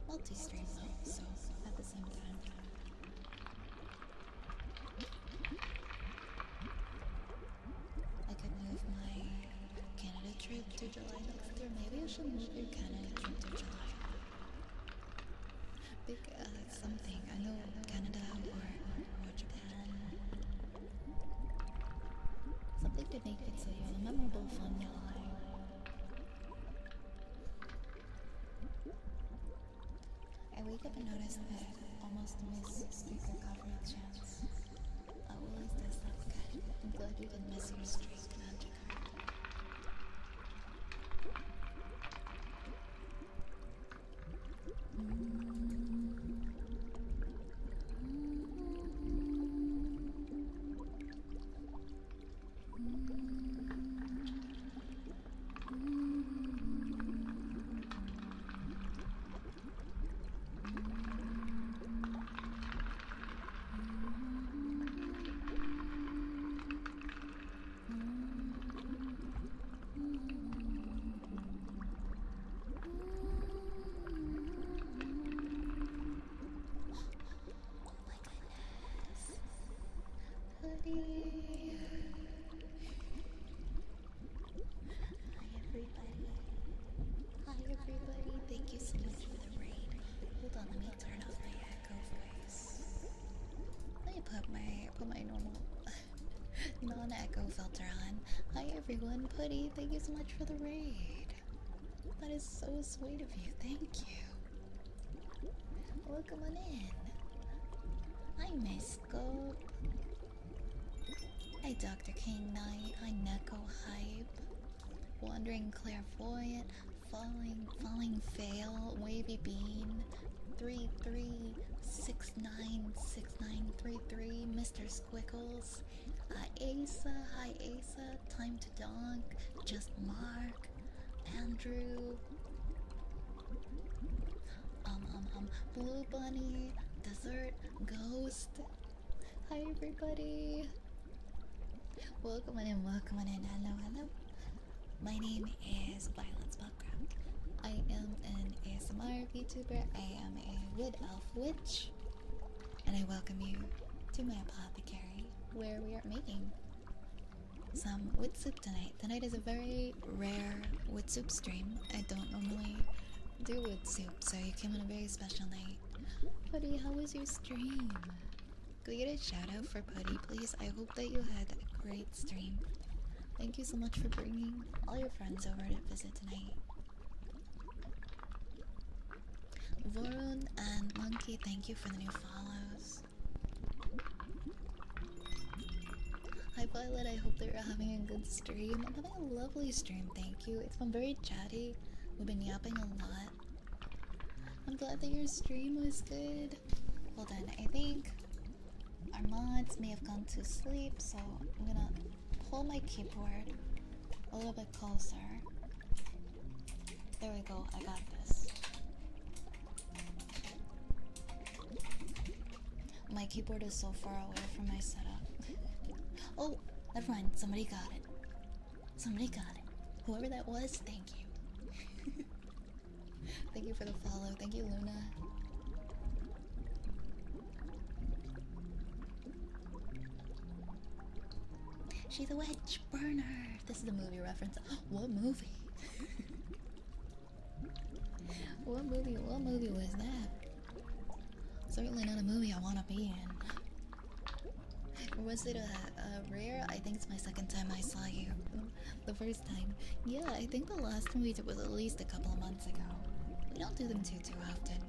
Multi-stream though, so at the same time. I could move my Canada trip to July next year. Maybe I should move your Canada trip to July. Because something, I know Canada or Japan. Something to make it a memorable, fun July. I wake up and notice that I almost miss speaker coverage chance. Well, at least I slept good. I'm glad you didn't miss your streak, Magikarp. Hi everybody, thank you so much for the raid. Hold on, let me turn off my echo voice. Let me put my normal non-echo filter on. Hi everyone, Putty, thank you so much for the raid. That is so sweet of you, thank you. Welcome on in. Hi Miss Scope. Hi Dr. King Knight. Hi Neko Hype. Wandering Clairvoyant. Falling Fail. Wavy Bean. 33696933. Mr. Squiggles. Asa. Hi Asa. Time to Donk. Just Mark. Andrew. Blue Bunny. Desert. Ghost. Hi everybody. Welcome on in, welcome on in. Hello, hello. My name is Violet Spellcraft. I am an ASMR VTuber. I am a Wood Elf Witch. And I welcome you to my apothecary, where we are making some wood soup tonight. Tonight is a very rare wood soup stream. I don't normally do wood soup, so you came on a very special night. Putty, how was your stream? Could we get a shout out for Putty, please? I hope that you had a great stream. Thank you so much for bringing all your friends over to visit tonight. Vorun and Monkey, thank you for the new follows. Hi Violet, I hope that you're having a good stream. I'm having a lovely stream, thank you. It's been very chatty. We've been yapping a lot. I'm glad that your stream was good. Hold on, I think our mods may have gone to sleep, so I'm gonna pull my keyboard a little bit closer. There we go, I got this. My keyboard is so far away from my setup. Oh, never mind, somebody got it. Somebody got it. Whoever that was, thank you. Thank you for the follow. Thank you, Luna. She's a witch burner. This is a movie reference. What movie? What movie was that? Certainly not a movie I want to be in. Or was it a rare? I think it's my second time I saw you. The first time. Yeah, I think the last time we did was at least a couple of months ago. We don't do them too often.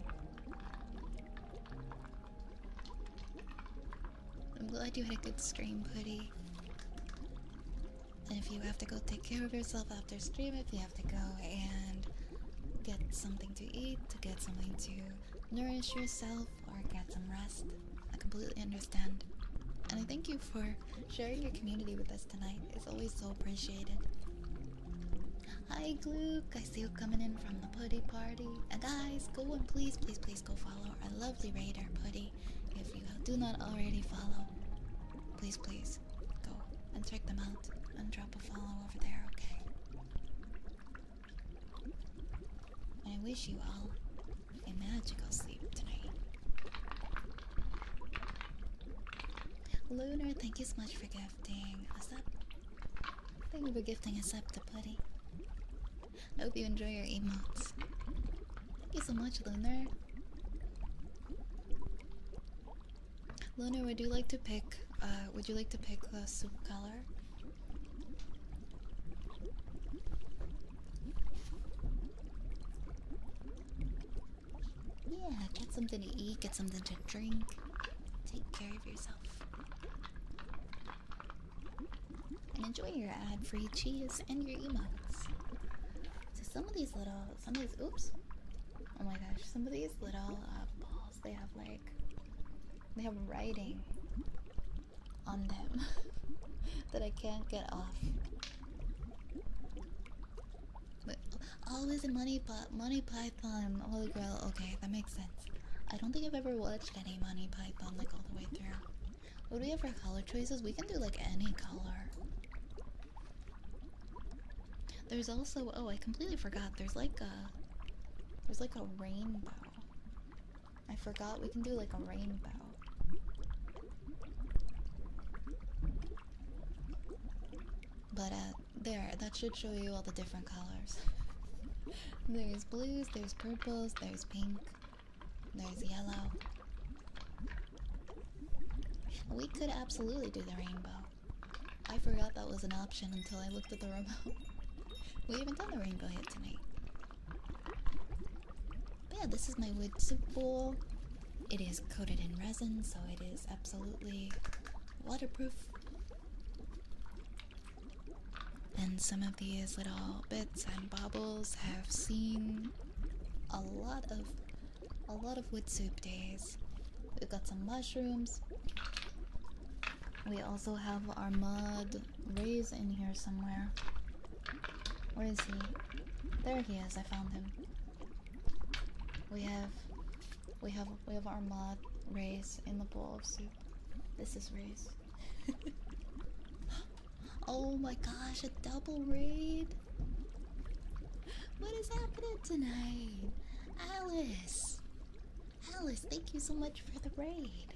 I'm glad you had a good stream, Putty. And if you have to go take care of yourself after stream, if you have to go and get something to eat, to get something to nourish yourself, or get some rest, I completely understand. And I thank you for sharing your community with us tonight. It's always so appreciated. Hi Gluck, I see you coming in from the Putty party. And guys, go and please go follow our lovely raider Putty. If you do not already follow, please go and check them out and drop a follow over there, okay? And I wish you all a magical sleep tonight. Lunar, thank you so much for gifting a sub. Thank you for gifting a sub to Putty. I hope you enjoy your emotes. Thank you so much, Lunar. Lunar, would you like to pick the soup color? Yeah, get something to eat, get something to drink. Take care of yourself. And enjoy your ad-free cheese and your emotes. So some of these, oops. Oh my gosh, some of these little balls, they have writing on them that I can't get off. But, oh, is it Monty Python, Holy Grail? Okay, that makes sense. I don't think I've ever watched any Monty Python like all the way through. What do we have for color choices? We can do like any color. There's also, oh, I completely forgot. There's like a rainbow. I forgot we can do like a rainbow. But there, that should show you all the different colors. There's blues, there's purples, there's pink, there's yellow. We could absolutely do the rainbow. I forgot that was an option until I looked at the remote. We haven't done the rainbow yet tonight. But yeah, this is my wood soup bowl. It is coated in resin, so it is absolutely waterproof. And some of these little bits and baubles have seen a lot of wood soup days. We've got some mushrooms. We also have our mud rays in here somewhere. Where is he? There he is. I found him. We have our mud rays in the bowl of soup. This is rays. Oh my gosh, a double raid! What is happening tonight? Alice! Alice, thank you so much for the raid.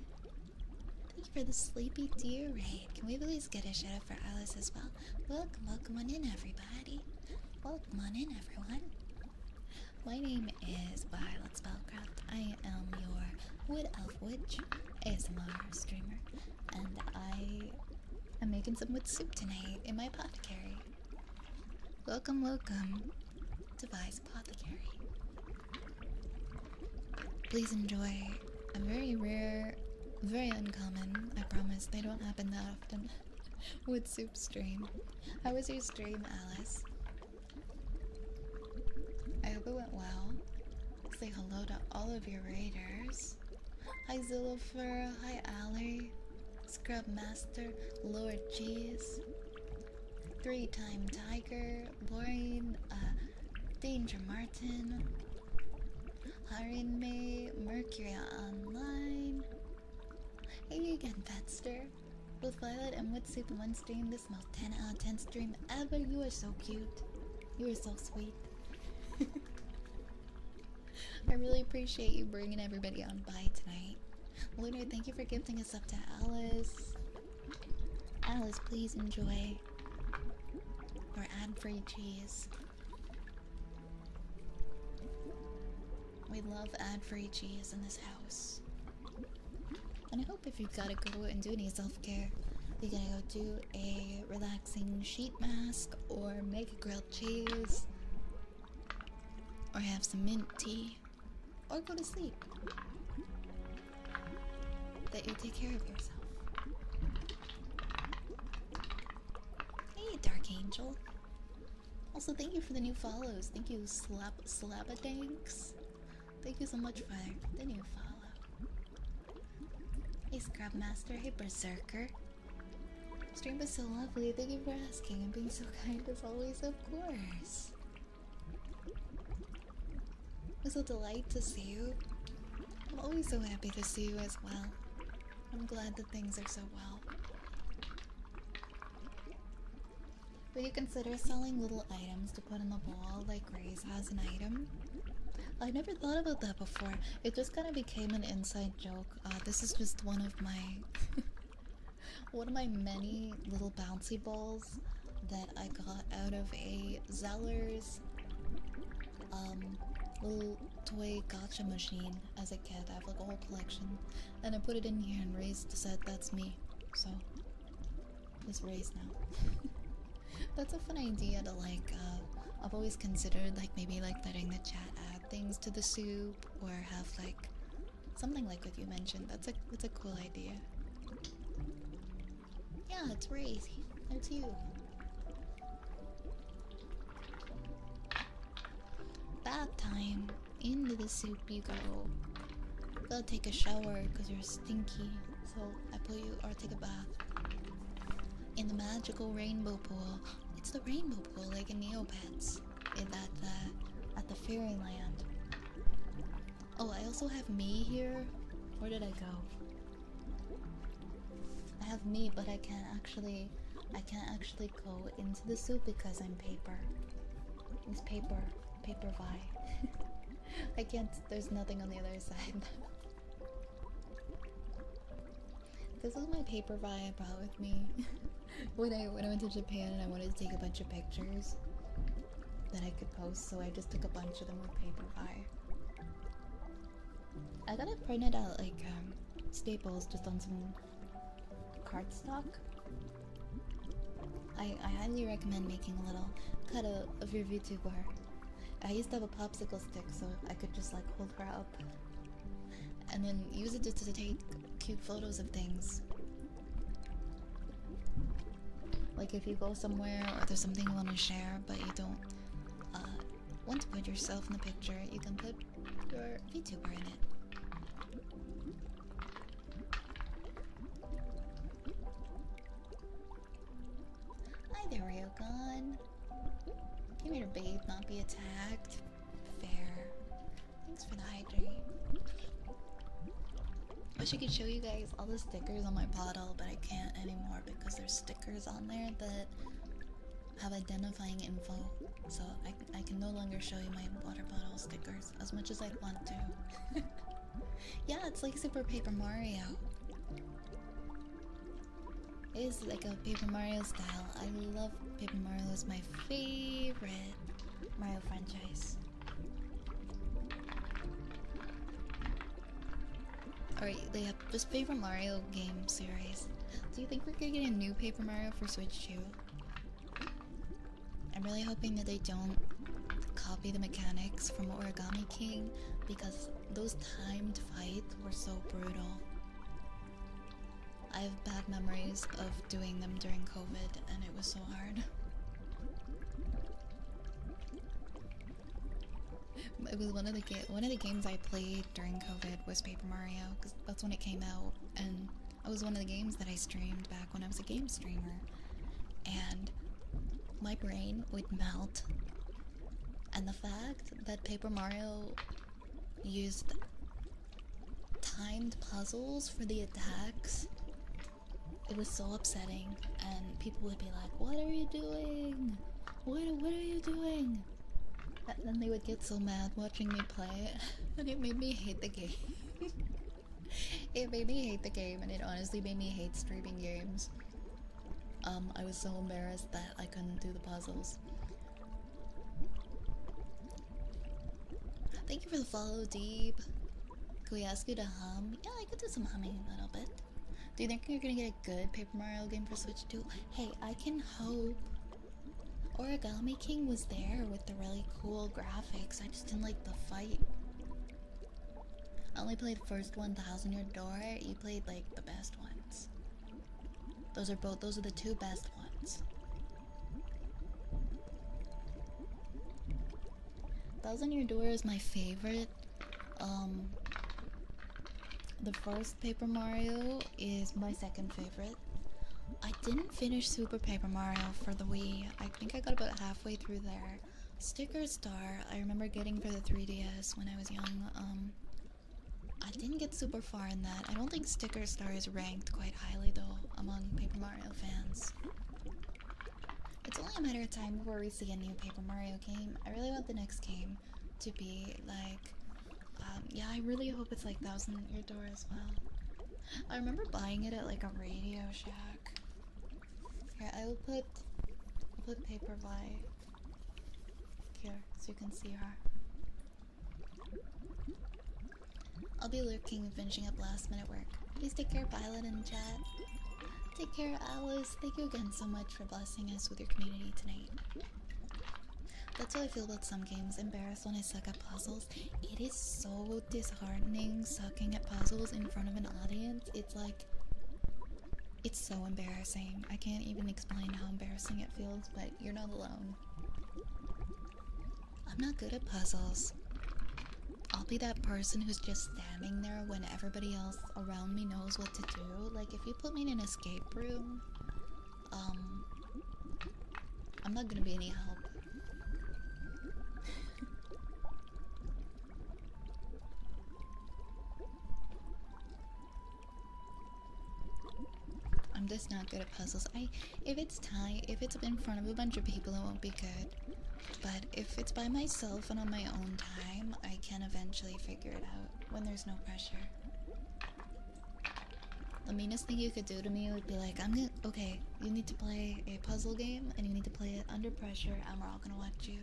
you for the Sleepy Deer raid. Can we please get a shout out for Alice as well? Welcome on in, everybody. Welcome on in, everyone. My name is Violet Spellcraft. I am your Wood Elf Witch ASMR streamer, and I am making some wood soup tonight in my apothecary. Welcome to Vi's Apothecary. Please enjoy a very rare, very uncommon, I promise, they don't happen that often, wood soup stream. How was your stream, Alice? I hope it went well. Say hello to all of your raiders. Hi Zillifer, hi Ali, Scrub Master, Lord Cheese, 3-time Tiger, Boring, Danger Martin, Harin May, Mercury Online. Hey again, Vetster. Both Violet and Wood Soup in one stream, this most 10 out of 10 stream ever. You are so cute. You are so sweet. I really appreciate you bringing everybody on by tonight. Lunar, thank you for gifting us up to Alice. Alice, please enjoy your ad-free cheese. We love ad-free cheese in this house. And I hope if you've gotta go and do any self-care, you're gonna go do a relaxing sheet mask, or make a grilled cheese, or have some mint tea, or go to sleep. That you take care of yourself. Hey, Dark Angel. Also, thank you for the new follows. Thank you, Slabadanks. Thank you so much for the new follow. Hey, Scrub Master. Hey, Berserker. Stream was so lovely. Thank you for asking and being so kind as always, of course. It was a delight to see you. I'm always so happy to see you as well. I'm glad that things are so well. Would you consider selling little items to put on the wall like Grace has an item? I never thought about that before. It just kind of became an inside joke. This is just one of my one of my many little bouncy balls that I got out of a Zeller's little toy gacha machine as a kid. I have like a whole collection, and I put it in here, and Ray's said that's me, so it's Ray's now. That's a fun idea to like, I've always considered like maybe like letting the chat add things to the soup, or have like something like what you mentioned. That's a cool idea. Yeah, it's Ray. It's you. Bath time. Into the soup you go. Gotta take a shower because you're stinky. So I put you, or take a bath in the magical rainbow pool. It's the rainbow pool like in Neopets at the fairyland. Oh, I also have me here. Where did I go? I have me, but I can't actually go into the soup because I'm paper. It's paper Vi. I can't, there's nothing on the other side. This is my paper Vi I brought with me when I went to Japan, and I wanted to take a bunch of pictures that I could post, so I just took a bunch of them with paper Vi. I got it printed out like Staples, just on some cardstock. I highly recommend making a little cut of your VTuber. I used to have a popsicle stick, so I could just like hold her up and then use it to take cute photos of things. Like if you go somewhere or there's something you want to share but you don't want to put yourself in the picture, you can put your VTuber in it. Hi there, Ryokon. Came here to bathe, not be attacked. Fair. Thanks for the hydrate. Wish I could show you guys all the stickers on my bottle, but I can't anymore because there's stickers on there that have identifying info. So I can no longer show you my water bottle stickers as much as I'd want to. Yeah, it's like Super Paper Mario. It is like a Paper Mario style. I love Paper Mario. It's my favorite Mario franchise. Alright, they have this Paper Mario game series. Do you think we're gonna get a new Paper Mario for Switch 2? I'm really hoping that they don't copy the mechanics from Origami King, because those timed fights were so brutal. I have bad memories of doing them during COVID, and it was so hard. It was one of the games I played during COVID was Paper Mario, because that's when it came out, and it was one of the games that I streamed back when I was a game streamer, and my brain would melt. And the fact that Paper Mario used timed puzzles for the attacks, it was so upsetting, and people would be like, "What are you doing? What are you doing?" And then they would get so mad watching me play it, and it made me hate the game. It made me hate the game, and it honestly made me hate streaming games. I was so embarrassed that I couldn't do the puzzles. Thank you for the follow, Deeb. Can we ask you to hum? Yeah, I could do some humming a little bit. Do you think you're gonna get a good Paper Mario game for Switch 2? Hey, I can hope. Origami King was there with the really cool graphics. I just didn't like the fight. I only played the first 1000 Year Door. You played like the best ones. Those are the two best ones. 1000 Year Door is my favorite. The first Paper Mario is my second favorite. I didn't finish Super Paper Mario for the Wii. I think I got about halfway through there. Sticker Star, I remember getting for the 3DS when I was young. I didn't get super far in that. I don't think Sticker Star is ranked quite highly though among Paper Mario fans. It's only a matter of time before we see a new Paper Mario game. I really want the next game to be like, yeah, I really hope it's like 1000 Year Door as well. I remember buying it at like a Radio Shack. Here, I'll put Paper Vi here so you can see her. I'll be lurking and finishing up last minute work. Please take care, Violet in chat. Take care, Alice. Thank you again so much for blessing us with your community tonight. That's how I feel about some games. Embarrassed when I suck at puzzles. It is so disheartening sucking at puzzles in front of an audience. It's like, it's so embarrassing. I can't even explain how embarrassing it feels, but you're not alone. I'm not good at puzzles. I'll be that person who's just standing there when everybody else around me knows what to do. Like, if you put me in an escape room, I'm not gonna be any help. I'm just not good at puzzles. If it's in front of a bunch of people, it won't be good. But if it's by myself and on my own time, I can eventually figure it out when there's no pressure. The meanest thing you could do to me would be like, okay, you need to play a puzzle game and you need to play it under pressure and we're all gonna watch you.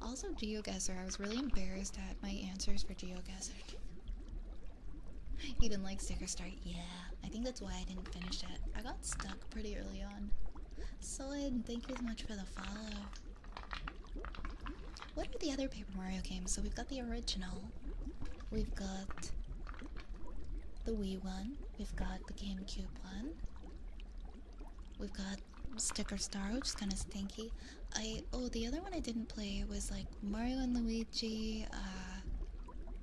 Also, GeoGuessr, I was really embarrassed at my answers for GeoGuessr. You didn't like Sticker Star? Yeah, I think that's why I didn't finish it. I got stuck pretty early on. Solid, thank you so much for the follow. What are the other Paper Mario games? So we've got the original, we've got the Wii one, we've got the GameCube one, we've got Sticker Star, which is kind of stinky. The other one I didn't play was like Mario and Luigi.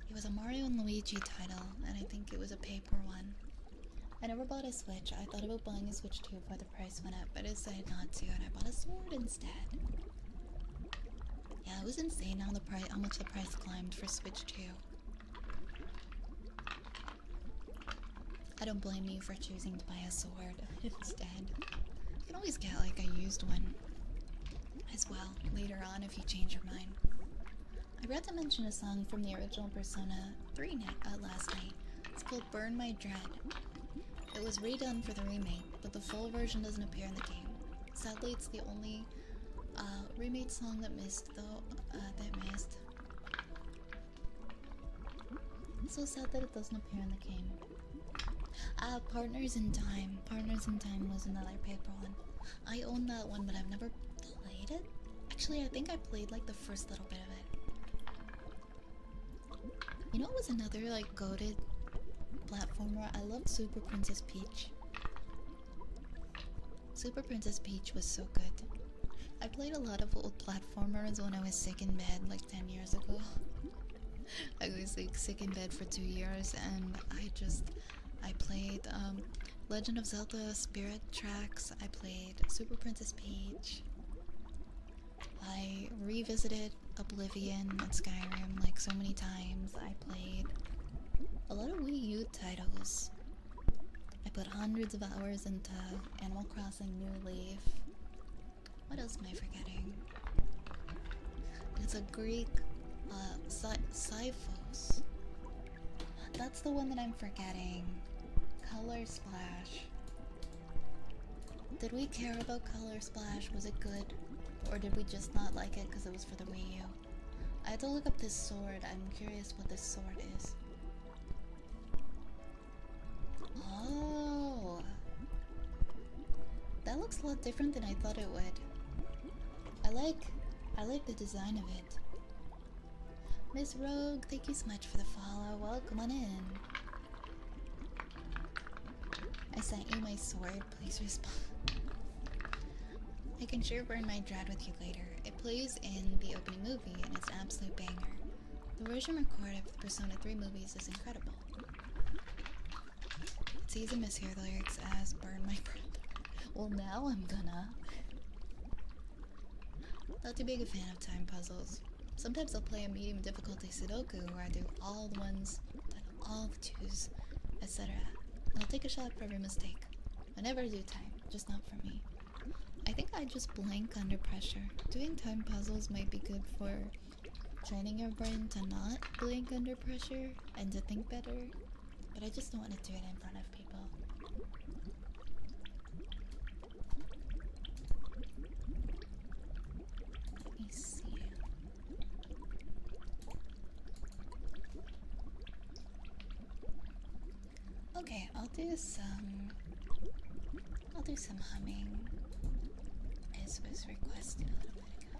It was a Mario and Luigi title, and I think it was a paper one. I never bought a Switch. I thought about buying a Switch too before the price went up, but I decided not to, and I bought a sword instead. Yeah, it was insane how much the price climbed for Switch 2. I don't blame you for choosing to buy a sword instead. You can always get like a used one as well later on if you change your mind. I forgot to mention a song from the original Persona 3 last night. It's called Burn My Dread. It was redone for the remake, but the full version doesn't appear in the game. Sadly, it's the only remade song that missed, though. That missed. It's so sad that it doesn't appear in the game. Partners in Time. Partners in Time was another paper one. I own that one, but I've never played it. Actually, I think I played like the first little bit of it. You know what was another like goated platformer? I loved Super Princess Peach. Super Princess Peach was so good. I played a lot of old platformers when I was sick in bed like 10 years ago. I was like sick in bed for 2 years, and I played Legend of Zelda Spirit Tracks. I played Super Princess Peach. I revisited Oblivion and Skyrim like so many times. I played a lot of Wii U titles. I put hundreds of hours into Animal Crossing New Leaf. What else am I forgetting? It's a Greek Cyphos. That's the one that I'm forgetting. Color Splash. Did we care about Color Splash? Was it good? Or did we just not like it because it was for the Wii U? I had to look up this sword. I'm curious what this sword is. Oh, that looks a lot different than I thought it would. I like the design of it. Miss Rogue, thank you so much for the follow. Welcome on in. I sent you my sword. Please respond. I can share Burn My Dread with you later. It plays in the opening movie and it's an absolute banger. The version recorded for the Persona 3 movies is incredible. It's easy to mishear the lyrics as Burn My Breath. Well, now I'm gonna. Not too big a fan of time puzzles. Sometimes I'll play a medium difficulty Sudoku where I do all the ones, then all the twos, etc. And I'll take a shot for every mistake. I never do time, just not for me. I think I just blank under pressure. Doing time puzzles might be good for training your brain to not blank under pressure and to think better, but I just don't want to do it in front of people. Let me see. Okay, I'll do some humming as was requested a little bit ago.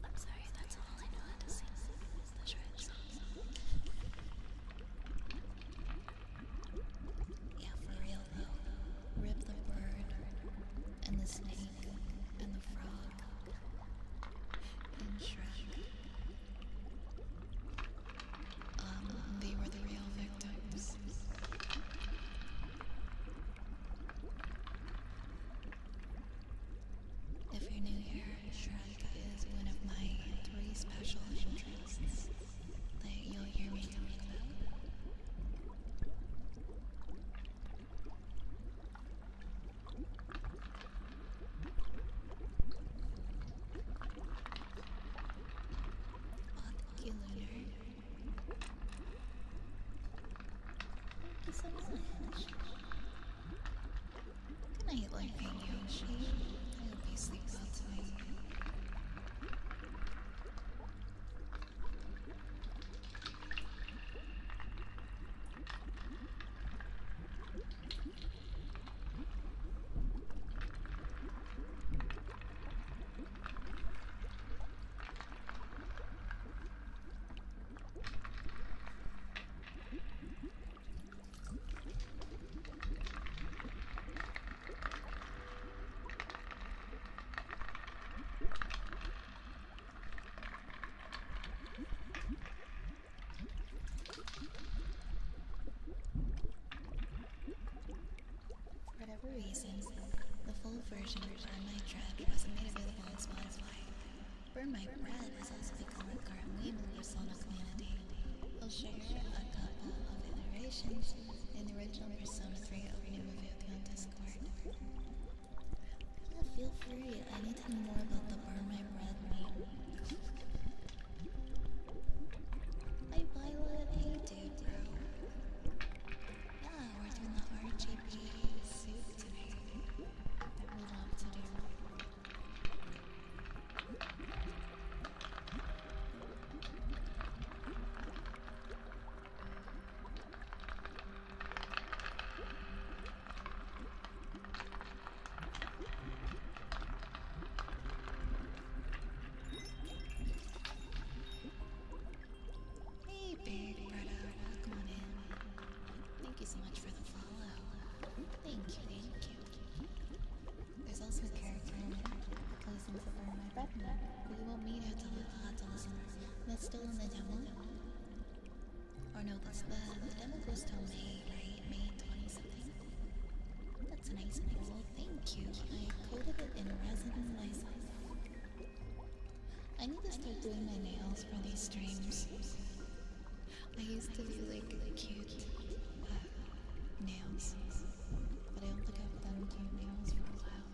I'm sorry, that's all I know how to sing is the shred songs. Yeah, for real though. Rip the bird, and the snake, and the frog, and Shrek. They were the real victims. If you're new here, Shrek is one of my 3 special interests that you'll hear me talk about. Oh, thank you, Lunar. Thank you so much. Good night, Lightning Yoshi. I hope you sleep well tonight. For whatever reason, the full version of Burn My Dread wasn't made available on Spotify. Burn My Bread has also become a current meme in the Persona community. I'll share a couple of iterations in the original Persona 3 opening video on Discord. Yeah, feel free. I need to know more about the Burn My Bread meme. Hi Violet, hey dude bro. Yeah, we're doing the RGB suit today that we love to do. Hey big brother, welcome on in. Thank you so much for the follow. Thank you, thank you. There's also a character in it that plays into Burn My Bread meme, but you won't meet her till to listen. That's still in the demo. Or no, the demo goes till May, right? May 20 something. That's nice and cool. Thank you. I coded it in resin myself. I need to start doing my nails for these streams. I used to do like cute nails, but I don't think I've done cute nails for a while.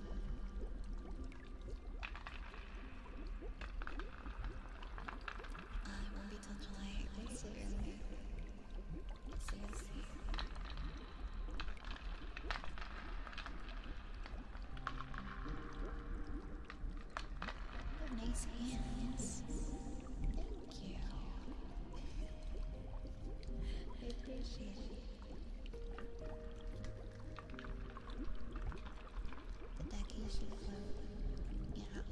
It won't be till July. That's so early. Seriously. You have nice hands. Thank you. I appreciate it. The Becky should float. Yeah.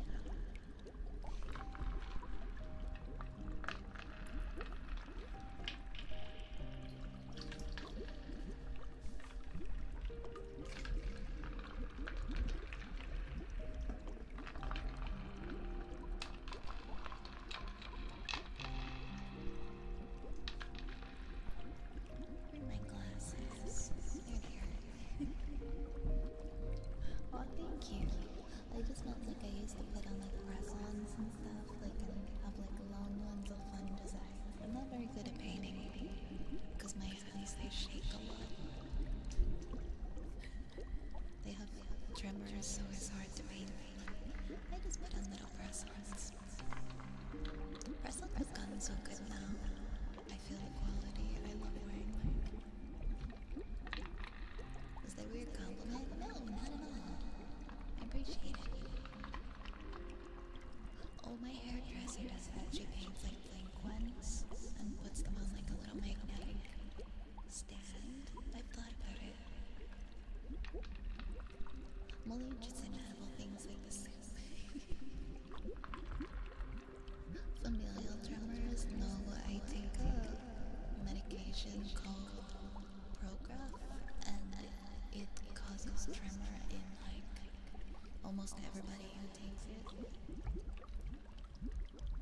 Oh, my hairdresser does that. She paints like blink ones and puts them on like a little magnetic stand. I've thought about it. I'm only interested in edible things like this. Familial tremors? No, I take a medication called Prograf, and it causes tremor in like almost everybody who takes it.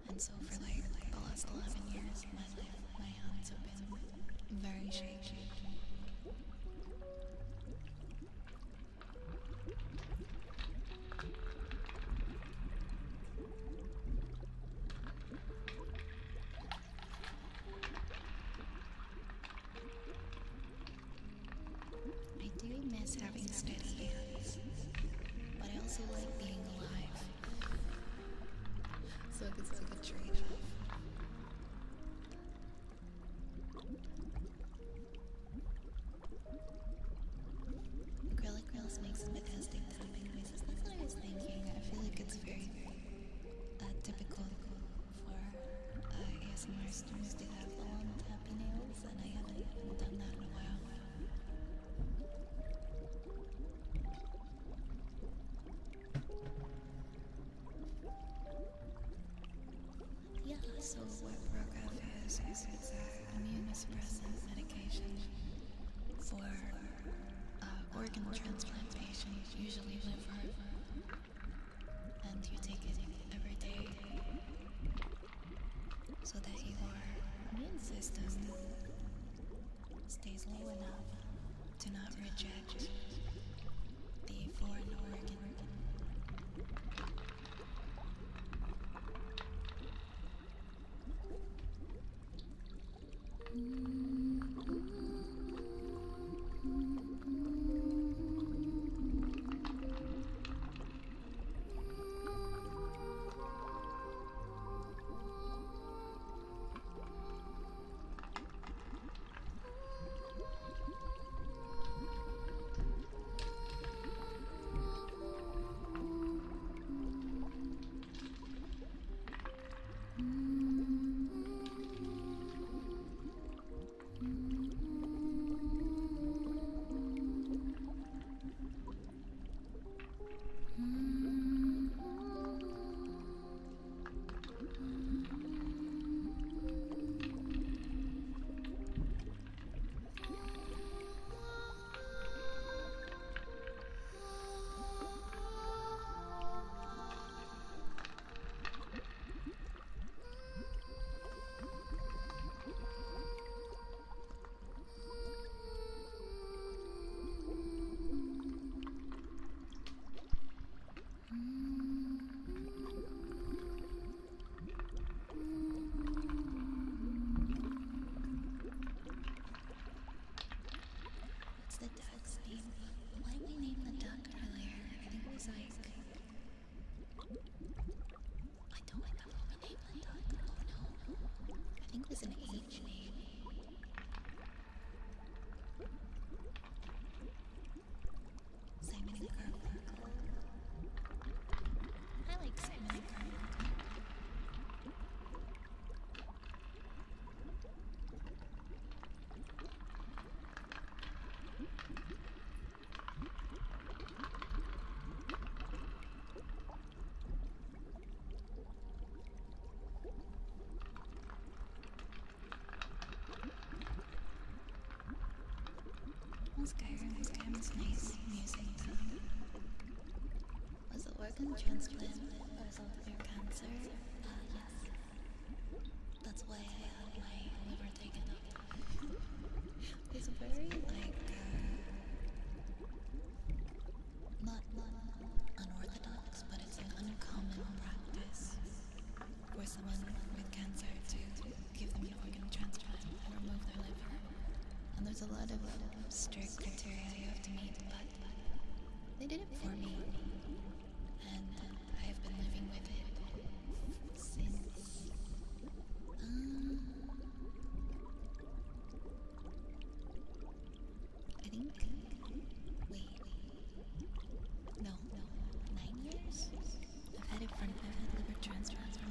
And so for like the last 11 years of my life, my hands have been very shaky. I do miss having steady hands, but I also like being alive. So it's like a trade-off. Acrylic nails makes fantastic tapping noises. That's what I was thinking. I feel like it's very typical for ASMR students to have long tappy nails, and I haven't done that in a while. Yeah, so what Prograf is it's an immunosuppressant medication for organ transplant patients, usually liver, and you take it every day so that your immune system stays low enough to not reject the foreign organ. What's the duck's name? Why did we name the duck earlier? I think it was like... I don't remember what we named the duck. Oh no. I think it was an H name. Simon and Garfunkel. I like Simon and Garfunkel. Skyrim's nice music too. Was the organ transplant a result of your cancer? Yes. That's why I had my liver taken up. It's very like not unorthodox, but it's an uncommon practice for someone with cancer to give them an organ transplant and remove their liver. And there's a lot of strict criteria you have to meet, but they did it for me, and I have been living with it since I think, wait, no, 9 years? I've had liver transplants for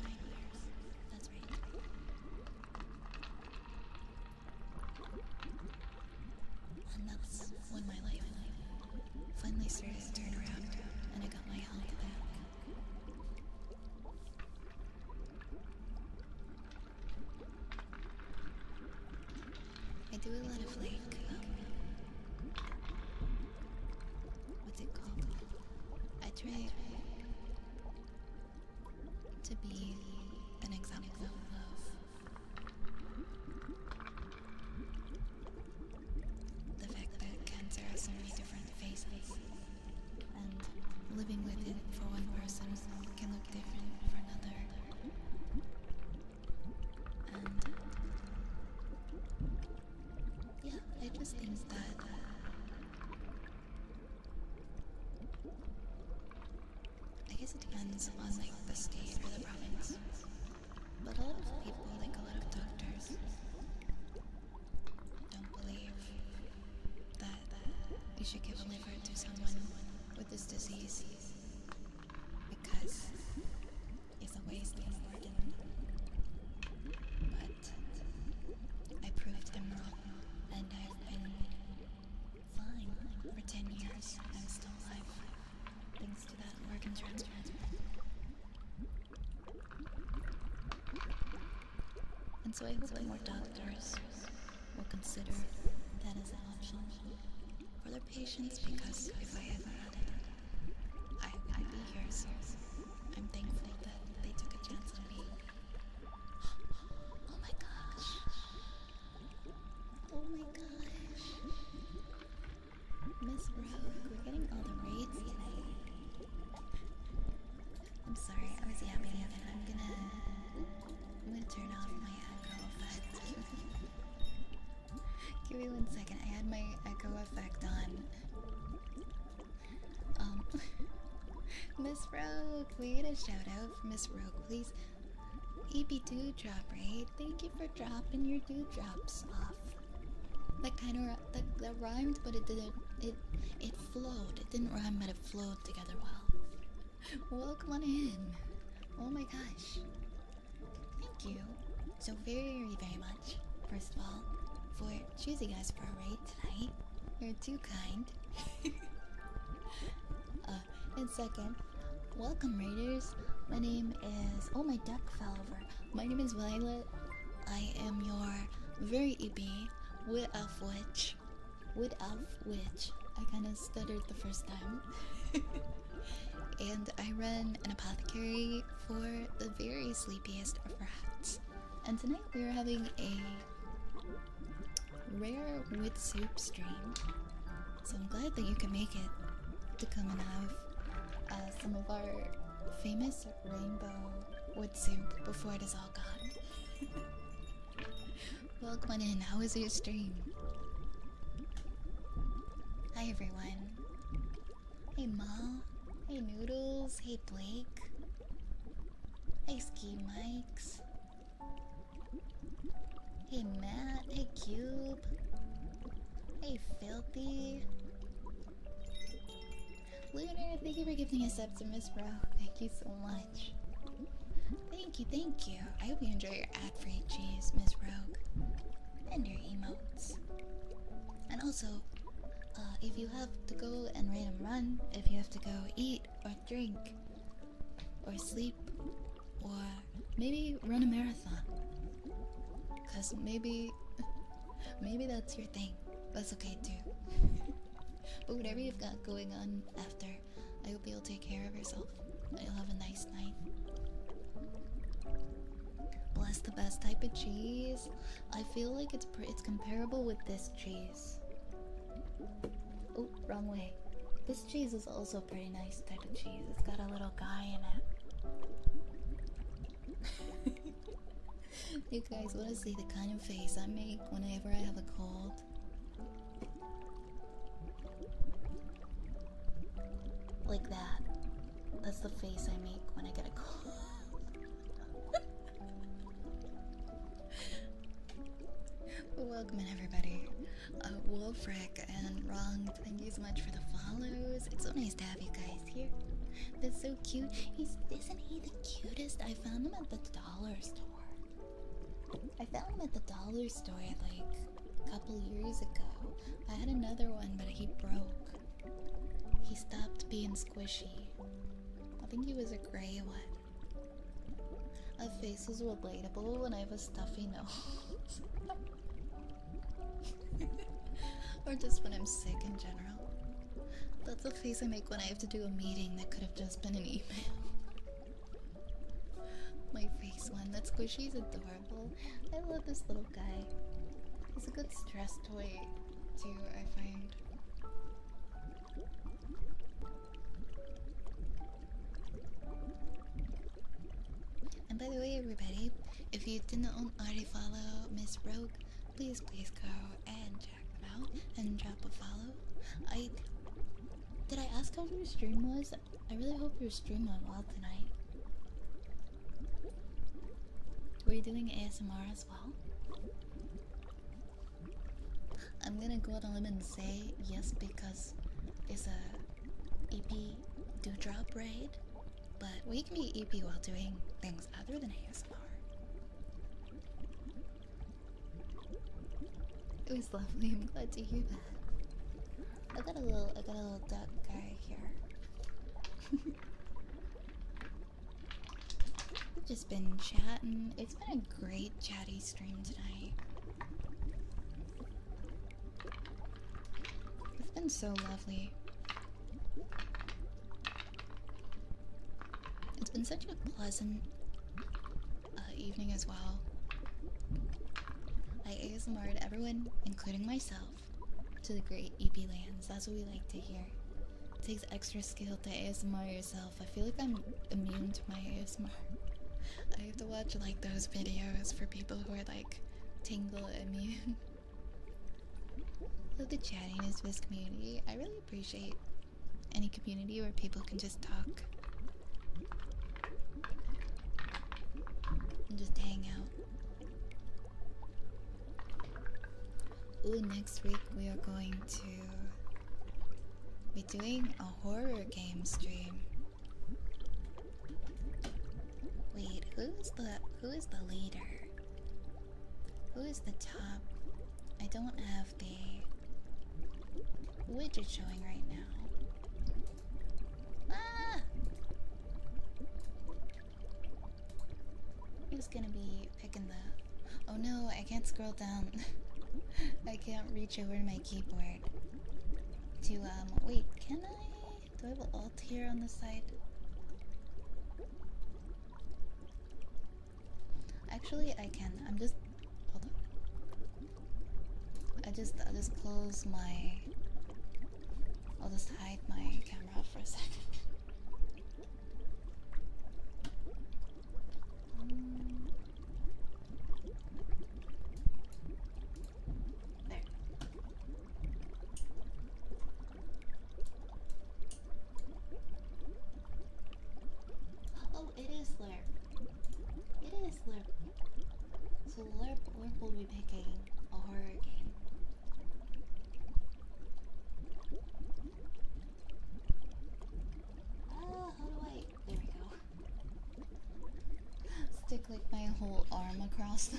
do a lot of like, what's it called? I try to be an example of the fact that cancer has so many different phases, and living with it for one person can look different for another. And yeah, I just think that I guess it depends on like the state or the province. But a lot of people, like a lot of doctors, don't believe that you should give a liver to someone with this disease because it's a waste of an organ. But I proved them wrong, and I've been fine for 10 years. I'm still alive thanks to that organ transplant. And so I hope that more doctors will consider that as an option for their patients, because if I hadn't had it, I wouldn't be here. So I'm thankful that they took a chance on me. Oh my gosh. Oh my gosh. Miss Rogue, we're getting all the raids tonight. I'm sorry, I was yapping and I'm gonna turn off my echo effect. Give me 1 second, I had my echo effect on. Miss Rogue, we get a shout out for Miss Rogue, please. EB Dewdrop, right? Thank you for dropping your dewdrops off. That kind of that rhymed, but it didn't. It flowed. It didn't rhyme, but it flowed together well. Welcome on in. Oh my gosh. Thank you so very, very much. First of all, for choosing us for a raid tonight. You're too kind. And second, welcome raiders. My name is... Oh, my duck fell over. My name is Violet. I am your very EB Wood Elf Witch. Wood Elf Witch. I kind of stuttered the first time. And I run an apothecary for the very sleepiest of rats. And tonight we are having a rare wood soup stream. So I'm glad that you can make it to come and have some of our famous rainbow wood soup before it is all gone. Welcome on in. How was your stream? Hi everyone. Hey Mal. Hey Noodles. Hey Blake. Hey Ski Mikes. Hey Matt. Hey Cube. Hey Filthy. Lunar, thank you for giving us up to Miss Bro. Thank you so much. Thank you, thank you. I hope you enjoy your ad-free cheese, Miss Rogue. And your emotes. And also, if you have to go and random run, if you have to go eat or drink or sleep or maybe run a marathon, cause maybe that's your thing. That's okay too. But whatever you've got going on after, I hope you'll take care of yourself. You'll have a nice night. Bless the best type of cheese. I feel like it's comparable with this cheese. Oh, wrong way. This cheese is also a pretty nice type of cheese. It's got a little guy in it. You guys want to see the kind of face I make whenever I have a cold? Like that. That's the face I make when I get a cold. Welcome in everybody. Wolfric and Wrong, thank you so much for the follows. It's so nice to have you guys here. That's so cute. Isn't he the cutest? I found him at the dollar store. I found him at the dollar store like a couple years ago. I had another one, but he broke. He stopped being squishy. I think he was a gray one. A face is relatable when I have a stuffy nose. Or just when I'm sick in general. That's the face I make when I have to do a meeting that could have just been an email. My face one. That squishy's adorable. I love this little guy. He's a good stress toy, too, I find. And by the way, everybody, if you didn't already follow Miss Rogue, please go and check them out and drop a follow. Did I ask how your stream was? I really hope your stream went well tonight. Were you doing ASMR as well? I'm gonna go on a limb and say yes because it's a EP Dewdrop raid, but we can be EP while doing things other than ASMR. It was lovely. I'm glad to hear that. I got a little duck guy here. We've just been chatting. It's been a great chatty stream tonight. It's been so lovely. It's been such a pleasant evening as well. I ASMR'd everyone, including myself, to the great EP lands. That's what we like to hear. It takes extra skill to ASMR yourself. I feel like I'm immune to my ASMR. I have to watch like those videos for people who are like tingle immune. Love the chattiness of this community. I really appreciate any community where people can just talk and just hang out. Ooh, next week we are going to be doing a horror game stream. Wait, who is the leader? Who is the top? I don't have the widget showing right now. Ah! Who's gonna be picking the... Oh no, I can't scroll down. I can't reach over to my keyboard to, wait, can I? Do I have an alt here on the side? Actually, I can. I'm just, hold on. I'll just close my, I'll just hide my camera for a second. It is Lerp. It is Lerp. So Lerp will be picking a horror game. How do I... There we go. Stick like my whole arm across the...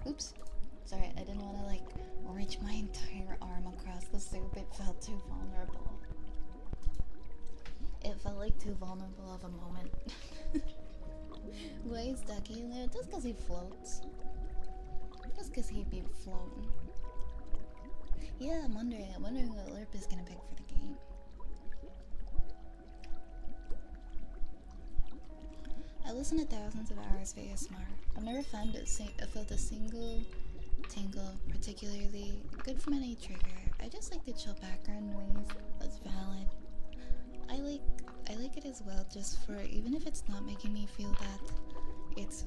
Oops. Sorry, I didn't want to like reach my entire arm across the soup. It felt too vulnerable. It felt like too vulnerable of a moment. Why is Ducky in there? Just because he floats. Just because he'd be floating. Yeah, I'm wondering what Lerp is gonna pick for the game. I listen to thousands of hours of ASMR. I've never found felt a single tingle particularly good from any trigger. I just like the chill background noise. That's valid. I like it as well, just for even if it's not making me feel that, it's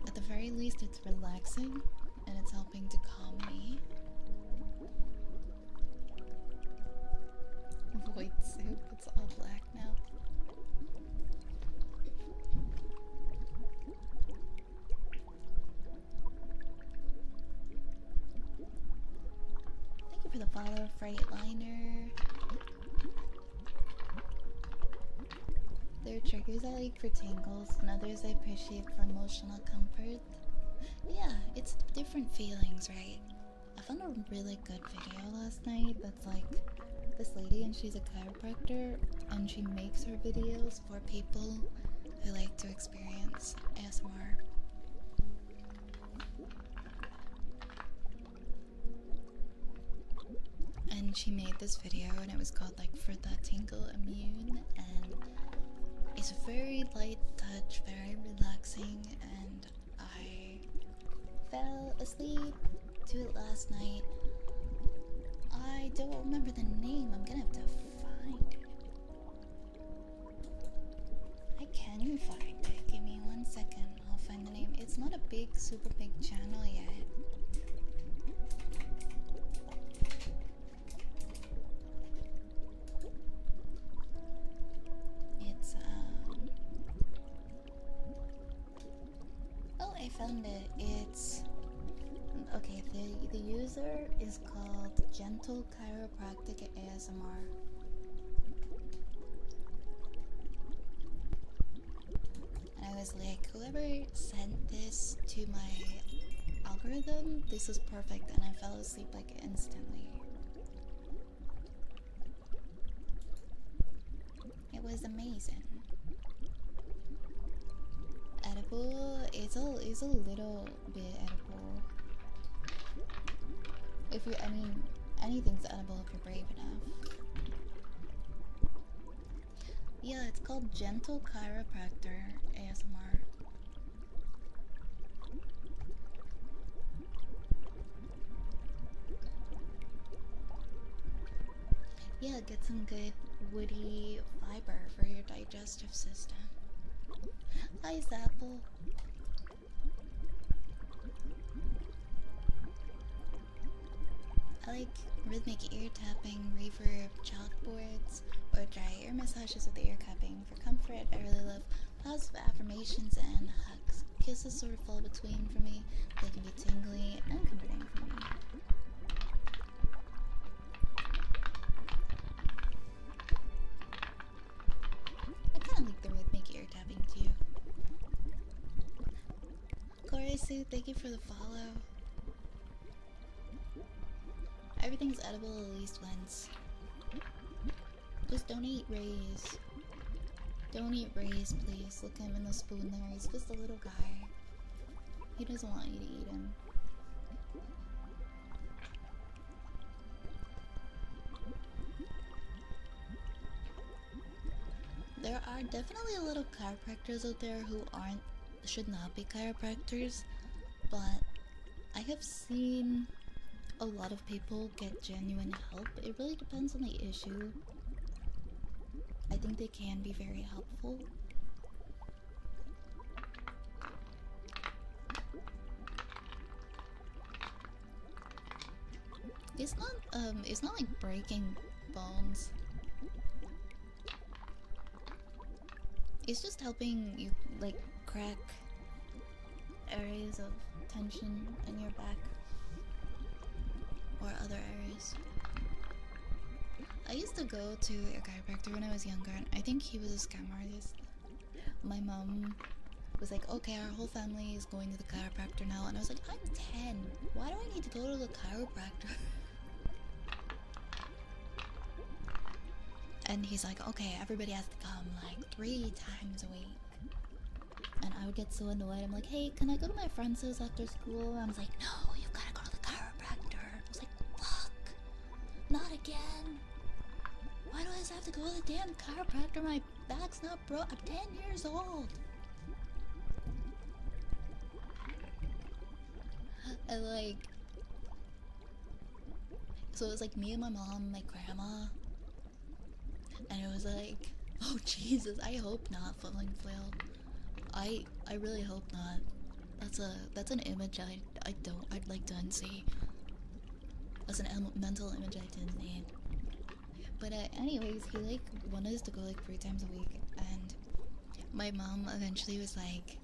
at the very least it's relaxing and it's helping to calm me. Void soup, it's all black now. Thank you for the follow, Freightliner. There are triggers I like for tingles and others I appreciate for emotional comfort. Yeah, it's different feelings, right? I found a really good video last night that's like this lady, and she's a chiropractor, and she makes her videos for people who like to experience ASMR. and she made this video, and it was called like Fruit That Tinkle Immune, and it's very light touch, very relaxing, and I fell asleep to it last night. I don't remember the name. I'm gonna have to find it. I can find it. Give me 1 second. I'll find the name. It's not a big, super big channel yet. It's oh, I found it. It's okay. The user is called Gentle Chiropractic ASMR. And I was like, whoever sent this to my algorithm, this is perfect, and I fell asleep like instantly. It was amazing. Edible, it's a little bit edible. If you, I mean, anything's edible if you're brave enough. Yeah, it's called Gentle Chiropractor ASMR. Yeah, get some good woody fiber for your digestive system. Hi, Zapple. I like rhythmic ear tapping, reverb, chalkboards, or dry ear massages with ear cupping. For comfort, I really love positive affirmations and hugs. Kisses sort of fall between for me. They can be tingly and comforting for me. I kind of like the rhythmic ear tapping too. Korisu, thank you for the follow. Everything's edible at least once. Just don't eat Rays. Don't eat Rays, please. Look at him in the spoon there. He's just a little guy. He doesn't want you to eat him. There are definitely a lot of chiropractors out there who should not be chiropractors, but I have seen a lot of people get genuine help. It really depends on the issue. I think they can be very helpful. It's not like breaking bones. It's just helping you like crack areas of tension in your back or other areas. I used to go to a chiropractor when I was younger, and I think he was a scam artist. My mom was like, okay, our whole family is going to the chiropractor now, and I was like, I'm 10. Why do I need to go to the chiropractor? And he's like, okay, everybody has to come like 3 times a week. And I would get so annoyed. I'm like, hey, can I go to my friend's house after school? And I was like, no, you gotta go to the chiropractor. I was like, fuck, not again. Why do I just have to go to the damn chiropractor? My back's not broke. I'm 10 years old. And like, so it was like me and my mom, my grandma. And it was like, oh Jesus, I hope not, Falling Flail. I really hope not. That's an image I'd like to unsee. That's an mental image I didn't need. But anyways, he like wanted us to go like 3 times a week, and my mom eventually was like,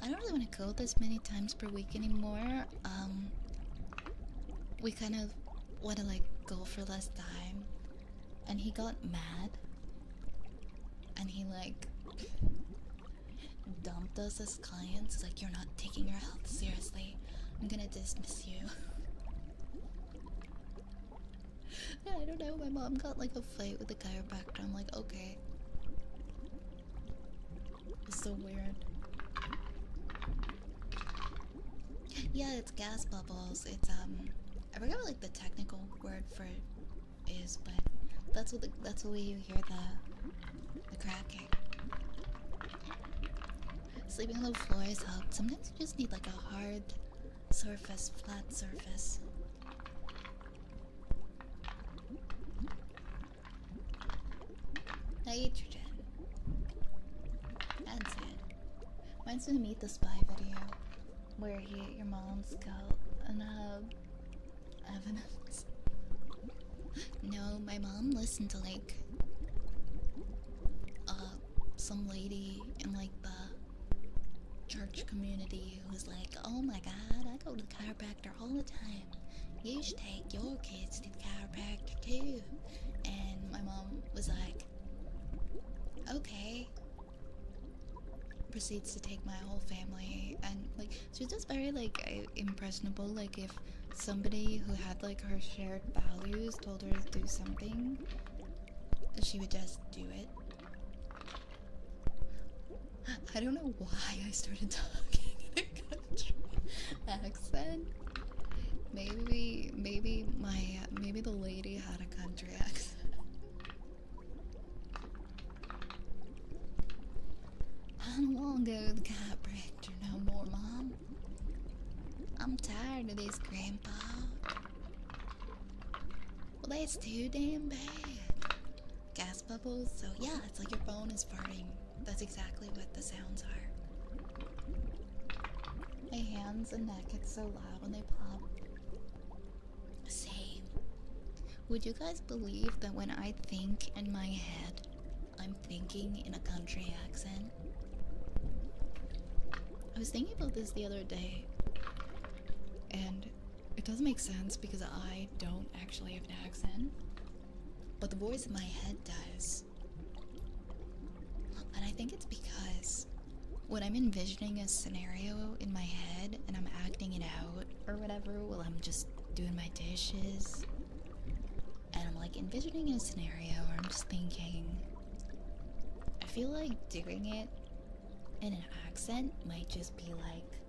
I don't really want to go this many times per week anymore. We kind of want to like go for less time. And he got mad, and he like dumped us as clients. He's like, you're not taking your health seriously. I'm gonna dismiss you. Yeah, I don't know, my mom got like a fight with the chiropractor. I'm like, okay. It's so weird. Yeah, it's gas bubbles. It's I forgot what like the technical word for is, but that's the way you hear the cracking. Sleeping on the floor is helped. Sometimes you just need like a hard surface, flat surface. Nitrogen. That's it. Reminds me of Meet the Spy video, where he ate your mom's skull and evidence. No, my mom listened to like some lady in like the church community who was like, oh my god, I go to the chiropractor all the time. You should take your kids to the chiropractor too. And my mom was like, okay. Proceeds to take my whole family, and like she's just very like impressionable. Like if somebody who had like her shared values told her to do something, she would just do it. I don't know why I started talking in a country accent. Maybe the lady had a country accent. I don't want to go to the chiropractor no more, Mom. I'm tired of this, Grandpa. Well, that's too damn bad. Gas bubbles? So yeah, it's like your phone is farting. That's exactly what the sounds are. My hands and neck get so loud when they pop. Same. Would you guys believe that when I think in my head, I'm thinking in a country accent? I was thinking about this the other day, and it doesn't make sense because I don't actually have an accent, but the voice in my head does. And I think it's because when I'm envisioning a scenario in my head and I'm acting it out or whatever while I'm just doing my dishes, and I'm like envisioning a scenario or I'm just thinking, I feel like doing it in an accent might just be like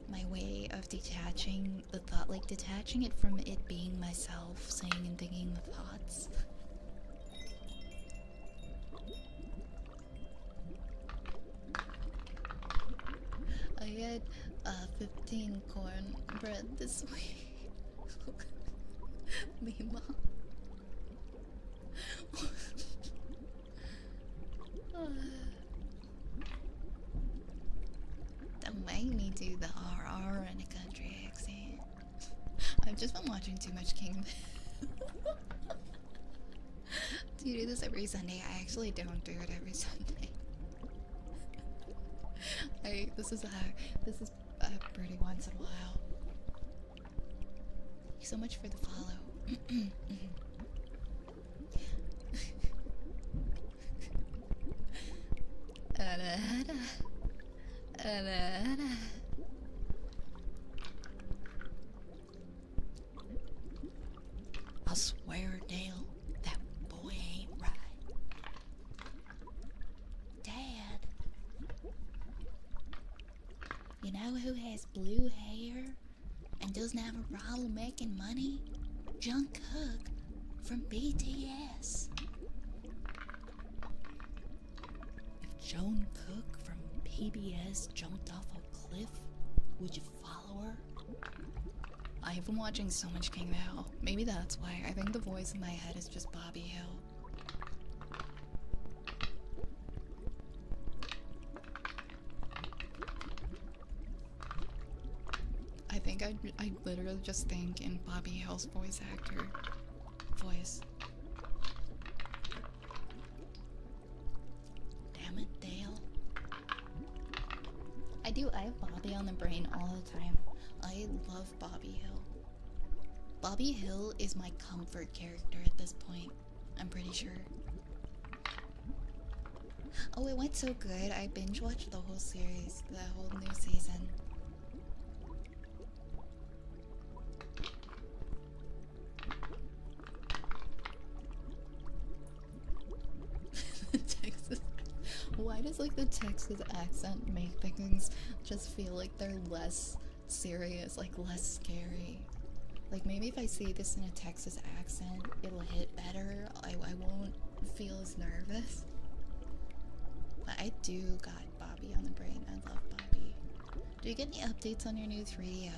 my way of detaching the thought, like detaching it from it being myself saying and thinking the thoughts. I had 15 cornbread this week. Me, Mom. Don't make me do the RR in a country accent. I've just been watching too much King. Do you do this every Sunday? I actually don't do it every Sunday. This is pretty once in a while. Thank you so much for the follow. I swear, Dale, that boy ain't right. Dad, you know who has blue hair and doesn't have a problem making money? Jungkook from BTS. If Jungkook from PBS jumped off a cliff, would you follow her? I've been watching so much King of the Hill. Maybe that's why. I think the voice in my head is just Bobby Hill. I think I literally just think in Bobby Hill's voice actor voice. Damn it, Dale. I have Bobby on the brain all the time. I love Bobby Hill. Bobby Hill is my comfort character at this point, I'm pretty sure. Oh, it went so good. I binge watched the whole series, the whole new season. Texas. Why does like the Texas accent make things just feel like they're less serious, like less scary? Like, maybe if I say this in a Texas accent, it'll hit better. I won't feel as nervous. But I do got Bobby on the brain. I love Bobby. Do you get any updates on your new 3DO?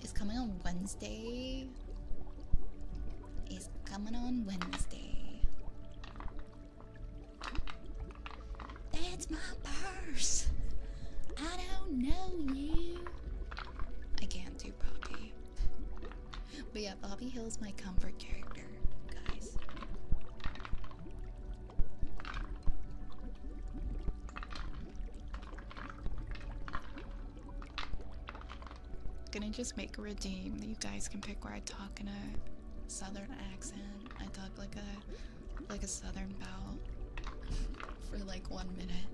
It's coming on Wednesday. It's coming on Wednesday. That's my purse. I don't know you. I can't do Bobby. But yeah, Bobby Hill's my comfort character, guys. Gonna just make a redeem. You guys can pick where I talk in a southern accent. I talk like a southern belle for like 1 minute.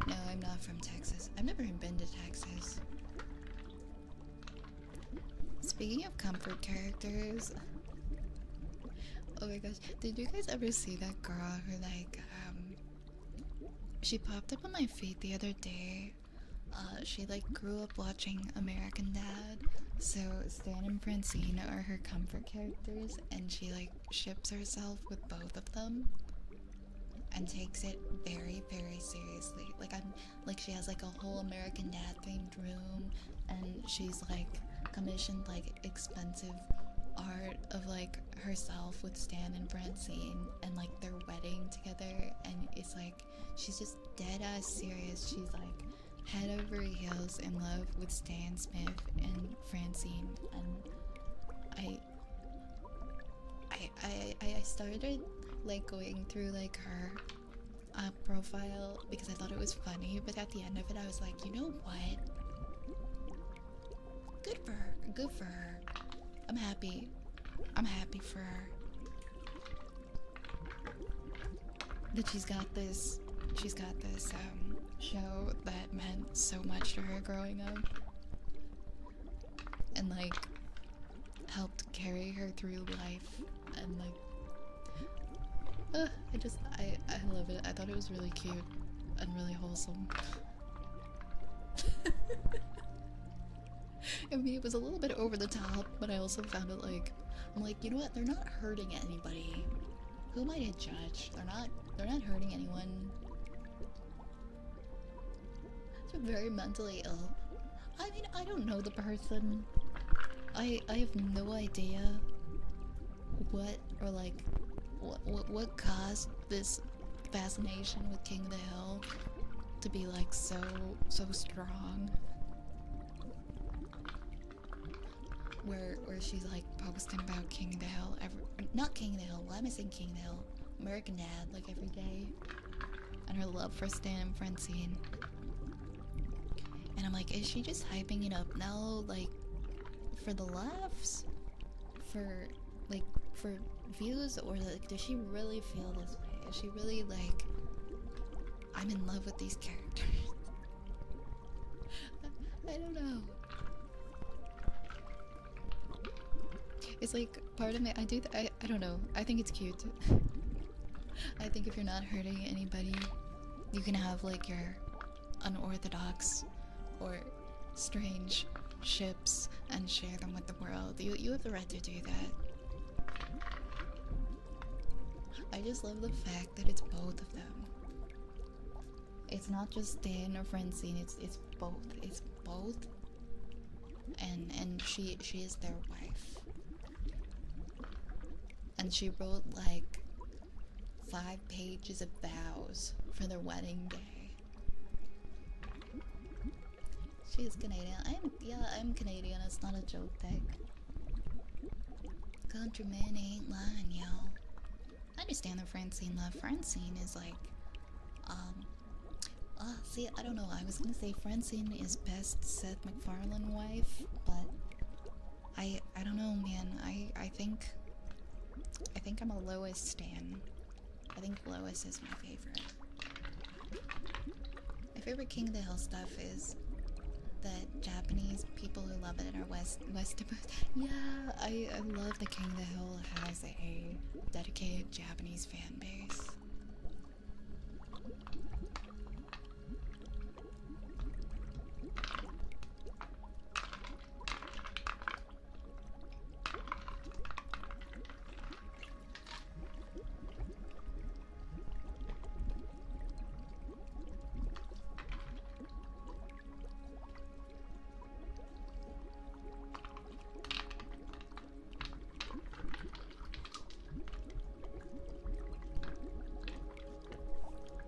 No, I'm not from Texas. I've never even been to Texas. Speaking of comfort characters, oh my gosh, did you guys ever see that girl who she popped up on my feed the other day? She like grew up watching American Dad, so Stan and Francine are her comfort characters, and she like ships herself with both of them and takes it very, very seriously. Like she has like a whole American Dad themed room, and she's like commissioned like expensive art of like herself with Stan and Francine and like their wedding together, and it's like she's just dead ass serious. She's like head over heels in love with Stan Smith and Francine, and I started like going through like her profile because I thought it was funny, but at the end of it I was like, you know what? Good for her. Good for her. I'm happy. I'm happy for her. That she's got this show that meant so much to her growing up. And like helped carry her through life, and like I love it. I thought it was really cute and really wholesome. I mean, it was a little bit over the top, but I also found it like, I'm like, you know what? They're not hurting anybody. Who am I to judge? They're not hurting anyone. They're very mentally ill. I mean, I don't know the person. I have no idea what caused this fascination with King of the Hill to be like so strong. Where she's like posting about King of the Hill not King of the Hill, why am I saying King of the Hill? American Dad, like every day. And her love for Stan and Francine. And I'm like, is she just hyping it up now, like, for the laughs? For views? Or, like, does she really feel this way? Is she really, like, I'm in love with these characters? I don't know. It's like, part of me, I don't know. I think it's cute. I think if you're not hurting anybody, you can have, like, your unorthodox or strange ships and share them with the world. You have the right to do that. I just love the fact that it's both of them. It's not just Stan or Francine, it's both. It's both. And she is their wife. And she wrote like 5 pages of vows for their wedding day. She is Canadian. I'm Canadian. It's not a joke thing. Countryman ain't lying, y'all. I understand the Francine love. Francine is like, see, I don't know. I was gonna say Francine is best Seth MacFarlane wife, but I don't know, man. I think I'm a Lois stan. I think Lois is my favorite. My favorite King of the Hill stuff is that Japanese people who love it are Yeah, I love that King of the Hill has a dedicated Japanese fan base.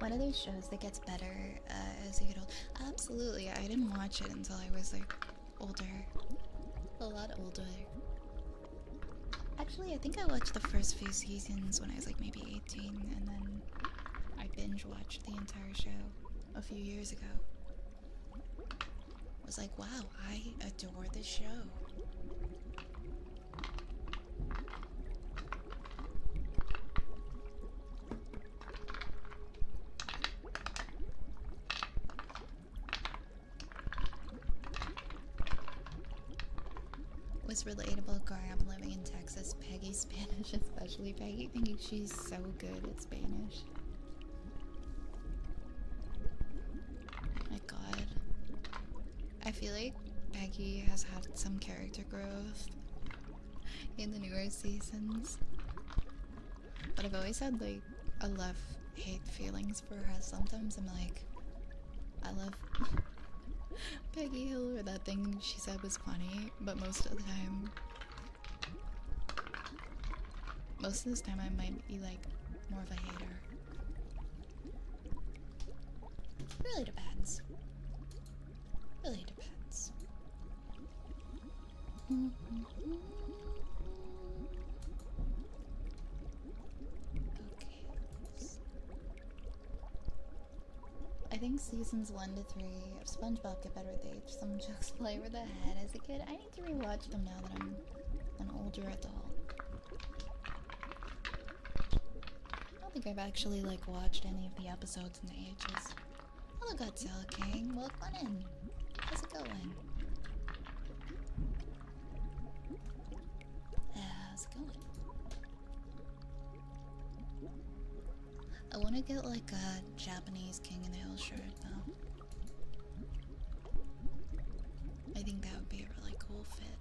one of those shows that gets better as you get old. Absolutely, I didn't watch it until I was like older, a lot older. Actually, I think I watched the first few seasons when I was like maybe 18, and then I binge watched the entire show a few years ago. I was like, wow, I adore this show. Was relatable growing up living in Texas. Peggy's Spanish, especially Peggy, thinking she's so good at Spanish. My god. I feel like Peggy has had some character growth in the newer seasons. But I've always had like a love-hate feelings for her. Sometimes I'm like, I love Peggy Hill, or that thing she said was funny, but most of the time I might be like more of a hater. Really depends. Really depends. Okay. I think seasons 1 to 3 of SpongeBob get better with age. Some jokes fly over the head as a kid. I need to rewatch them now that I'm an older adult. I don't think I've actually like watched any of the episodes in the ages. Hello, Godzilla King. Welcome in. How's it going? How's it going? I want to get like a Japanese King in the Hill shirt though. I think that would be a really cool fit.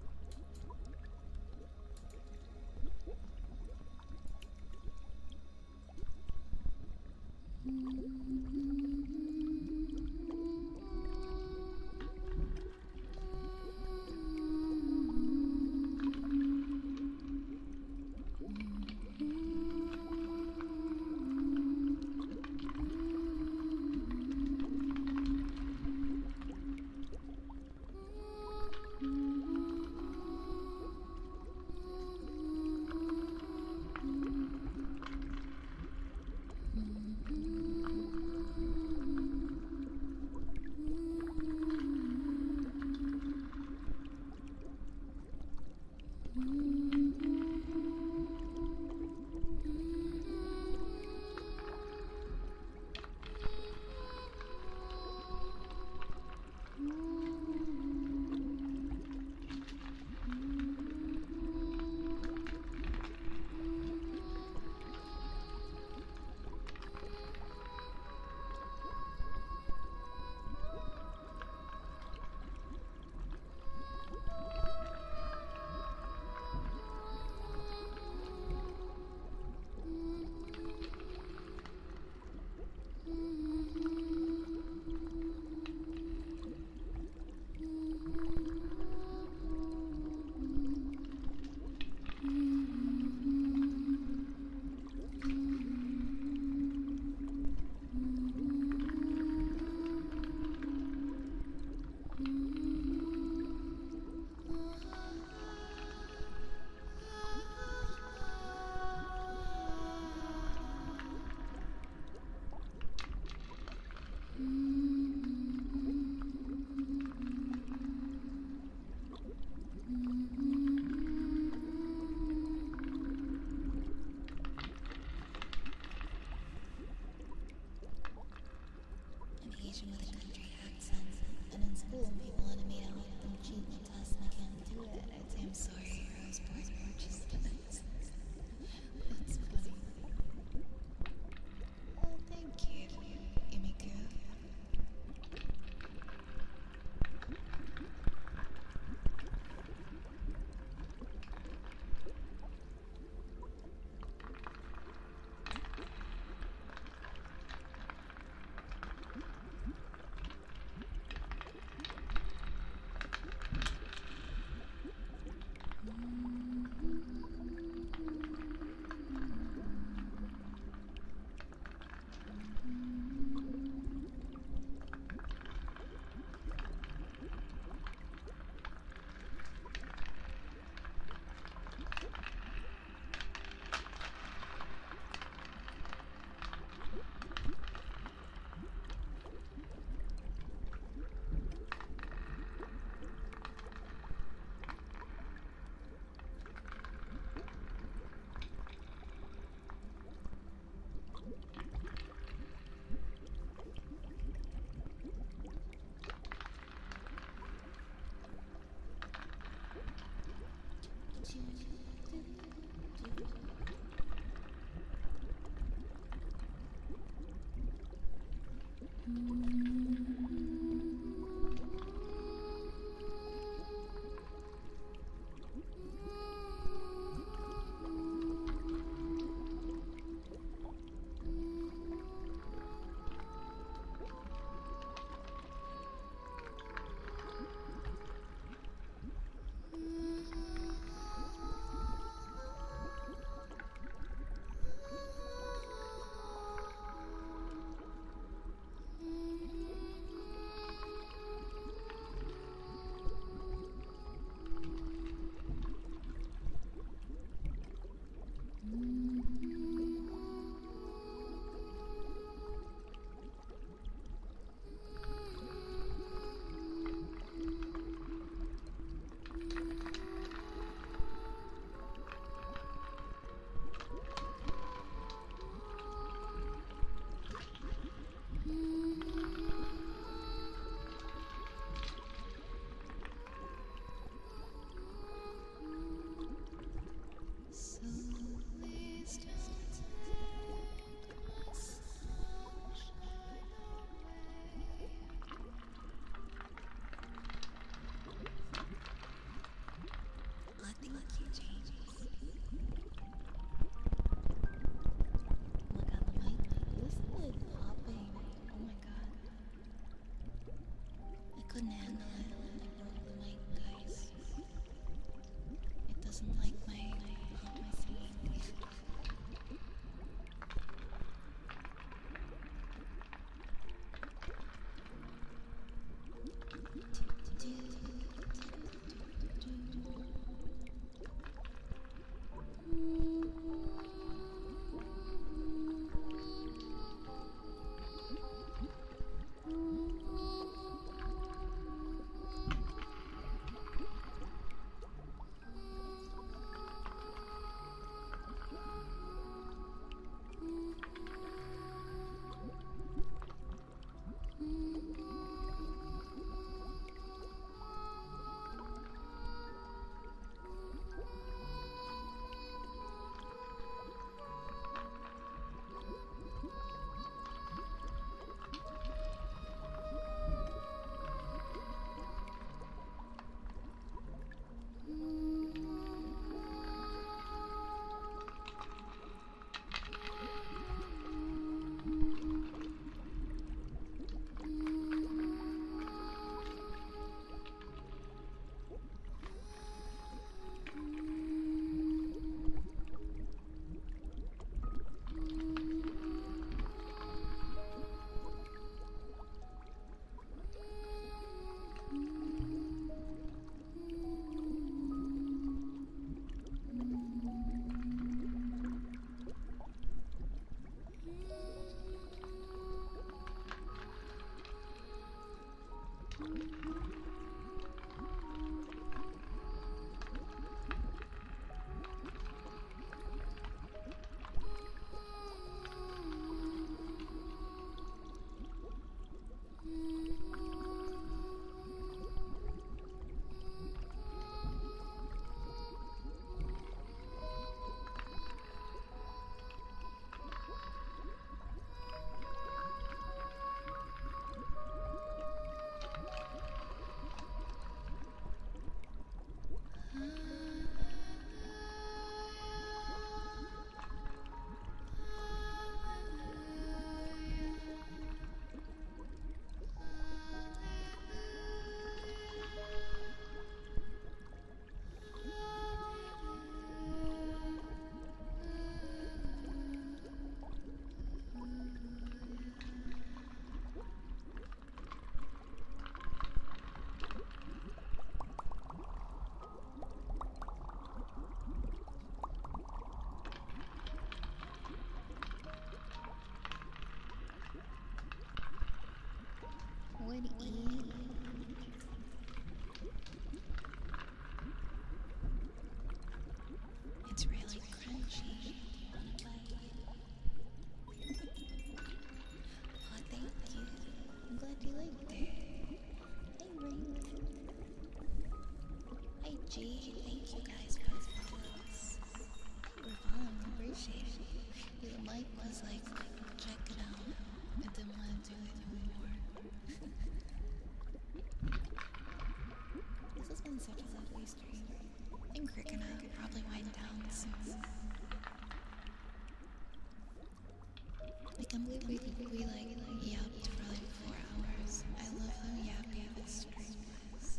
can't believe we like yapped for like 4 hours. I love how yappy this stream was.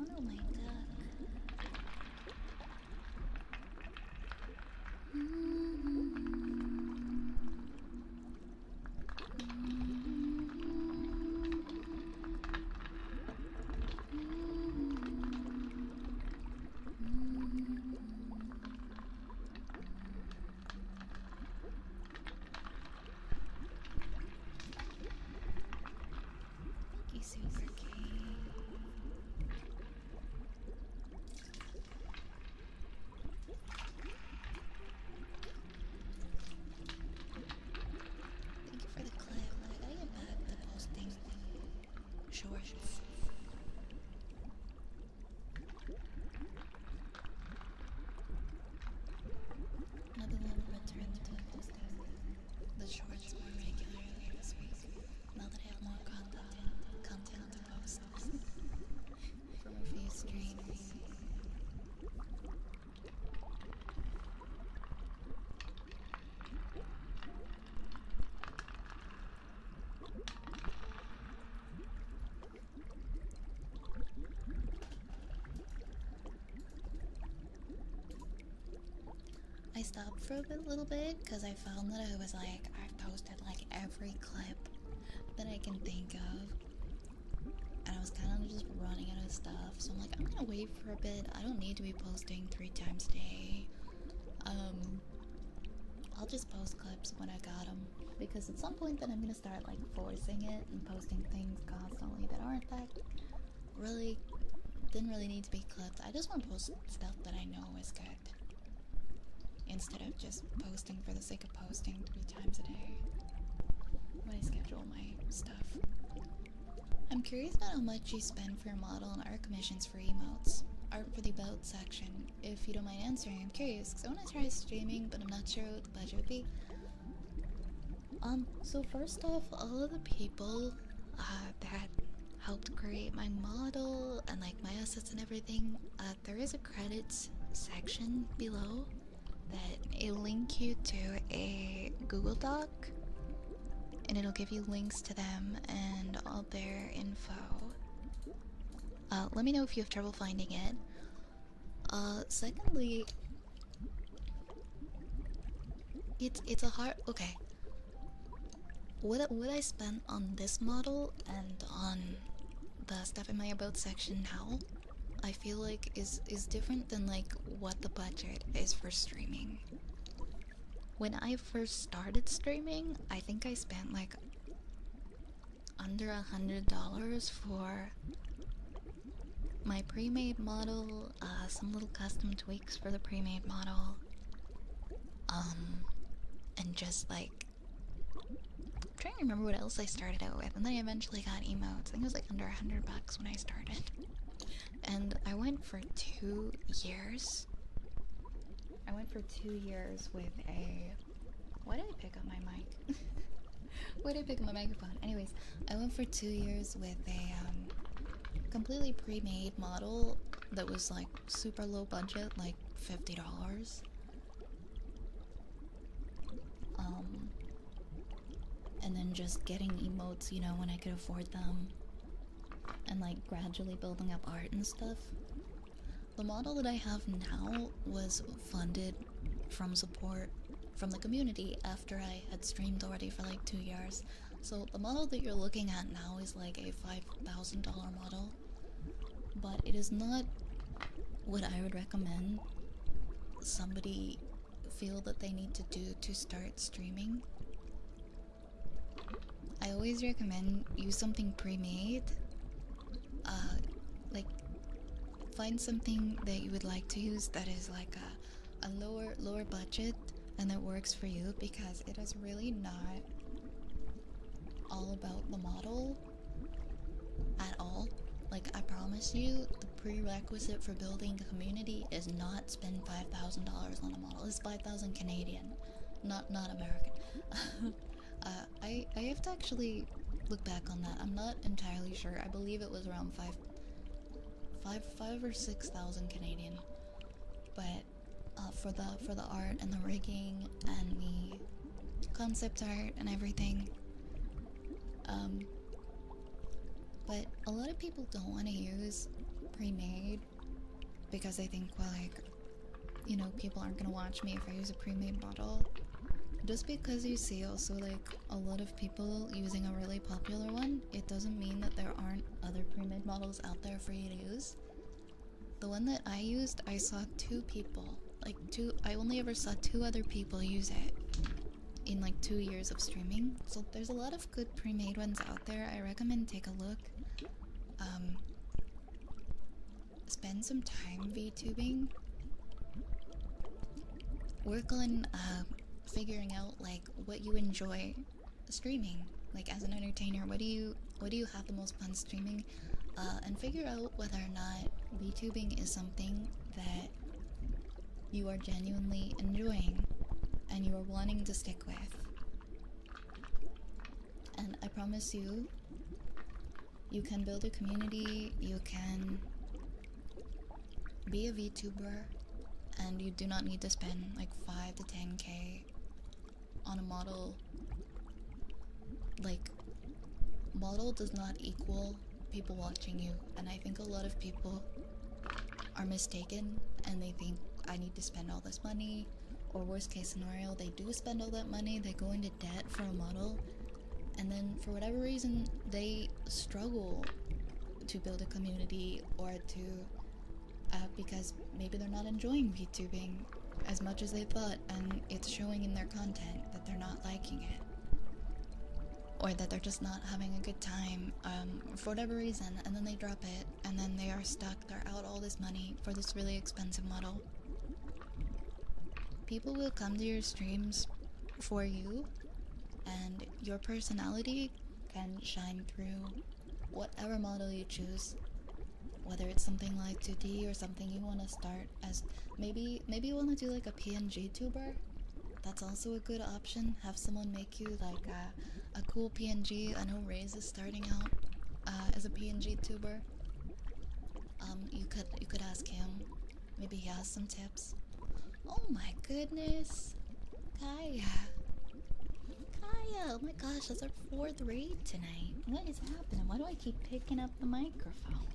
Oh no, my duck. Thank you, Super K. Thank you for the clip. I gotta get back to posting shorts. Another one returned to posting the shorts more regularly this week. Now that I have more content to post from a few streams. I stopped for a little bit because I found that I was like, I've posted like every clip that I can think of. And I was kind of just running out of stuff. So I'm like, I'm gonna wait for a bit. I don't need to be posting 3 times a day. I'll just post clips when I got them. Because at some point then I'm gonna start like forcing it and posting things constantly that aren't that didn't really need to be clipped. I just want to post stuff that I know is good. Instead of just posting for the sake of posting 3 times a day when I schedule my stuff. I'm curious about how much you spend for your model and art commissions for emotes. Art for the about section. If you don't mind answering, I'm curious because I want to try streaming, but I'm not sure what the budget would be. So first off, all of the people that helped create my model and like my assets and everything, there is a credits section below that it'll link you to a Google Doc and it'll give you links to them and all their info. Let me know if you have trouble finding it. Secondly, it's a hard, okay. What I spent on this model and on the stuff in my about section now, I feel like is different than like what the budget is for streaming. When I first started streaming, I think I spent like under $100 for my pre-made model, some little custom tweaks for the pre-made model, and just like I'm trying to remember what else I started out with, and then I eventually got emotes. I think it was like under $100 when I started. And I went for 2 years. I went for 2 years with a... Why did I pick up my mic? Why did I pick up my microphone? Anyways, I went for 2 years with a completely pre-made model that was like super low budget, like $50. And then just getting emotes, you know, when I could afford them. And like gradually building up art and stuff. The model that I have now was funded from support from the community after I had streamed already for like 2 years. So the model that you're looking at now is like a $5,000 model, but it is not what I would recommend somebody feel that they need to do to start streaming, I always recommend use something pre-made. Like find something that you would like to use that is like a lower budget and that works for you, because it is really not all about the model at all. Like, I promise you, the prerequisite for building a community is not spend $5,000 on a model. It's 5,000 Canadian, not American. I have to actually look back on that. I'm not entirely sure. I believe it was around five or 6,000 Canadian. But for the art and the rigging and the concept art and everything. But a lot of people don't want to use pre-made because they think, well, like, you know, people aren't gonna watch me if I use a pre-made model. Just because you see also like a lot of people using a really popular one, it doesn't mean that there aren't other pre-made models out there for you to use. The one that I used, I saw 2 people, I only ever saw 2 other people use it in like 2 years of streaming. So there's a lot of good pre-made ones out there. I recommend take a look. Spend some time VTubing. Work on figuring out like what you enjoy streaming, like as an entertainer. What do you have the most fun streaming? And figure out whether or not VTubing is something that you are genuinely enjoying and you are wanting to stick with. And I promise you, you can build a community, you can be a VTuber, and you do not need to spend like 5 to 10k on a model. Like, model does not equal people watching you, and I think a lot of people are mistaken and they think I need to spend all this money, or worst case scenario, they do spend all that money, they go into debt for a model, and then for whatever reason they struggle to build a community, or to because maybe they're not enjoying VTubing as much as they thought, and it's showing in their content that they're not liking it, or that they're just not having a good time for whatever reason, and then they drop it, and then they are stuck. They're out all this money for this really expensive model. People will come to your streams for you, and your personality can shine through whatever model you choose. Whether it's something like 2D or something you want to start as, maybe you want to do like a PNG tuber. That's also a good option. Have someone make you like a cool PNG. I know Raze is starting out as a PNG tuber. You could ask him. Maybe he has some tips. Oh my goodness, Kaya! Oh my gosh, that's our 4th raid tonight. What is happening? Why do I keep picking up the microphone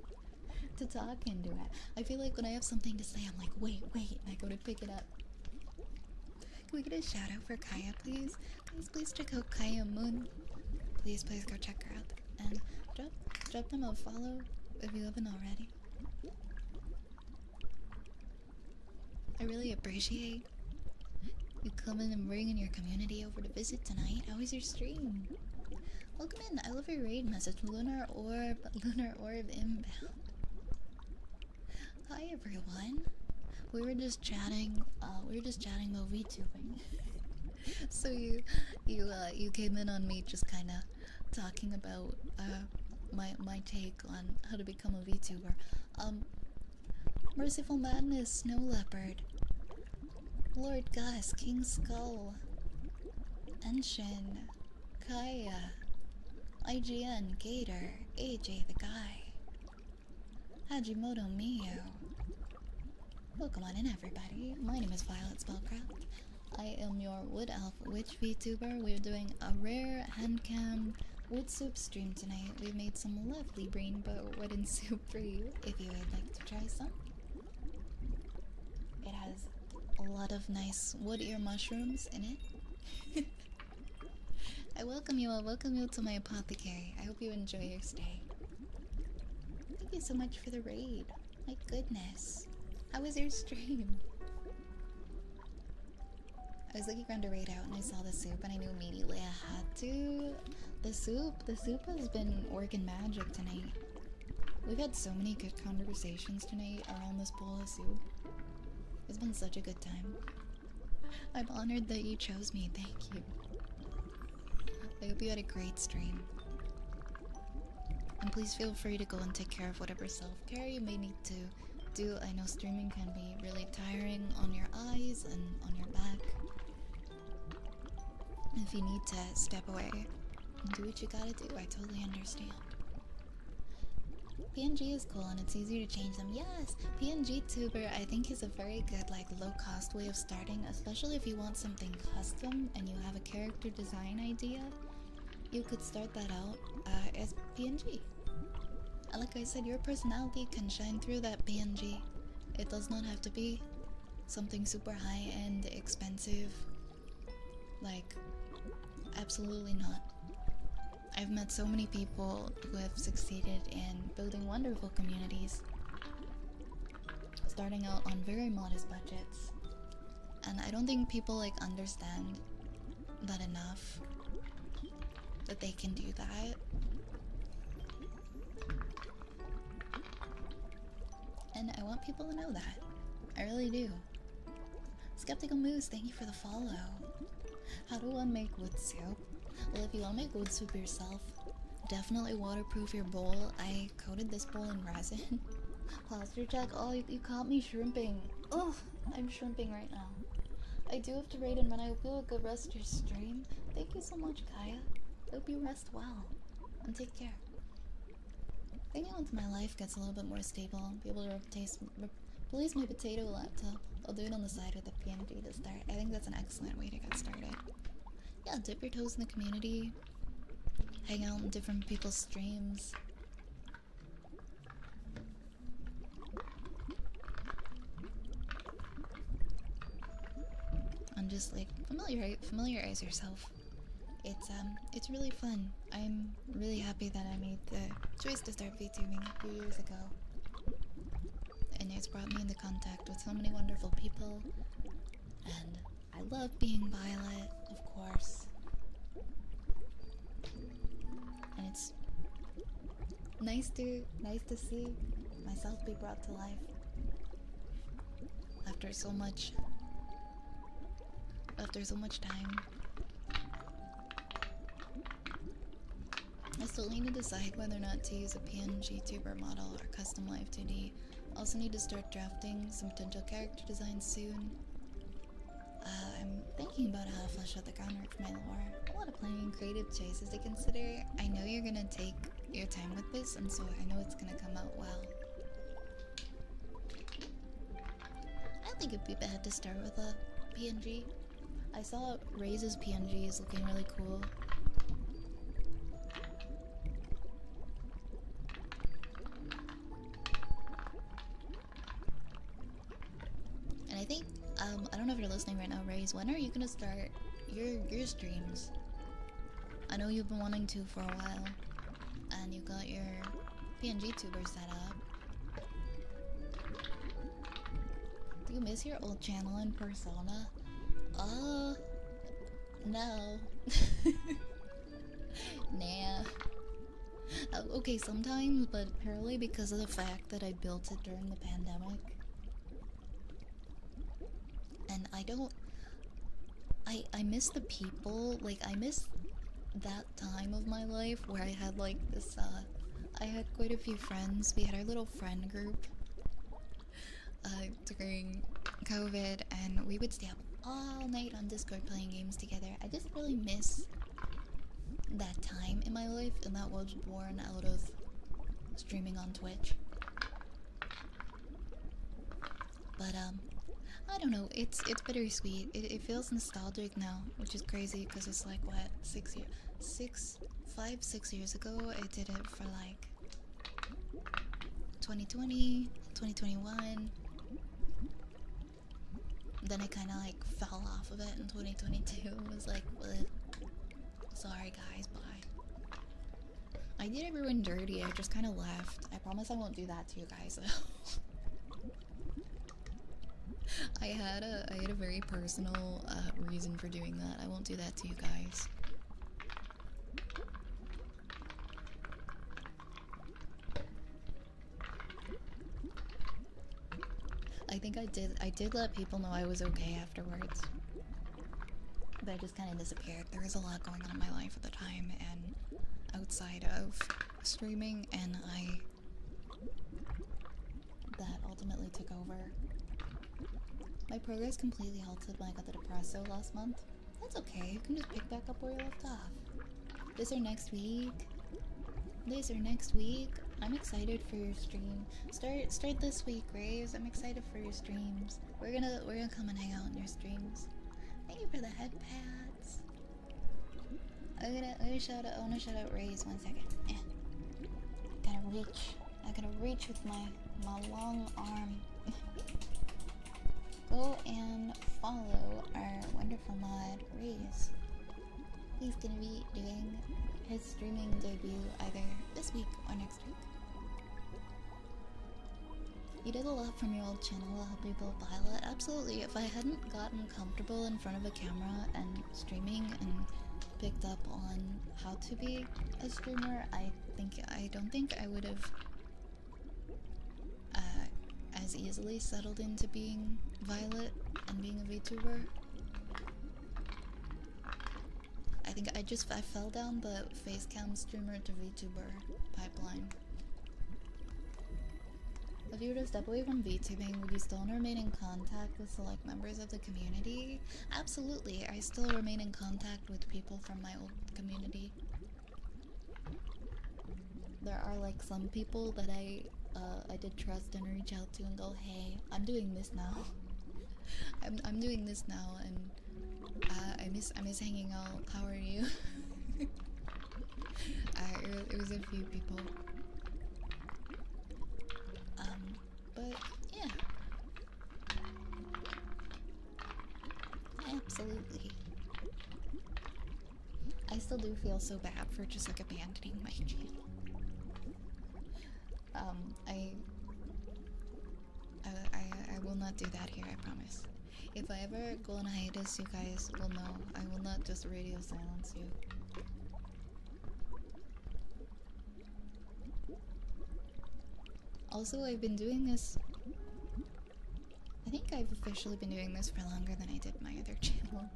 to talk into it? I feel like when I have something to say, I'm like, wait, and I go to pick it up. Can we get a shout out for Kaya, please? Please check out Kaya Moon. Please go check her out. And drop them a follow if you haven't already. I really appreciate you coming and bringing your community over to visit tonight. How was your stream? Welcome in. I love your raid message. Lunar Orb inbound. Hi everyone. We were just chatting about VTubing. So you came in on me just kind of talking about my take on how to become a VTuber. Merciful Madness, Snow Leopard, Lord Gus, King Skull, Enshin, Kaya, IGN, Gator, AJ the Guy, Hajimoto Miyu. Welcome on in, everybody. My name is Violet Spellcraft. I am your Wood Elf Witch VTuber. We're doing a rare handcam wood soup stream tonight. We made some lovely rainbow wooden soup for you if you would like to try some. It has a lot of nice wood ear mushrooms in it. I welcome you to my apothecary. I hope you enjoy your stay. Thank you so much for the raid. My goodness. How was your stream? I was looking around to raid out and I saw the soup and I knew immediately I had to. The soup has been working magic tonight. We've had so many good conversations tonight around this bowl of soup. It's been such a good time. I'm honored that you chose me, thank you. I hope you had a great stream. And please feel free to go and take care of whatever self-care you may need to do. I know streaming can be really tiring on your eyes and on your back. If you need to step away and do what you gotta do, I totally understand. PNG is cool and it's easy to change them. Yes, PNG Tuber I think is a very good like low-cost way of starting, especially if you want something custom and you have a character design idea. You could start that out as PNG. And like I said, your personality can shine through that PNG. It does not have to be something super high-end, expensive. Like, absolutely not. I've met so many people who have succeeded in building wonderful communities, starting out on very modest budgets. And I don't think people like understand that enough, that they can do that. And I want people to know that. I really do. Skeptical Moose, thank you for the follow. How do one make wood soup? Well, if you want to make wood soup yourself, definitely waterproof your bowl. I coated this bowl in resin. Plaster check. Oh, you caught me shrimping. Oh, I'm shrimping right now. I do have to raid and run. I hope you have a good rest of your stream. Thank you so much, Kaya. I hope you rest well. And take care. I think once my life gets a little bit more stable, I'll be able to release my potato laptop. I'll do it on the side with the PNG to start. I think that's an excellent way to get started. Yeah, dip your toes in the community. Hang out in different people's streams. And just like familiarize yourself. It's really fun. I'm really happy that I made the choice to start VTubing a few years ago. And it's brought me into contact with so many wonderful people. And I love being Violet, of course. And it's nice to see myself be brought to life after so much time. I still need to decide whether or not to use a PNG tuber model or custom live 2D. Also need to start drafting some potential character designs soon. I'm thinking about how to flesh out the groundwork for my lore. A lot of planning and creative choices to consider. I know you're gonna take your time with this, and so I know it's gonna come out well. I think it'd be bad to start with a PNG. I saw Ray's PNG is looking really cool. And I think, I don't know if you're listening right now, Raze, when are you gonna start your streams? I know you've been wanting to for a while, and you got your PNG tuber set up. Do you miss your old channel in Persona? No. Nah. Okay, sometimes, but purely because of the fact that I built it during the pandemic. And I miss the people, like I miss that time of my life where I had like this, I had quite a few friends. We had our little friend group during COVID, and we would stay up all night on Discord playing games together. I just really miss that time in my life, and that was born out of streaming on Twitch. But I don't know, it's bittersweet. It feels nostalgic now, which is crazy because it's like what, 6 years ago. I did it for like 2020, 2021. Then I kind of like fell off of it in 2022. It was like, bleh. Sorry guys, bye. I did everyone dirty. I just kind of left. I promise I won't do that to you guys though. I had a very personal reason for doing that. I won't do that to you guys. I think I did let people know I was okay afterwards. But I just kind of disappeared. There was a lot going on in my life at the time and outside of streaming, and that ultimately took over. My progress completely halted when I got the Depresso last month. That's okay, you can just pick back up where you left off. This or next week? This or next week? I'm excited for your stream. Start this week, Graves. I'm excited for your streams. We're gonna come and hang out in your streams. Thank you for the head pads. I wanna shout out Raze 1 second. I gotta reach with my long arm. Go and follow our wonderful mod, Raze. He's gonna be doing his streaming debut either this week or next week. You did a lot from your old channel to help you build Violet. Absolutely. If I hadn't gotten comfortable in front of a camera and streaming and picked up on how to be a streamer, I don't think I would have as easily settled into being Violet and being a VTuber. I think I fell down the facecam streamer to VTuber pipeline. If you were to step away from VTubing, would you still remain in contact with select members of the community? Absolutely, I still remain in contact with people from my old community. There are like some people that I did trust and reach out to and go, hey, I'm doing this now. I'm doing this now, and I miss hanging out. How are you? It was a few people. But yeah, absolutely. I still do feel so bad for just like abandoning my channel. I will not do that here, I promise. If I ever go on a hiatus, you guys will know. I will not just radio silence you. Also, I've been doing this. I think I've officially been doing this for longer than I did my other channel.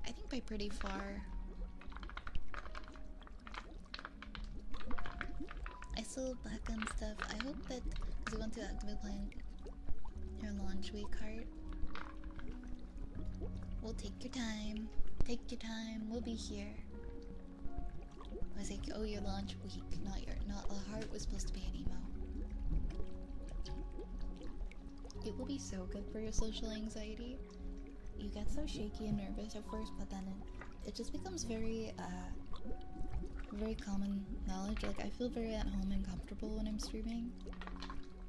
I think by pretty far. I still back on stuff. I hope that because you want to activate playing your launch week heart. We'll take your time. Take your time. We'll be here. I was like, oh, your launch week, not a heart was supposed to be an emo. It will be so good for your social anxiety. You get so shaky and nervous at first, but then it just becomes very common knowledge. Like, I feel very at home and comfortable when I'm streaming.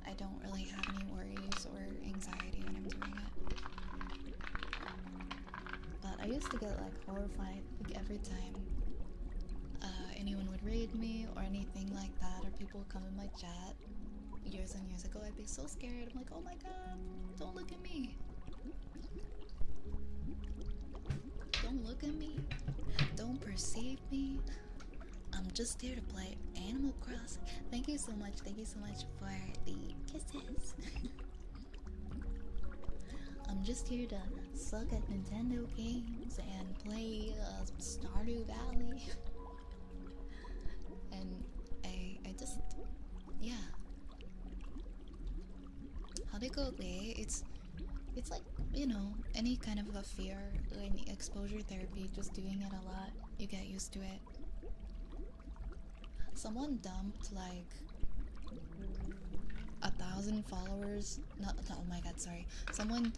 I don't really have any worries or anxiety when I'm doing it. But I used to get like horrified like every time anyone would raid me or anything like that, or people would come in my chat years and years ago. I'd be so scared. I'm like, oh my god, don't look at me. Don't look at me. Don't perceive me. I'm just here to play Animal Crossing. Thank you so much for the kisses. I'm just here to suck at Nintendo games and play Stardew Valley. And I just, yeah. How'd it go away? It's like, you know, any kind of a fear, any exposure therapy, just doing it a lot, you get used to it. Someone dumped like 1,000 followers, oh my god, sorry. Someone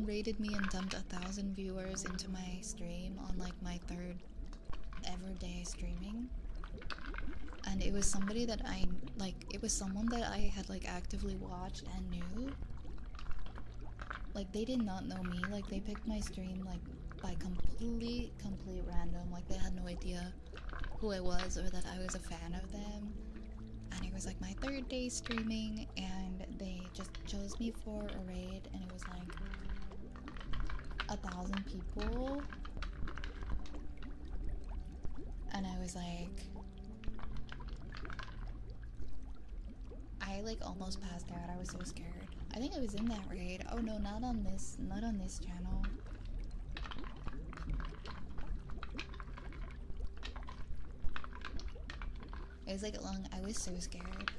rated me and dumped 1,000 viewers into my stream on like my 3rd ever day streaming. And it was somebody that it was someone that I had like actively watched and knew. Like, they did not know me. Like, they picked my stream like by complete random. Like, they had no idea who I was or that I was a fan of them. and it was like my third day streaming, and they just chose me for a raid, and it was like 1,000 people, and I was like, I like almost passed out. I was so scared. I think I was in that raid. Oh no, not on this channel. It was like long. I was so scared.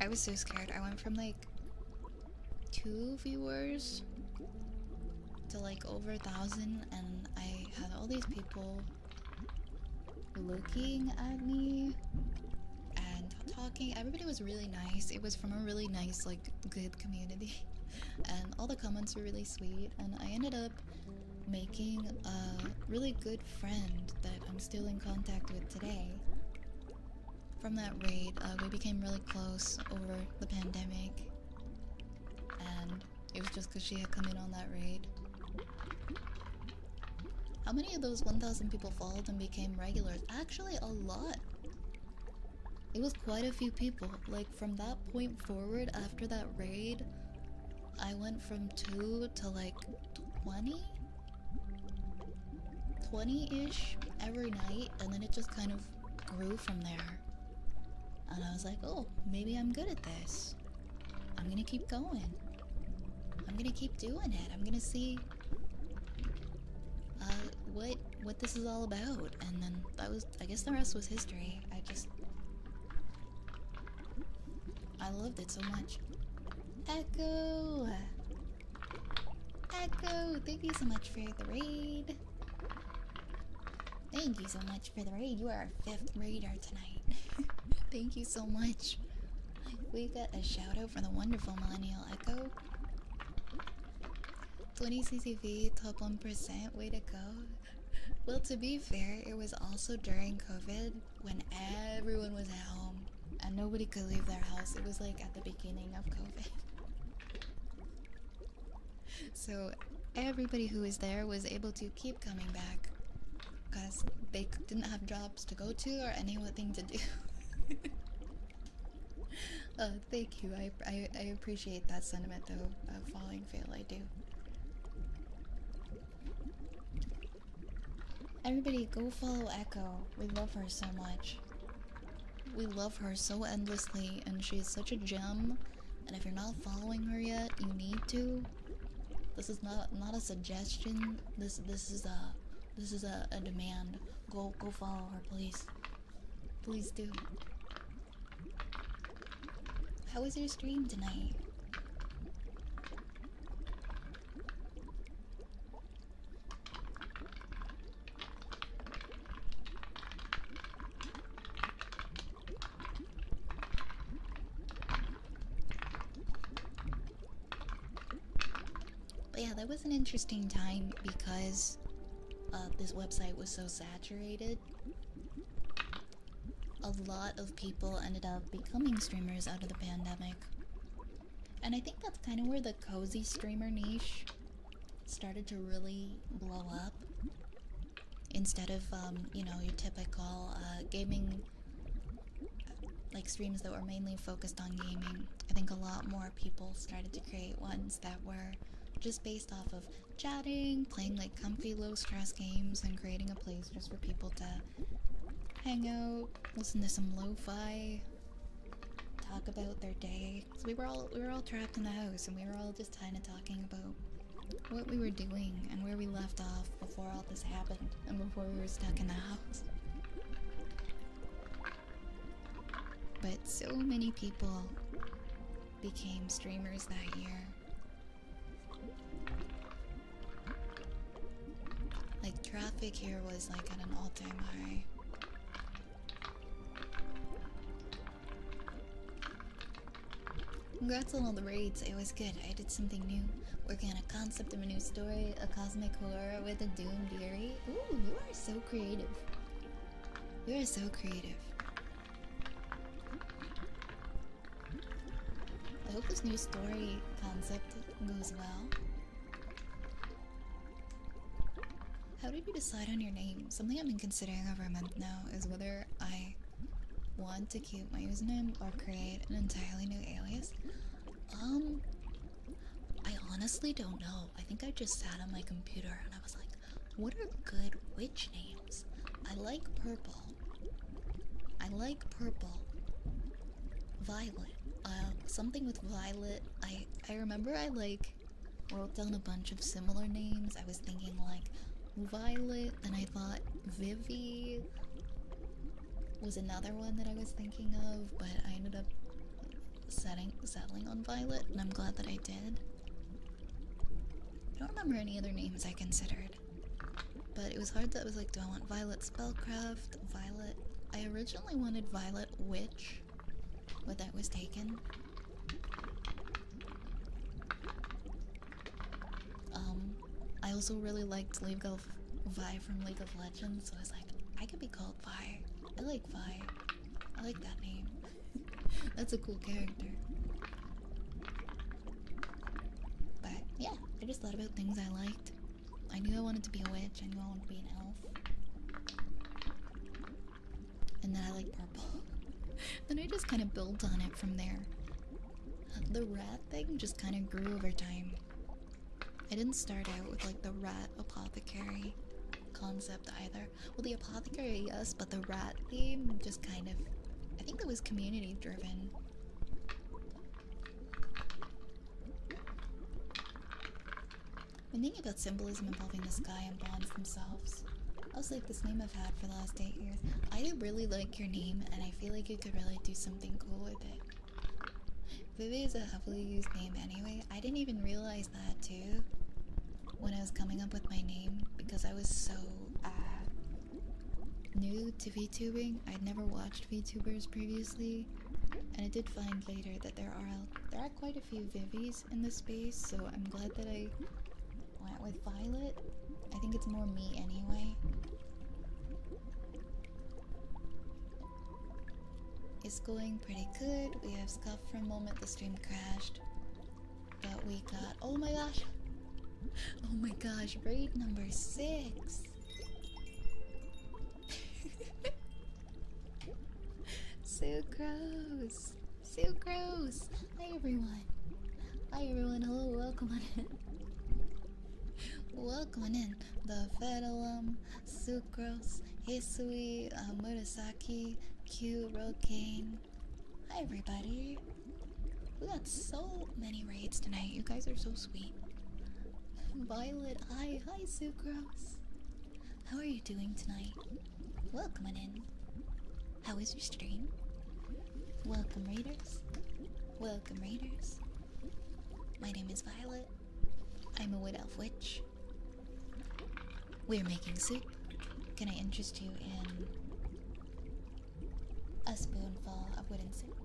I was so scared. I went from like 2 viewers to like over 1,000, and I had all these people looking at me and talking. Everybody was really nice. It was from a really nice, like, good community, and all the comments were really sweet, and I ended up making a really good friend that I'm still in contact with today. From that raid, we became really close over the pandemic, and it was just because she had come in on that raid. How many of those 1,000 people followed and became regulars? Actually, a lot. It was quite a few people. Like, from that point forward, after that raid, I went from 2 to like 20? 20-ish every night, and then it just kind of grew from there. And I was like, oh, maybe I'm good at this. I'm gonna keep going. I'm gonna keep doing it. I'm gonna see what this is all about. And then that was, I guess the rest was history. I loved it so much. Echo! Echo! Thank you so much for the raid. Thank you so much for the raid. You are our 5th raider tonight. Thank you so much. We got a shout out from the wonderful Millennial Echo. 20 CCV, top 1%, way to go. Well, to be fair, it was also during COVID when everyone was at home and nobody could leave their house. It was like at the beginning of COVID. So everybody who was there was able to keep coming back because they didn't have jobs to go to or anything to do. Thank you. I appreciate that sentiment though. Following Fail, I do. Everybody go follow Echo. We love her so much. We love her so endlessly, and she is such a gem. And if you're not following her yet, you need to. This is not a suggestion. This is a demand. Go follow her, please. Please do. How was your stream tonight? But yeah, that was an interesting time because this website was so saturated. A lot of people ended up becoming streamers out of the pandemic. And I think that's kind of where the cozy streamer niche started to really blow up. Instead of, you know, your typical gaming, like streams that were mainly focused on gaming. I think a lot more people started to create ones that were just based off of chatting, playing like comfy low stress games, and creating a place just for people to hang out, listen to some lo-fi, talk about their day. So we were all trapped in the house, and we were all just kind of talking about what we were doing and where we left off before all this happened and before we were stuck in the house. But so many people became streamers that year. Like, traffic here was like at an all-time high. Congrats on all the raids, it was good. I did something new. Working on a concept of a new story, a cosmic horror with a Doom Fury. Ooh, you are so creative. You are so creative. I hope this new story concept goes well. How how did you decide on your name? Something I've been considering over a month now is whether I want to keep my username or create an entirely new alias. I honestly don't know. I think I just sat on my computer and I was like, what are good witch names? I like purple. I like purple. Violet. Something with violet. I remember I like wrote down a bunch of similar names. I was thinking like Violet, then I thought Vivi was another one that I was thinking of, but I ended up settling on Violet, and I'm glad that I did. I don't remember any other names I considered, but it was hard that I was like, do I want Violet Spellcraft, Violet? I originally wanted Violet Witch, but that was taken. I also really liked League of Vi from League of Legends, so I was like, I could be called Vi. I like Vi. I like that name. That's a cool character. But yeah, I just thought about things I liked. I knew I wanted to be a witch, I knew I wanted to be an elf. And then I like purple. Then I just kind of built on it from there. The rat thing just kind of grew over time. I didn't start out with like the rat apothecary concept either. Well, the apothecary, yes, but the rat theme just kind of, I think that was community driven. When thinking about symbolism involving the sky and bonds themselves, I was like, this name I've had for the last 8 years. I really like your name, and I feel like you could really do something cool with it. Vivi is a heavily used name anyway. I didn't even realize that too when I was coming up with my name, because I was so new to VTubing. I'd never watched VTubers previously, and I did find later that there are quite a few Vivis in this space, so I'm glad that I went with Violet. I think it's more me anyway. It's going pretty good. We have scuffed for a moment, the stream crashed, but we got, oh my gosh, oh my gosh, raid number 6. Sucrose! Sucrose! Hi everyone! Hi everyone, hello, welcome on in. Welcome on in. The Fedalum, Sucrose, Hisui, Murasaki, Q, Rokane. Hi everybody! We got so many raids tonight, you guys are so sweet. Violet, hi, hi Sucrose! How are you doing tonight? Welcome on in. How is your stream? Welcome raiders. Welcome raiders. My name is Violet. I'm a wood elf witch. We're making soup. Can I interest you in a spoonful of wooden soup?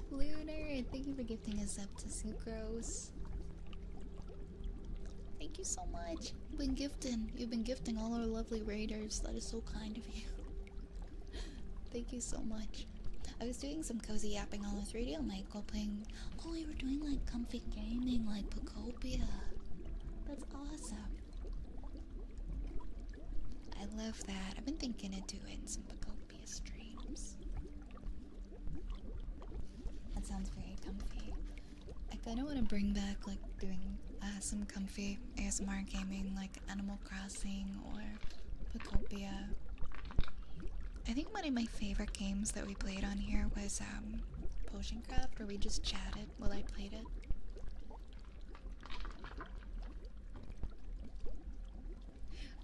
Lunar, thank you for gifting us up to Sucrose. Thank you so much. You've been gifting all our lovely raiders. That is so kind of you. Thank you so much. I was doing some cozy yapping on the 3D mic while playing. Oh, we were doing like comfy gaming, like Pocopia. That's awesome. I love that. I've been thinking of doing some Pocopia streams. That sounds very comfy. I kind of want to bring back like doing some comfy ASMR gaming, like Animal Crossing or Pocopia. I think one of my favorite games that we played on here was Potion Craft, where we just chatted while I played it.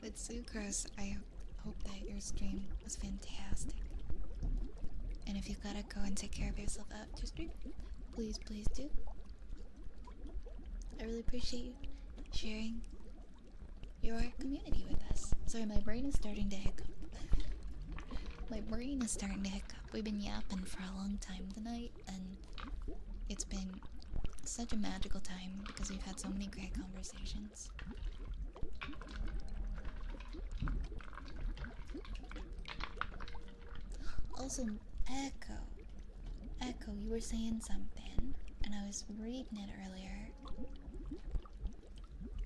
But Sucrose, I hope that your stream was fantastic. And if you gotta go and take care of yourself after stream, please, please do. I really appreciate you sharing your community with us. Sorry, my brain is starting to hiccup. My brain is starting to hiccup. We've been yapping for a long time tonight, and it's been such a magical time because we've had so many great conversations. Also, Echo, you were saying something, and I was reading it earlier.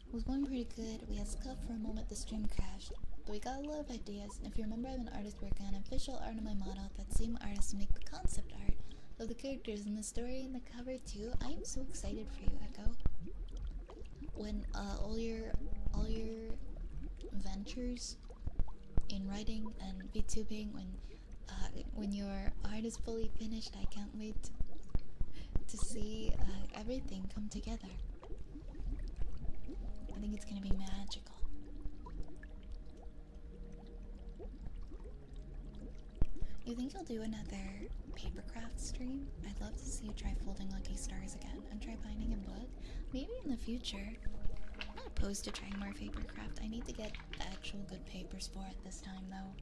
It was going pretty good. We had scuff for a moment, the stream crashed. But we got a lot of ideas, and if you remember, I'm an artist working on official art of my model. That same artist to make the concept art of the characters in the story and the cover too. I am so excited for you, Echo. When all your ventures in writing and VTubing, when your art is fully finished, I can't wait to see everything come together. I think it's gonna be magical. You think you'll do another papercraft stream? I'd love to see you try folding lucky stars again and try binding a book. Maybe in the future. I'm not opposed to trying more papercraft. I need to get actual good papers for it this time though.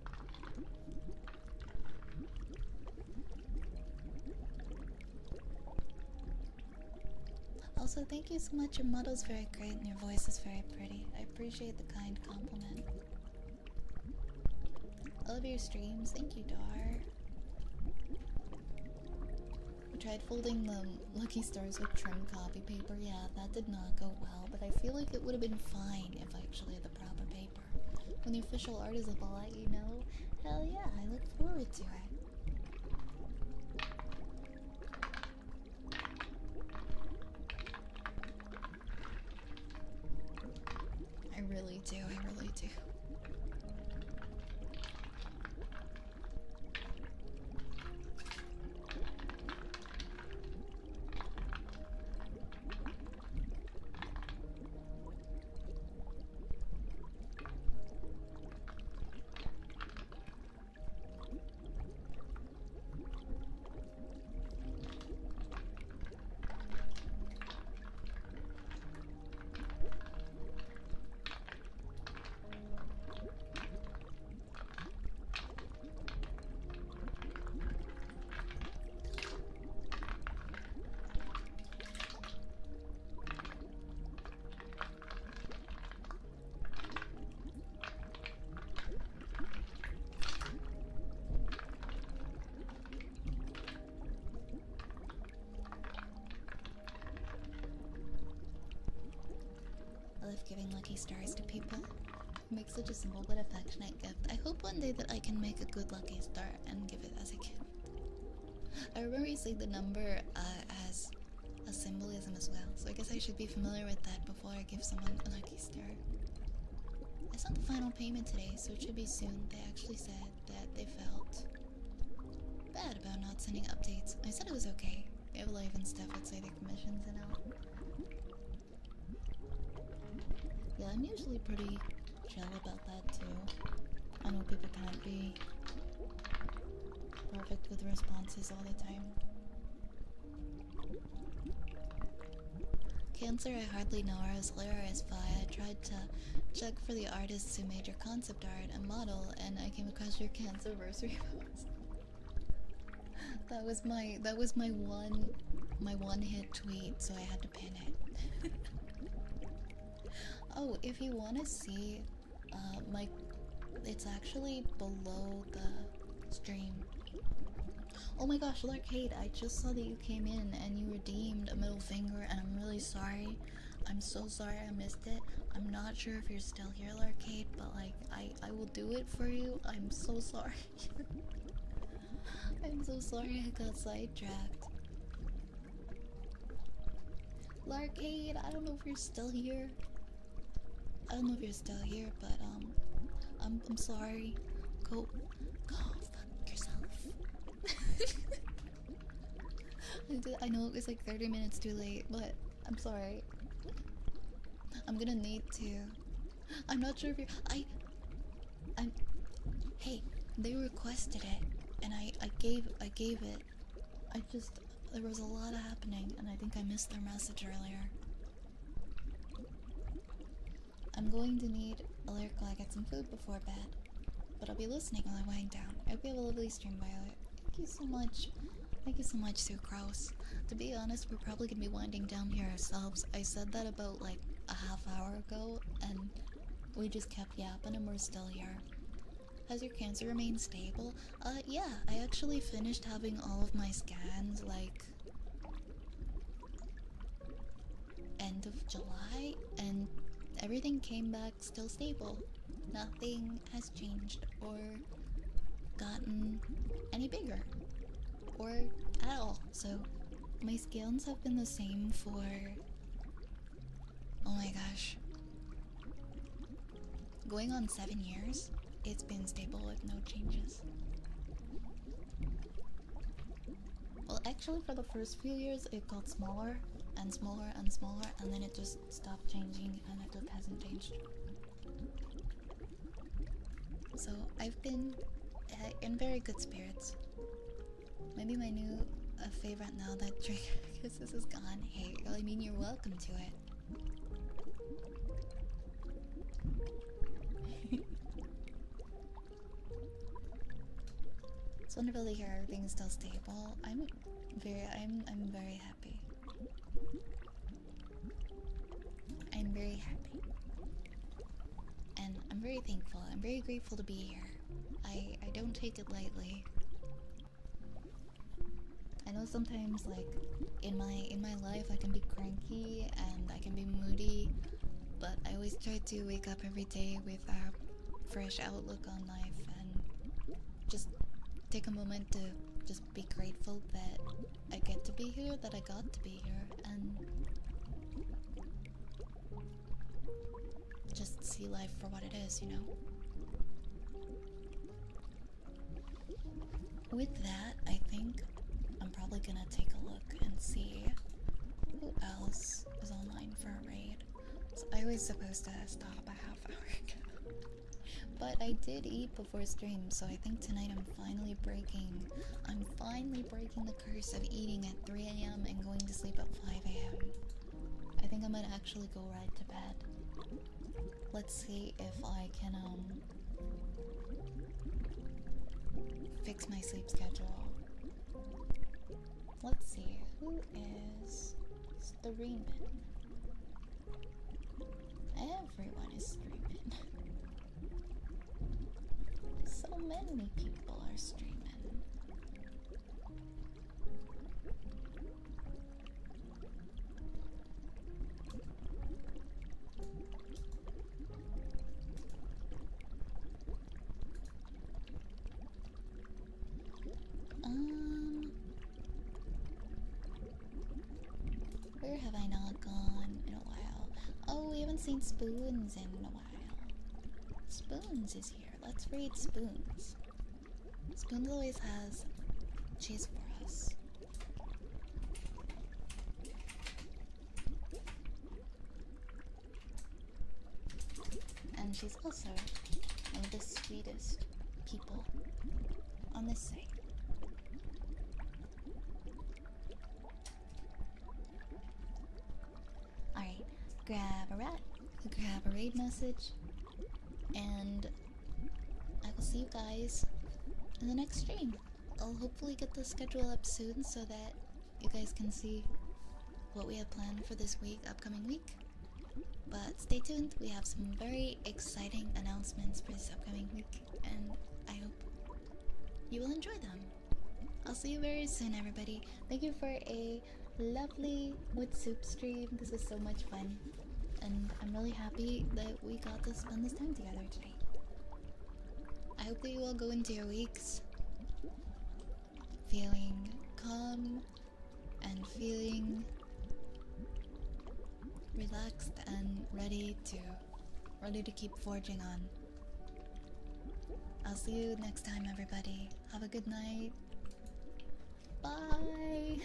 Also, thank you so much. Your model's very great and your voice is very pretty. I appreciate the kind compliment. I love your streams. Thank you, Dar. We tried folding the lucky stars with trim copy paper. Yeah, that did not go well, but I feel like it would have been fine if I actually had the proper paper. When the official art is up, I'll let you know. Hell yeah, I look forward to it. I really do, I really do. I love giving lucky stars to people. It makes such a simple but affectionate gift. I hope one day that I can make a good lucky star and give it as a gift. I remember you saying the number has a symbolism as well, so I guess I should be familiar with that before I give someone a lucky star. I sent the final payment today, so it should be soon. They actually said that they felt bad about not sending updates. I said it was okay. They have life and stuff outside their commissions and all. Yeah, I'm usually pretty chill about that too. I know people can't be perfect with responses all the time. Cancer, I hardly know her as Lara is Vi. I tried to check for the artists who made your concept art and model, and I came across your Cancerversary post. That was my one hit tweet, so I had to pin it. Oh, if you want to see it's actually below the stream. Oh my gosh, Larcade, I just saw that you came in and you redeemed a middle finger, and I'm really sorry. I'm so sorry I missed it. I'm not sure if you're still here, Larcade, but like I will do it for you. I'm so sorry. I'm so sorry I got sidetracked. Larcade, I don't know if you're still here. I don't know if you're still here, but I'm sorry. Go fuck yourself. I know it was like 30 minutes too late, but I'm sorry. I'm gonna need to. I'm not sure if you're. Hey, they requested it, and I gave it. There was a lot happening, and I think I missed their message earlier. I'm going to need a lyric while I get some food before bed, but I'll be listening while I'm lying down. I hope you have a lovely stream, Violet. Thank you so much. Thank you so much, Sucrose. To be honest, we're probably gonna be winding down here ourselves. I said that about like a half hour ago, and we just kept yapping and we're still here. Has your cancer remained stable? Yeah, I actually finished having all of my scans like end of July, and everything came back still stable. Nothing has changed or gotten any bigger or at all. So my scales have been the same for, oh my gosh, going on 7 years. It's been stable with no changes. Well, actually, for the first few years, it got smaller and smaller and smaller, and then it just stopped changing, and it just hasn't changed. So I've been in very good spirits. Maybe my new favorite now that Drake Kisses is gone. Hey, I mean, you're welcome to it. It's wonderful to hear everything's still stable. I'm very happy. I'm very happy. And I'm very thankful. I'm very grateful to be here. I don't take it lightly. I know sometimes, like, in my life I can be cranky and I can be moody, but I always try to wake up every day with a fresh outlook on life and just take a moment to just be grateful that I get to be here, that I got to be here, and just see life for what it is, you know? With that, I think I'm probably gonna take a look and see who else is online for a raid. So I was supposed to stop a half hour ago. But I did eat before stream, so I think tonight I'm finally breaking the curse of eating at 3 AM and going to sleep at 5 AM. I think I might actually go right to bed. Let's see if I can fix my sleep schedule. Let's see, who is streaming? Everyone is streaming. So many people are streaming. Where have I not gone in a while? Oh, we haven't seen Spoons in a while. Spoons is here. Let's read Spoons. Spoons always has cheese for us. And she's also one of the sweetest people on this site. Alright, grab a rat, grab a raid message, and I will see you guys in the next stream. I'll hopefully get the schedule up soon so that you guys can see what we have planned for this week, upcoming week. But stay tuned, we have some very exciting announcements for this upcoming week, and I hope you will enjoy them. I'll see you very soon, everybody. Thank you for a lovely With Soup stream. This was so much fun, and I'm really happy that we got to spend this time together today. I hope that you all go into your weeks feeling calm and feeling relaxed and ready to keep forging on. I'll see you next time, everybody. Have a good night. Bye.